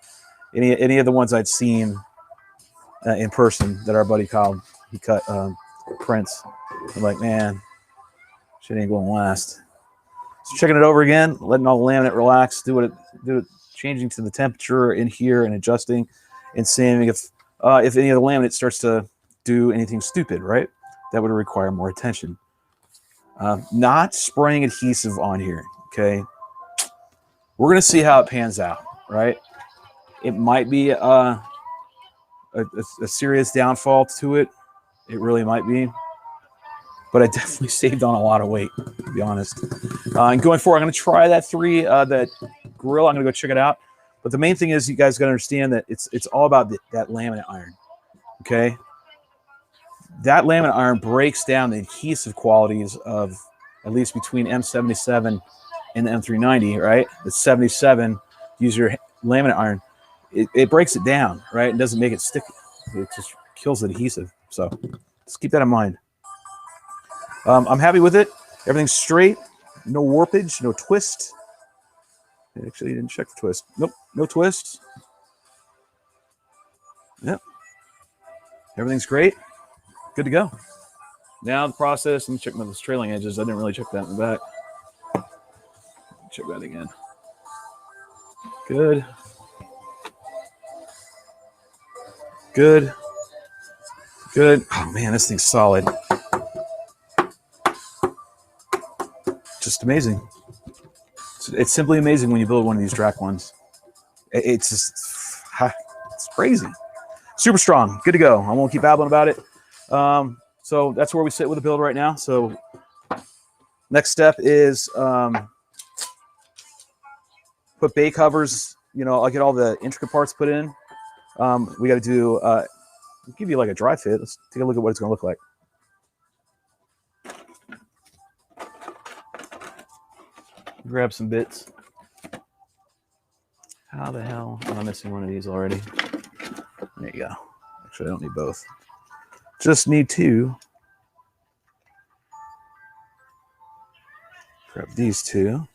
Any of the ones I'd seen in person that our buddy Kyle, he cut prints. I'm like, man, shit ain't going to last. So checking it over again, letting all the laminate relax, do it, changing to the temperature in here and adjusting, and seeing if any of the laminate starts to do anything stupid, right? That would require more attention. Not spraying adhesive on here, okay? We're gonna see how it pans out, right? It might be a serious downfall to it. It really might be. But I definitely saved on a lot of weight, to be honest. And going forward, I'm going to try that that grill. I'm going to go check it out. But the main thing is, you guys got to understand that it's all about that laminate iron, okay? That laminate iron breaks down the adhesive qualities of, at least between M77 and the M390, right? The 77, use your laminate iron. It breaks it down, right? It doesn't make it sticky. It just kills the adhesive. So just keep that in mind. I'm happy with it. Everything's straight. No warpage, no twist. Actually, didn't check the twist. Nope, no twist. Yep. Everything's great. Good to go. Now the process, let me check those trailing edges. I didn't really check that in the back. Check that again. Good. Good. Good. Oh man, this thing's solid. Just amazing. It's simply amazing when you build one of these Drak ones. It's just, it's crazy. Super strong. Good to go. I won't keep babbling about it. So that's where we sit with the build right now. So next step is put bay covers. You know, I'll get all the intricate parts put in. We got to do, I'll give you like a dry fit. Let's take a look at what it's going to look like. Grab some bits. How the hell am I missing one of these already? There you go. Actually, I don't need both. Just need two. Grab these two.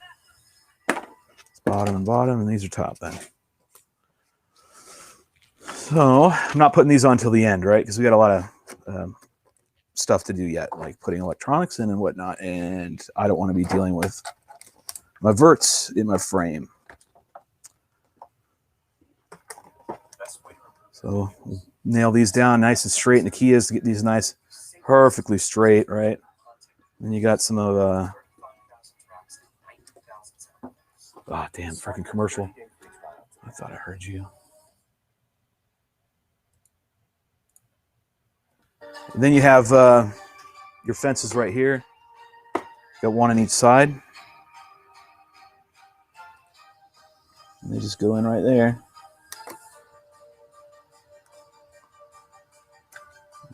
It's bottom and bottom, and these are top then. So I'm not putting these on till the end, right? Because we got a lot of stuff to do yet, like putting electronics in and whatnot, and I don't want to be dealing with my verts in my frame. So we'll nail these down nice and straight. And the key is to get these nice, perfectly straight, right? And you got some of oh damn, freaking commercial. I thought I heard you. And then you have your fences right here. Got one on each side. And they just go in right there.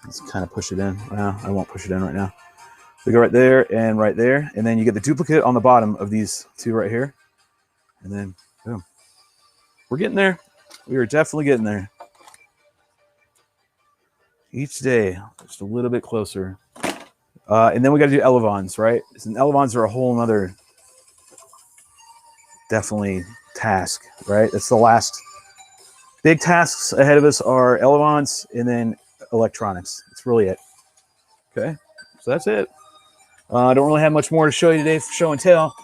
Let's kind of push it in. Well, I won't push it in right now. We go right there, and then you get the duplicate on the bottom of these two right here. And then, boom. We're getting there. We are definitely getting there. Each day, just a little bit closer. And then we got to do elevons, right? And elevons are a whole nother, definitely, task, right? That's the last big tasks ahead of us are elevons and then electronics. That's really it. Okay, so that's it. I don't really have much more to show you today for show and tell.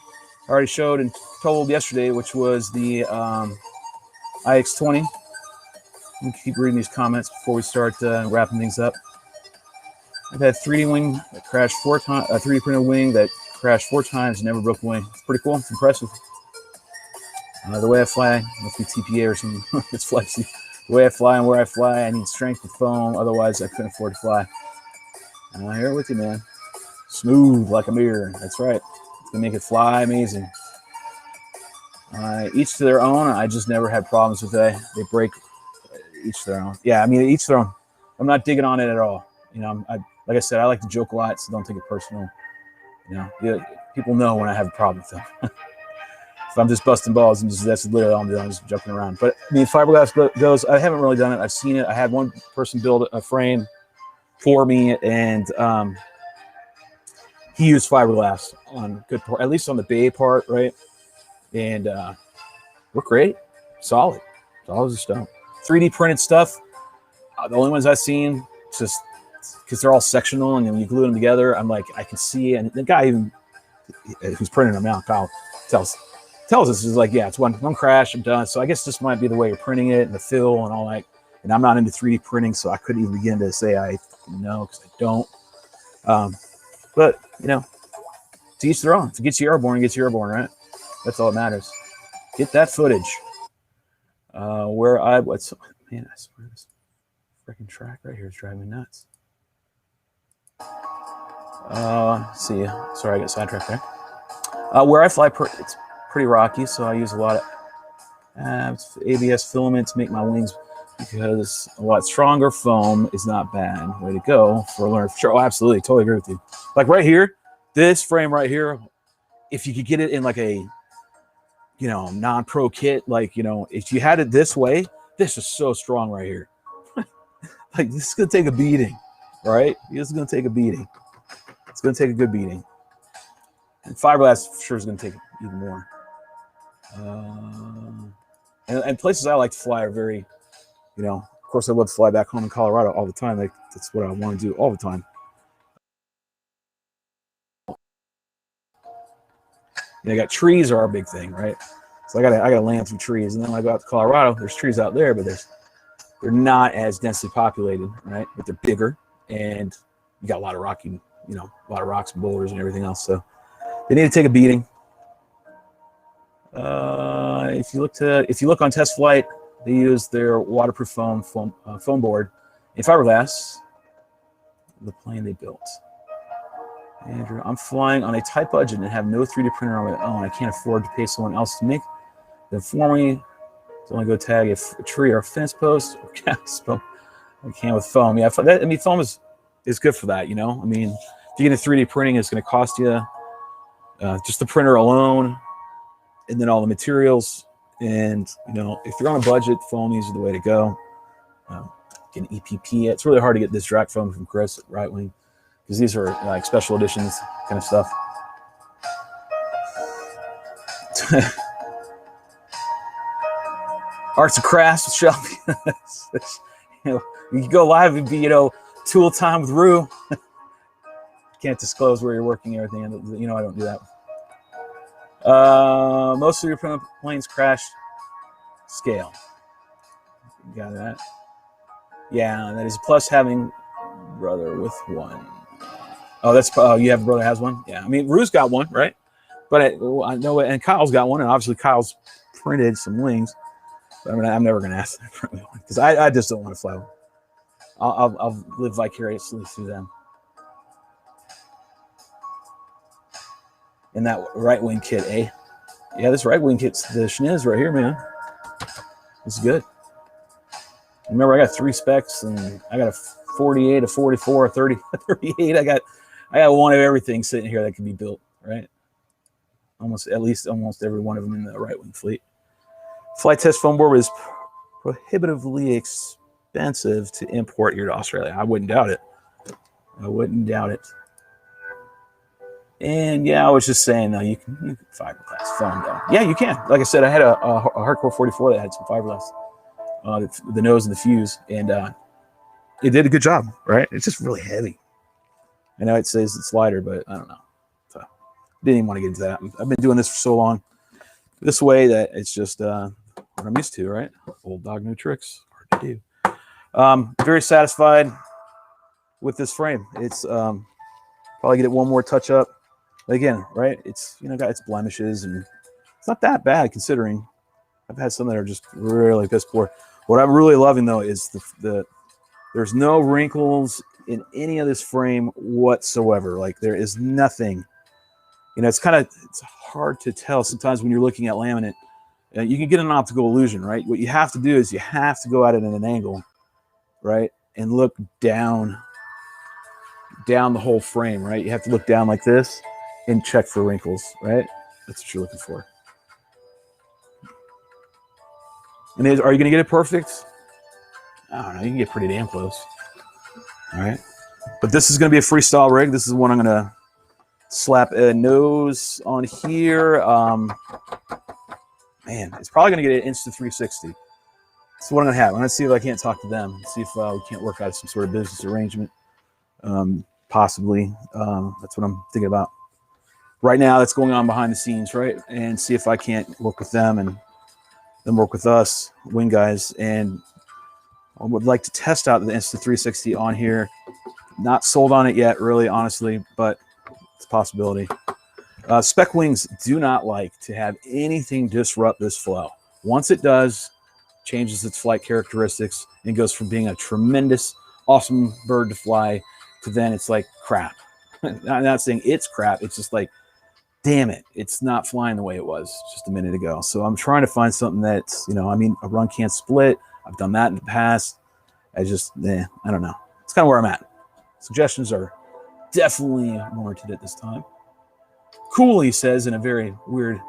I already showed and told yesterday, which was the IX20. Let me keep reading these comments before we start wrapping things up. I've had 3D wing that crashed 4 times, a 3D printed wing that crashed 4 times, never broke a wing. It's pretty cool. It's impressive. The way I fly, must be TPA or something. It's flexy. The way I fly and where I fly, I need strength with foam. Otherwise, I couldn't afford to fly. I'm here with you, man. Smooth like a mirror. That's right. It's gonna make it fly amazing. Each to their own. I just never had problems with that. They break. Each their own. Yeah, I mean, each their own. I'm not digging on it at all. You know, like I said, I like to joke a lot, so don't take it personal. You know, people know when I have a problem with them. If I'm just busting balls, that's literally all I'm doing. I'm just joking around. But I mean, fiberglass goes. I haven't really done it. I've seen it. I had one person build a frame for me, and he used fiberglass on good part, at least on the bay part, right? And we're great, solid as a stone. 3D printed stuff. The only ones I've seen, just because they're all sectional, and then you glue them together, I'm like, I can see. And the guy who's printing them now, Kyle, tells us, is like, yeah, it's one crash, I'm done. So I guess this might be the way you're printing it and the fill and all that. And I'm not into 3D printing, so I couldn't even begin to say I know, because I don't. But you know, to each their own. If it gets you airborne, it gets you airborne, right? That's all that matters. Get that footage. Man, I swear this freaking track right here is driving me nuts. See, sorry, I got sidetracked there. Where I fly, it's pretty rocky, so I use a lot of ABS filament to make my wings, because a lot stronger foam is not bad. Way to go for a learner. Sure, oh, absolutely, totally agree with you. Like right here, this frame right here, if you could get it in like a, you know, non-pro kit, like, you know, if you had it this way, this is so strong right here. Like, this is gonna take a beating, right? This is gonna take a beating. It's gonna take a good beating. And fiberglass sure is gonna take even more. And places I like to fly are very, you know, of course I love to fly back home in Colorado all the time. Like, that's what I want to do all the time. You know, I got trees are our big thing, right? So I gotta land through trees, and then when I go out to Colorado, there's trees out there, but they're not as densely populated, right? But they're bigger, and you got a lot of rocky, you know, a lot of rocks and boulders and everything else. So they need to take a beating. If you look on test flight, they use their waterproof foam board in fiberglass. The plane they built. Andrew, I'm flying on a tight budget and have no 3D printer on my own. I can't afford to pay someone else to make them for me. So only go tag a tree or a fence post or cast foam. I can with foam. Yeah, I mean, foam is good for that. You know, I mean, if you get a 3D printing, it's going to cost you just the printer alone, and then all the materials. And you know, if you're on a budget, foam is the way to go. Get an EPP. It's really hard to get this Drak foam from Chris at RiteWing, because these are like special editions kind of stuff. Arts and crafts with Shelby. You know, you can go live and be, you know, tool time with Rue. Can't disclose where you're working and everything. You know, I don't do that. Most of your planes crash scale. You got that? Yeah, that is plus having brother with one. Oh, that's you have a brother has one. Yeah, I mean, Rue's got one, right? But I know, and Kyle's got one, and obviously Kyle's printed some wings. But I mean, I'm never gonna ask them for one because I just don't want to fly one. I'll live vicariously through them. And that RiteWing kit, eh? Yeah, this RiteWing kit's the schniz right here, man. It's good. Remember, I got 3 specs, and I got a 48, a 44, a 30, a 38. I got one of everything sitting here that can be built, right? Almost every one of them in the RiteWing fleet. Flight test foam board is prohibitively expensive to import here to Australia. I wouldn't doubt it. I wouldn't doubt it. And yeah, I was just saying, no, you can fiberglass foam though. Yeah, you can. Like I said, I had a hardcore 44 that had some fiberglass, the nose and the fuse, and it did a good job. Right? It's just really heavy. I know it says it's lighter, but I don't know. So didn't even want to get into that. I've been doing this for so long, this way, that it's just what I'm used to. Right? Old dog, new tricks. Hard to do. Very satisfied with this frame. It's probably get it one more touch up. Again, right? It's, you know, got its blemishes, and it's not that bad considering. I've had some that are just really piss poor. What I'm really loving though is the there's no wrinkles in any of this frame whatsoever. Like there is nothing. You know, it's hard to tell sometimes when you're looking at laminate. You can get an optical illusion, right? What you have to do is you have to go at it at an angle, right, and look down the whole frame, right? You have to look down like this and check for wrinkles, right? That's what you're looking for. And are you going to get it perfect? I don't know. You can get pretty damn close. All right. But this is going to be a freestyle rig. This is one I'm going to slap a nose on here. Man, it's probably going to get an Insta360. So what I'm going to have, I'm going to see if I can't talk to them, see if we can't work out some sort of business arrangement. Possibly. That's what I'm thinking about. Right now, that's going on behind the scenes, right? And see if I can't work with them and then work with us, wing guys. And I would like to test out the Insta360 on here. Not sold on it yet, really, honestly, but it's a possibility. Spec wings do not like to have anything disrupt this flow. Once it does, changes its flight characteristics and goes from being a tremendous, awesome bird to fly to then it's like crap. I'm not saying it's crap. It's just like, damn it, it's not flying the way it was just a minute ago. So I'm trying to find something that's, you know, I mean, a run can't split. I've done that in the past. I don't know. It's kind of where I'm at. Suggestions are definitely warranted at this time. Cool, he says in a very weird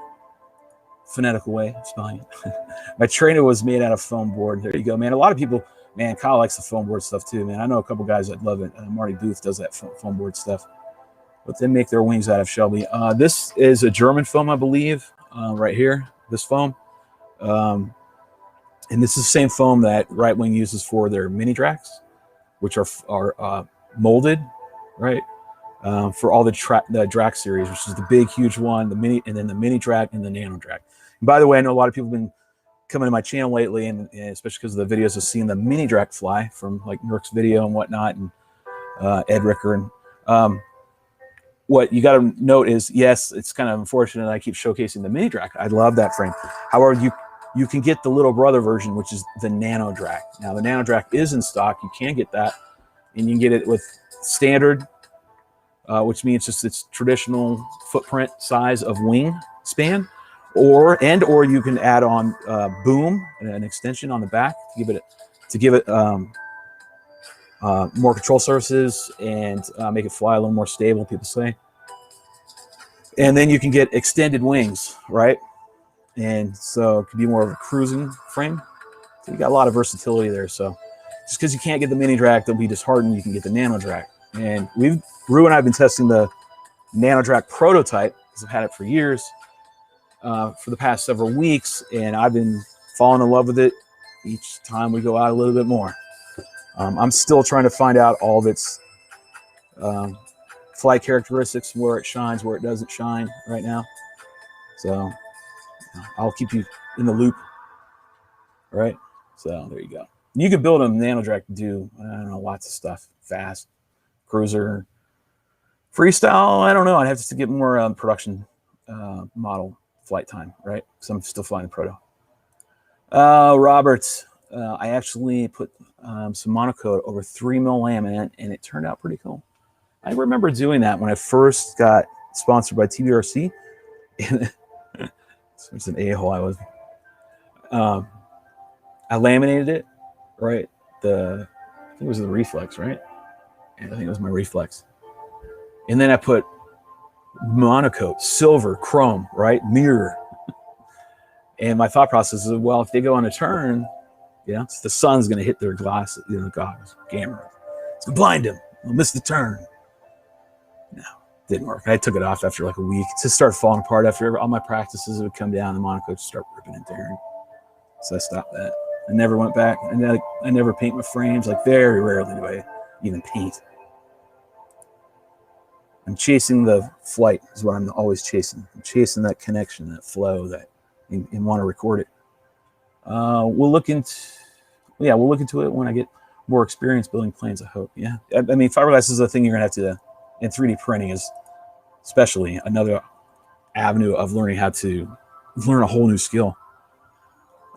phonetical way, spelling it. My trainer was made out of foam board. There you go, man. A lot of people, man, Kyle likes the foam board stuff too, man. I know a couple guys that love it. Marty Booth does that foam board stuff. But they make their wings out of Shelby. This is a German foam, I believe, right here, this foam. And this is the same foam that RiteWing uses for their mini Draks, which are molded, right? For all the Drak series, which is the big, huge one, the mini, and then the mini Drak and the nano Drak. And by the way, I know a lot of people have been coming to my channel lately, and especially because of the videos of seeing the mini Drak fly from like Nurk's video and whatnot, and Ed Ricker. And what you got to note is, yes, it's kind of unfortunate I keep showcasing the mini Drak. I love that frame. However, you can get the little brother version, which is the nano Drak. Now, the nano Drak is in stock. You can get that, and you can get it with standard, which means just its traditional footprint size of wing span, or you can add on boom and an extension on the back to give it more control surfaces and make it fly a little more stable, people say. And then you can get extended wings, right? And so it could be more of a cruising frame. So you got a lot of versatility there. So just because you can't get the mini Drak, they'll be disheartened, you can get the nano Drak. And Rue and I have been testing the nano Drak prototype because I've had it for years, for the past several weeks, and I've been falling in love with it each time we go out a little bit more. I'm still trying to find out all of its flight characteristics, where it shines, where it doesn't shine right now. So I'll keep you in the loop. All right. So there you go. You could build a nano Drak to do, I don't know, lots of stuff. Fast, cruiser, freestyle. I don't know. I'd have to get more production model flight time, right? Because I'm still flying the proto. Roberts, I actually put some monocoat over 3mm laminate, and it turned out pretty cool. I remember doing that when I first got sponsored by TBRC. It's an a-hole I was. I laminated it, right? I think it was the reflex, right? I think it was my reflex. And then I put monocoat, silver, chrome, right? Mirror. And my thought process is, well, if they go on a turn, the sun's going to hit their glasses, goggles, camera. It's going to blind them. They'll miss the turn. No, didn't work. I took it off after like a week. It just started falling apart after all my practices. It would come down, the monocoat would start ripping and tearing. So I stopped that. I never went back. I never paint my frames. Like very rarely do I even paint. I'm chasing the flight is what I'm always chasing. I'm chasing that connection, that flow, and want to record it. We'll look into it when I get more experience building planes, I hope. Yeah. I mean, fiberglass is a thing you're gonna have to, and 3D printing is especially another avenue of learning how to learn a whole new skill.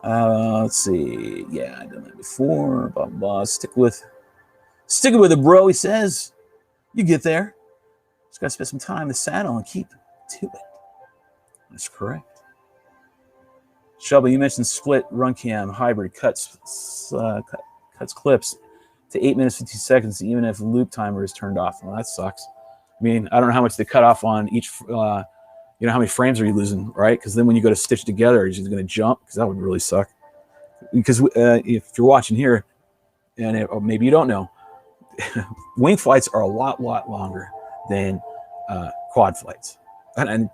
Let's see. Yeah, I've done that before. Blah, blah. Stick with it, bro. He says, you get there. Just gotta spend some time in the saddle and keep to it. That's correct. Shelby, you mentioned split run cam hybrid cuts clips to 8 minutes 50 seconds, even if loop timer is turned off. Well, that sucks. I mean, I don't know how much they cut off on each. You know, how many frames are you losing, right? Because then when you go to stitch together, it's just going to jump, because that would really suck. Because if you're watching here, or maybe you don't know, wing flights are a lot longer than quad flights. And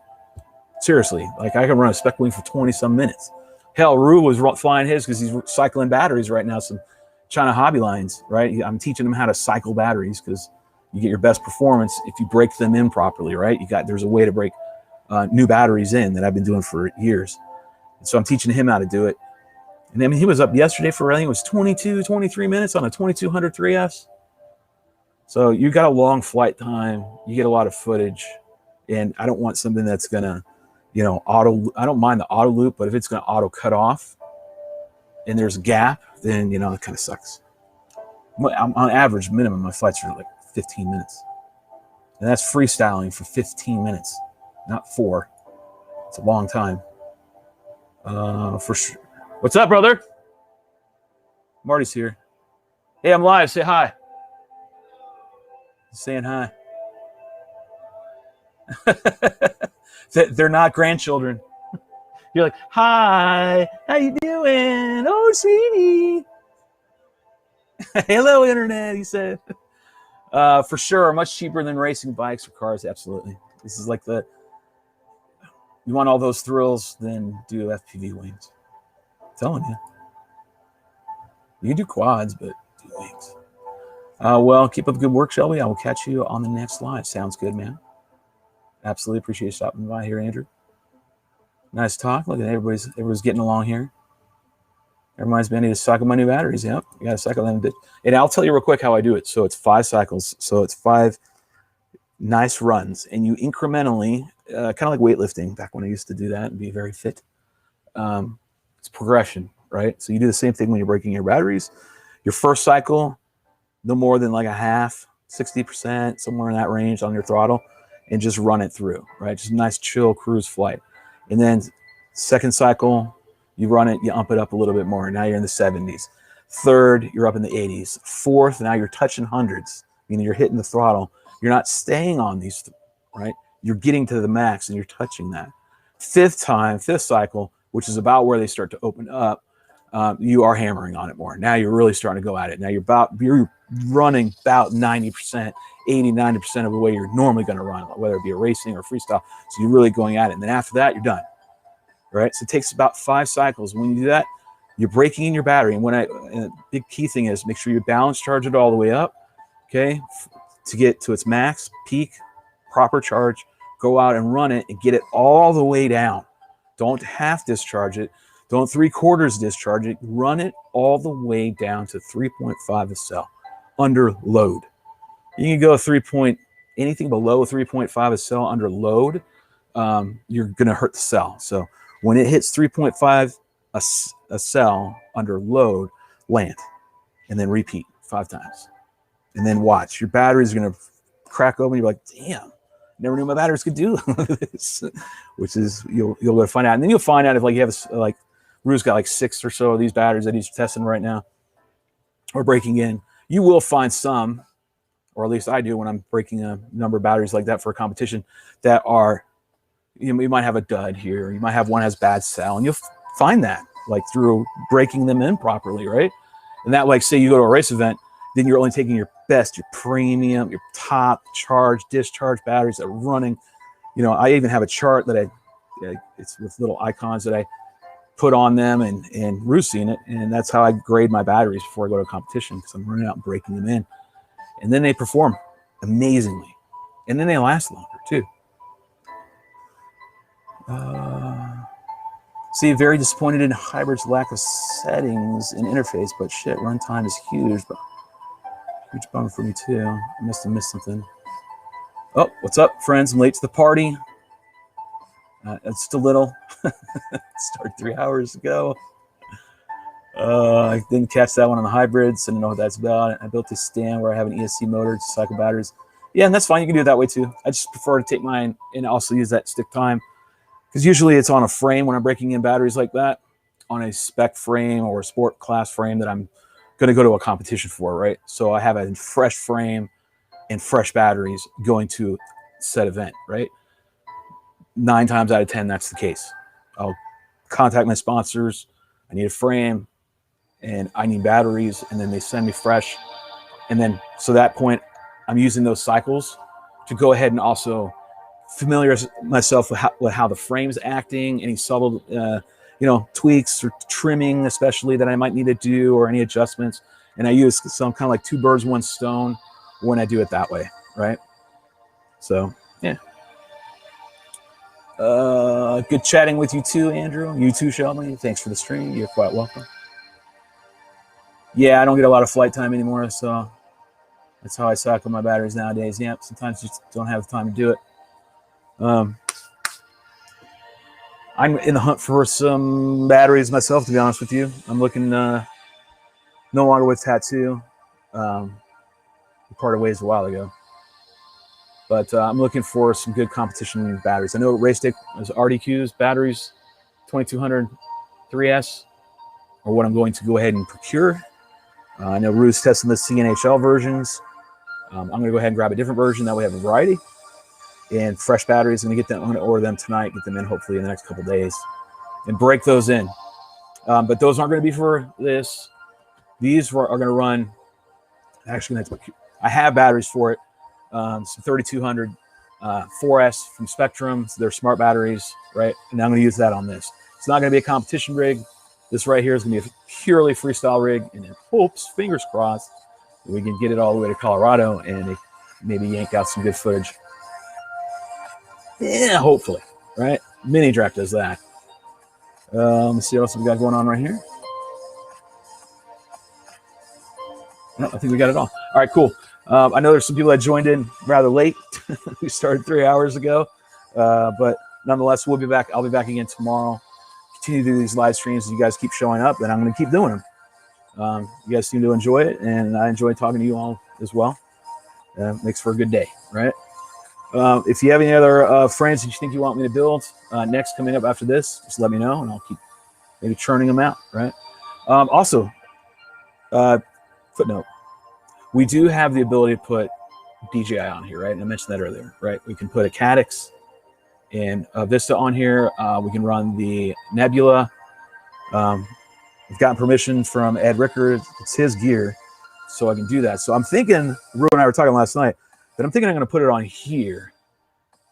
seriously, like I can run a spec wing for 20 some minutes. Hell, Rue was flying his because he's cycling batteries right now, some China Hobby Lines, right? I'm teaching them how to cycle batteries because you get your best performance if you break them in properly, right? There's a way to break new batteries in that I've been doing for years. And so I'm teaching him how to do it. And I mean, he was up yesterday for, I think it was 23 minutes on a 2200 3S. So you got a long flight time, you get a lot of footage, and I don't want something that's gonna, you know, I don't mind the auto loop, but if it's gonna auto cut off and there's a gap, then, you know, it kind of sucks. On average, minimum, my flights are like 15 minutes. And that's freestyling for 15 minutes. Not 4. It's a long time. For sure. What's up, brother? Marty's here. Hey, I'm live. Say hi. Saying hi. They're not grandchildren. You're like, hi, how you doing? Oh, sweetie. Hello, internet, he said. For sure, much cheaper than racing bikes or cars. Absolutely. This is like you want all those thrills, then do FPV wings. I'm telling you. You can do quads, but do wings. Well, keep up the good work, Shelby. I will catch you on the next live. Sounds good, man. Absolutely appreciate you stopping by here, Andrew. Nice talk. Look at everybody's getting along here. Everybody's been, I need to cycle my new batteries. Yep, you got to cycle them a bit. And I'll tell you real quick how I do it. So it's 5 cycles. So it's 5 nice runs, and you incrementally, kind of like weightlifting back when I used to do that and be very fit. It's progression, right? So you do the same thing when you're breaking your batteries. Your first cycle, no more than like a half, 60%, somewhere in that range on your throttle, and just run it through, right? Just a nice chill cruise flight. And then second cycle, you run it, you ump it up a little bit more. Now you're in the 70s. Third, you're up in the 80s. Fourth, now you're touching hundreds, meaning you're hitting the throttle. You're not staying on these, right? You're getting to the max and you're touching that. Fifth cycle, which is about where they start to open up, you are hammering on it more. Now you're really starting to go at it. Now you're running about 90%, 80, 90% of the way you're normally going to run, whether it be a racing or freestyle. So you're really going at it. And then after that, you're done. Right? So it takes about 5 cycles. When you do that, you're breaking in your battery. And a big key thing is make sure you balance charge it all the way up, okay, to get to its max, peak, proper charge, go out and run it and get it all the way down. Don't half discharge it. Don't 3/4 discharge it. Run it all the way down to 3.5 a cell under load. You can go anything below 3.5 a cell under load, you're going to hurt the cell. So when it hits 3.5 a cell under load, land, and then repeat 5 times. And then watch. Your battery's going to crack open. You're like, damn, never knew my batteries could do this. Which is, you'll go to find out. And then you'll find out if like you have, like, Rue's got like 6 or so of these batteries that he's testing right now or breaking in. You will find some, or at least I do when I'm breaking a number of batteries like that for a competition, that are, you might have a dud here. You might have one that has bad cell, and you'll find that like through breaking them in properly, right? And that, like, say you go to a race event, then you're only taking your best, your premium, your top charge, discharge batteries that are running. You know, I even have a chart that it's with little icons that I put on them, and Rue's seen it, and that's how I grade my batteries before I go to a competition, because I'm running out and breaking them in. And then they perform amazingly. And then they last longer too. See, very disappointed in hybrid's lack of settings and interface, but shit, runtime is huge. But huge bummer for me too. I must have missed something. Oh, what's up, friends? I'm late to the party. It's still little. Started 3 hours ago. I didn't catch that one on the hybrids. I don't know what that's about. I built this stand where I have an ESC motor to cycle batteries. Yeah, and that's fine. You can do it that way too. I just prefer to take mine and also use that stick time, because usually it's on a frame when I'm breaking in batteries like that, on a spec frame or a sport class frame that I'm going to go to a competition for, right? So I have a fresh frame and fresh batteries going to said event, right? 9 times out of 10, that's the case. I'll contact my sponsors. I need a frame and I need batteries, and then they send me fresh. And then, so at that point, I'm using those cycles to go ahead and also familiarize myself with how the frame's acting, any subtle, tweaks or trimming, especially that I might need to do, or any adjustments. And I use some kind of like 2 birds, 1 stone when I do it that way, right? So, yeah. Good chatting with you too, Andrew. You too, Sheldon. Thanks for the stream. You're quite welcome. Yeah, I don't get a lot of flight time anymore, so that's how I cycle my batteries nowadays. Yeah, sometimes you just don't have the time to do it. I'm in the hunt for some batteries myself, to be honest with you. I'm looking no longer with Tattoo. We parted ways a while ago. But I'm looking for some good competition batteries. I know Race Day is RDQ's batteries, 2200 3S, are what I'm going to go ahead and procure. I know Rue's testing the CNHL versions. I'm going to go ahead and grab a different version. That way I have a variety. And fresh batteries, I'm going to order them tonight, get them in hopefully in the next couple of days, and break those in. But those aren't going to be for this. These are going to run, actually, I have batteries for it. Some 3200 4S from Spectrum. So they're smart batteries, right? And I'm going to use that on this. It's not going to be a competition rig. This right here is going to be a purely freestyle rig, and it hopes, fingers crossed, we can get it all the way to Colorado and maybe yank out some good footage. Yeah, hopefully, right? Mini Drak does that. Let's see what else we got going on right here. No, I think we got it all. All right, cool. I know there's some people that joined in rather late. We started 3 hours ago, but nonetheless, we'll be back. I'll be back again tomorrow. Continue to do these live streams as you guys keep showing up, and I'm going to keep doing them. You guys seem to enjoy it, and I enjoy talking to you all as well. Makes for a good day, right? If you have any other friends that you think you want me to build next coming up after this, just let me know, and I'll keep maybe churning them out, right? Also, footnote, we do have the ability to put DJI on here, right? And I mentioned that earlier, right? We can put a Cadix and Vista on here. We can run the Nebula. We've gotten permission from Ed Ricker. It's his gear, so I can do that. So I'm thinking, Rue and I were talking last night, that I'm thinking I'm going to put it on here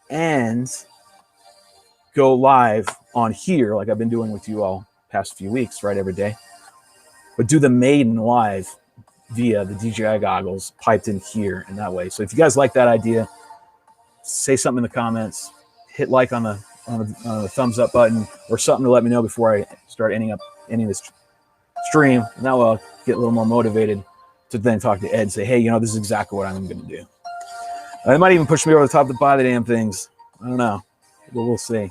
and go live on here like I've been doing with you all past few weeks, right, every day. But do the Maiden live via the DJI goggles piped in here in that way. So if you guys like that idea, say something in the comments, hit like on the thumbs up button or something to let me know before I start ending this stream. And that will get a little more motivated to then talk to Ed and say, hey, this is exactly what I'm going to do. They might even push me over the top to buy the damn things. I don't know, but we'll see.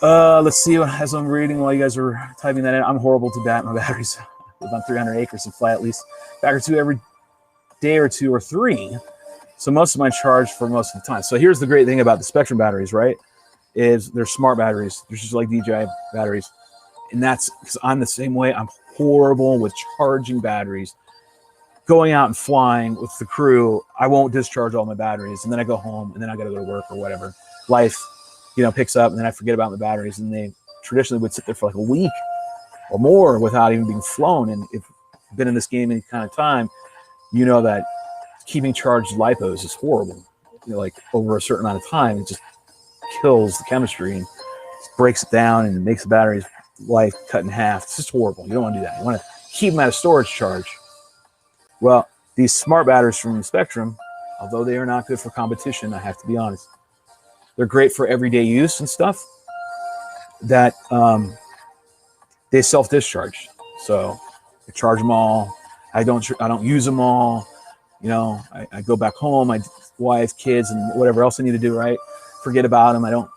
Let's see, as I'm reading while you guys are typing that in, I'm horrible to bat my batteries. I live on 300 acres and fly at least back or two every day or 2 or 3. So most of my charge for most of the time. So here's the great thing about the Spectrum batteries, right? Is they're smart batteries. They're just like DJI batteries. And that's because I'm the same way. I'm horrible with charging batteries. Going out and flying with the crew, I won't discharge all my batteries. And then I go home and then I got to go to work or whatever. Life, picks up and then I forget about my batteries. And they traditionally would sit there for like a week or more without even being flown. And if you've been in this game any kind of time, you know that keeping charged lipos is horrible. Like over a certain amount of time, it just kills the chemistry and breaks it down and makes the battery's life cut in half. It's just horrible. You don't want to do that. You want to keep them at a storage charge. Well, these smart batteries from Spectrum, although they are not good for competition, I have to be honest, they're great for everyday use and stuff. That they self-discharge. So I charge them all. I don't use them all. You know, I go back home, my wife, kids, and whatever else I need to do, right? Forget about them. I don't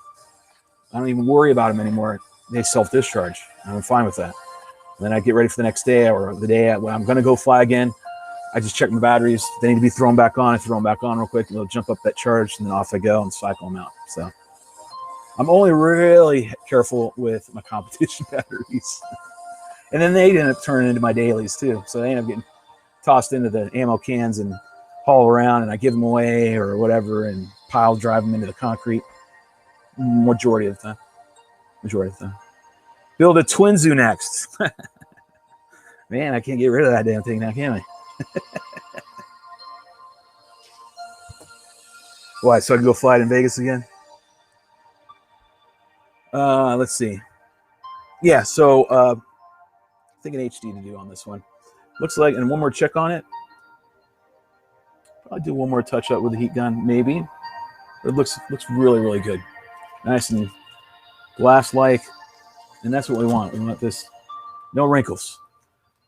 even worry about them anymore. They self-discharge. I'm fine with that. And then I get ready for the next day or the day when I'm going to go fly again. I just check my batteries. They need to be thrown back on. I throw them back on real quick, and they'll jump up that charge, and then off I go and cycle them out. So I'm only really careful with my competition batteries. And then they end up turning into my dailies too. So they end up getting tossed into the ammo cans and haul around, and I give them away or whatever and pile drive them into the concrete. Majority of the time. Build a twin zoo next. Man, I can't get rid of that damn thing now, can I? Why? So I can go fly it in Vegas again? Let's see. Yeah, so thinking HD to do on this one. Looks like, and one more check on it. I'll do one more touch up with the heat gun, maybe. It looks really, really good. Nice and glass-like. And that's what we want. We want this, no wrinkles.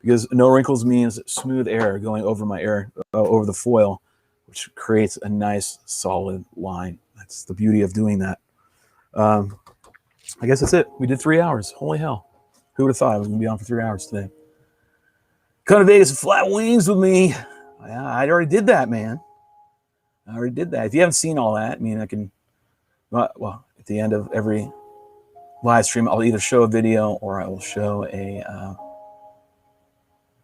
Because no wrinkles means smooth air going over my air, over the foil, which creates a nice, solid line. That's the beauty of doing that. I guess that's it. We did 3 hours. Holy hell. Who would have thought I was going to be on for 3 hours today? Come to Vegas and flat wings with me. I already did that, man. I already did that. If you haven't seen all that, I mean, I can, well, at the end of every live stream, I'll either show a video or I will show a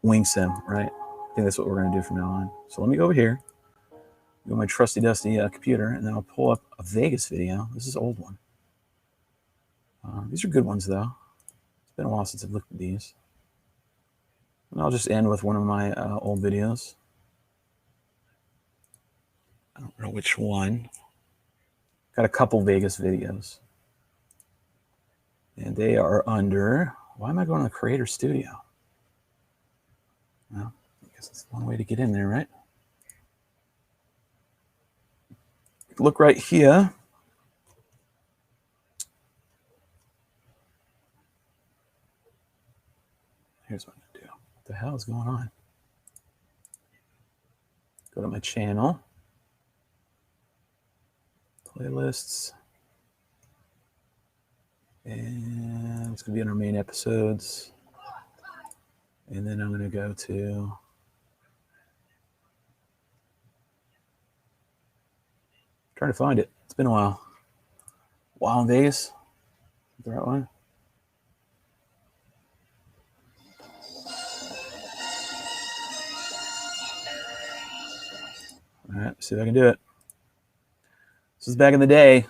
wing sim, right? I think that's what we're going to do from now on. So let me go over here, go to my trusty dusty computer, and then I'll pull up a Vegas video. This is an old one. These are good ones, though. It's been a while since I've looked at these. And I'll just end with one of my old videos. I don't know which one. Got a couple Vegas videos. And they are under, why am I going to the Creator Studio? Well, I guess it's one way to get in there, right? Look right here. Here's what I'm going to do. What the hell is going on? Go to my channel. Playlists. And it's going to be in our main episodes. And then I'm going to go to trying to find it. It's been a while. Wild Vegas. The right one. All right, see if I can do it. This is back in the day.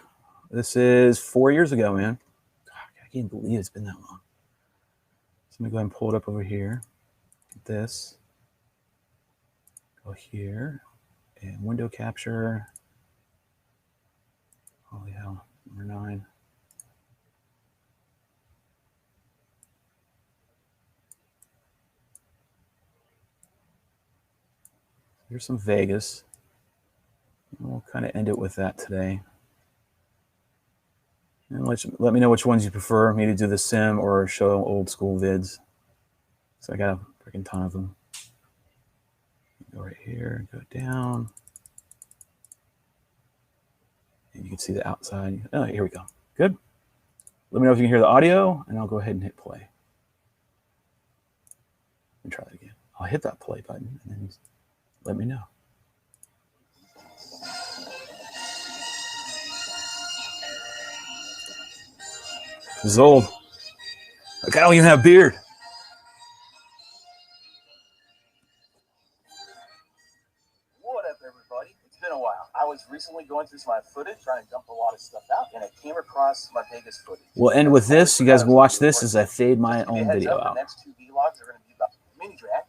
This is 4 years ago, man. God, I can't believe it's been that long. So let me go ahead and pull it up over here. Get this. Go here. And window capture. Holy hell. Number 9. Here's some Vegas. We'll kind of end it with that today. And let me know which ones you prefer me to do the sim or show old school vids. So I got a freaking ton of them. Go right here, go down. And you can see the outside. Oh, here we go. Good. Let me know if you can hear the audio, and I'll go ahead and hit play. Let me try that again. I'll hit that play button, and then let me know. This is old. Like, I don't even have a beard. What up, everybody? It's been a while. I was recently going through my footage, trying to dump a lot of stuff out, and I came across my Vegas footage. We'll end with this. You guys can watch this as I fade my own video out. The next 2 vlogs are going to be about mini Drak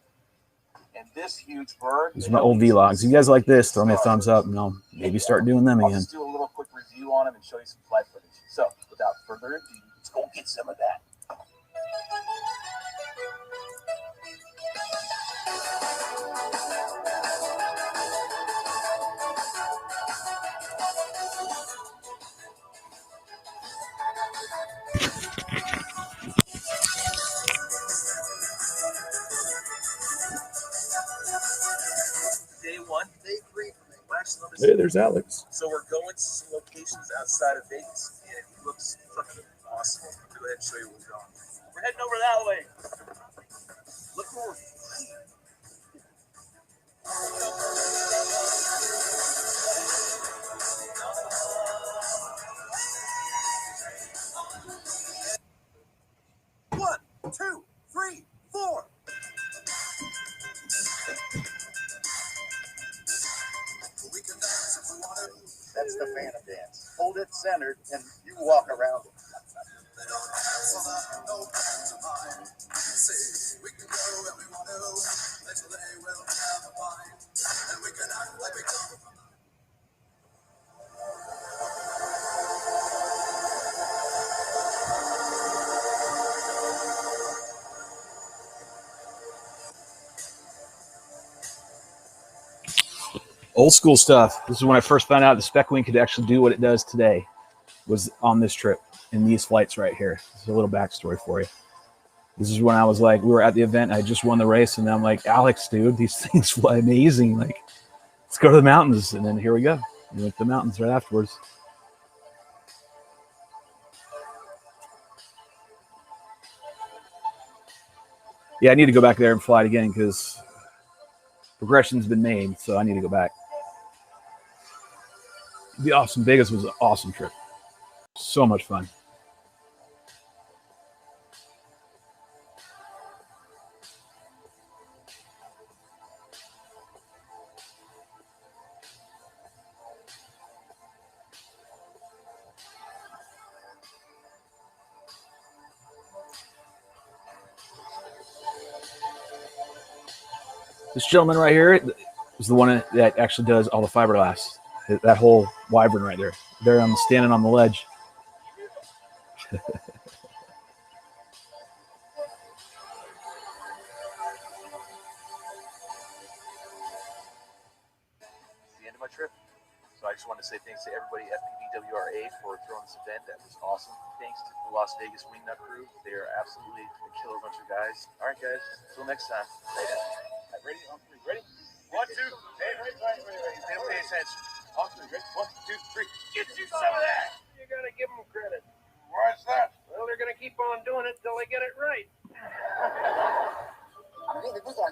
and this huge bird. These are my old vlogs. If you guys like this, throw me a thumbs up, and I'll maybe start doing them I'll again. just do a little quick review on them and show you some flight footage. So, without further ado, let's go get some of that. day one. Day 3 for me. Well, actually, let me Hey, see. there's Alex. So we're going to some locations outside of Vegas, and it looks fucking awesome. I'll go ahead and show you where we're going. We're heading over that way. Look where we're flying. One, two, three, four. That's the Phantom dance. Hold it centered, and you walk around it. Old school stuff. This is when I first found out the Spec Wing could actually do what it does today. Was on this trip in these flights right here. This is a little backstory for you. This is when I was like, we were at the event. I just won the race, and I'm like, Alex, dude, these things fly amazing. Like, let's go to the mountains. And then here we go. We went to the mountains right afterwards. Yeah, I need to go back there and fly it again because progression's been made. So I need to go back. It'd be awesome. Vegas was an awesome trip. So much fun. This gentleman right here is the one that actually does all the fiberglass. That whole wyvern right there. There I'm standing on the ledge. The end of my trip. So I just wanted to say thanks to everybody at FPVWRA for throwing this event. That was awesome. Thanks to the Las Vegas Wingnut crew. They are absolutely a killer bunch of guys. All right, guys. Until next time. Later. Ready? On three. Ready? 1, 2. Hey, ready. Pay attention. On three. Ready? 1, 2, 3. Get you some of that. You gotta give them credit. Why's that? Well, they're gonna keep on doing it till they get it right.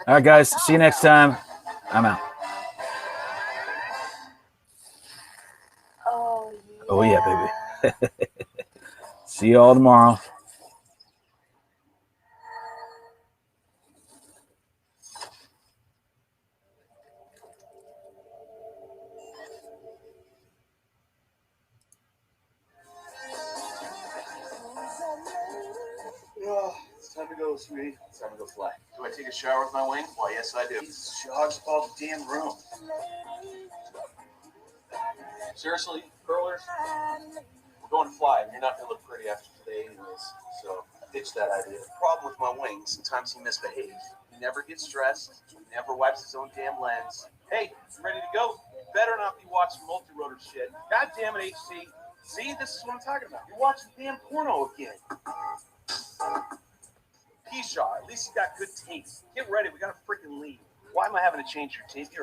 All right, guys. See you next time. I'm out. Oh, yeah, baby. See you all tomorrow. Oh, it's time to go, sweetie. It's time to go fly. Do I take a shower with my wing? Why, yes, I do. Jesus, she hogs all the damn room. Seriously, curlers? We're going to fly, and you're not going to look pretty after today anyways. So, ditch that idea. The problem with my wing, sometimes he misbehaves. He never gets dressed. He never wipes his own damn lens. Hey, you ready to go? You better not be watching multi-rotor shit. God damn it, HC. See, this is what I'm talking about. You're watching damn porno again. P-Shaw, at least you got good taste. Get ready, we gotta freaking leave. Why am I having to change your tape? You're a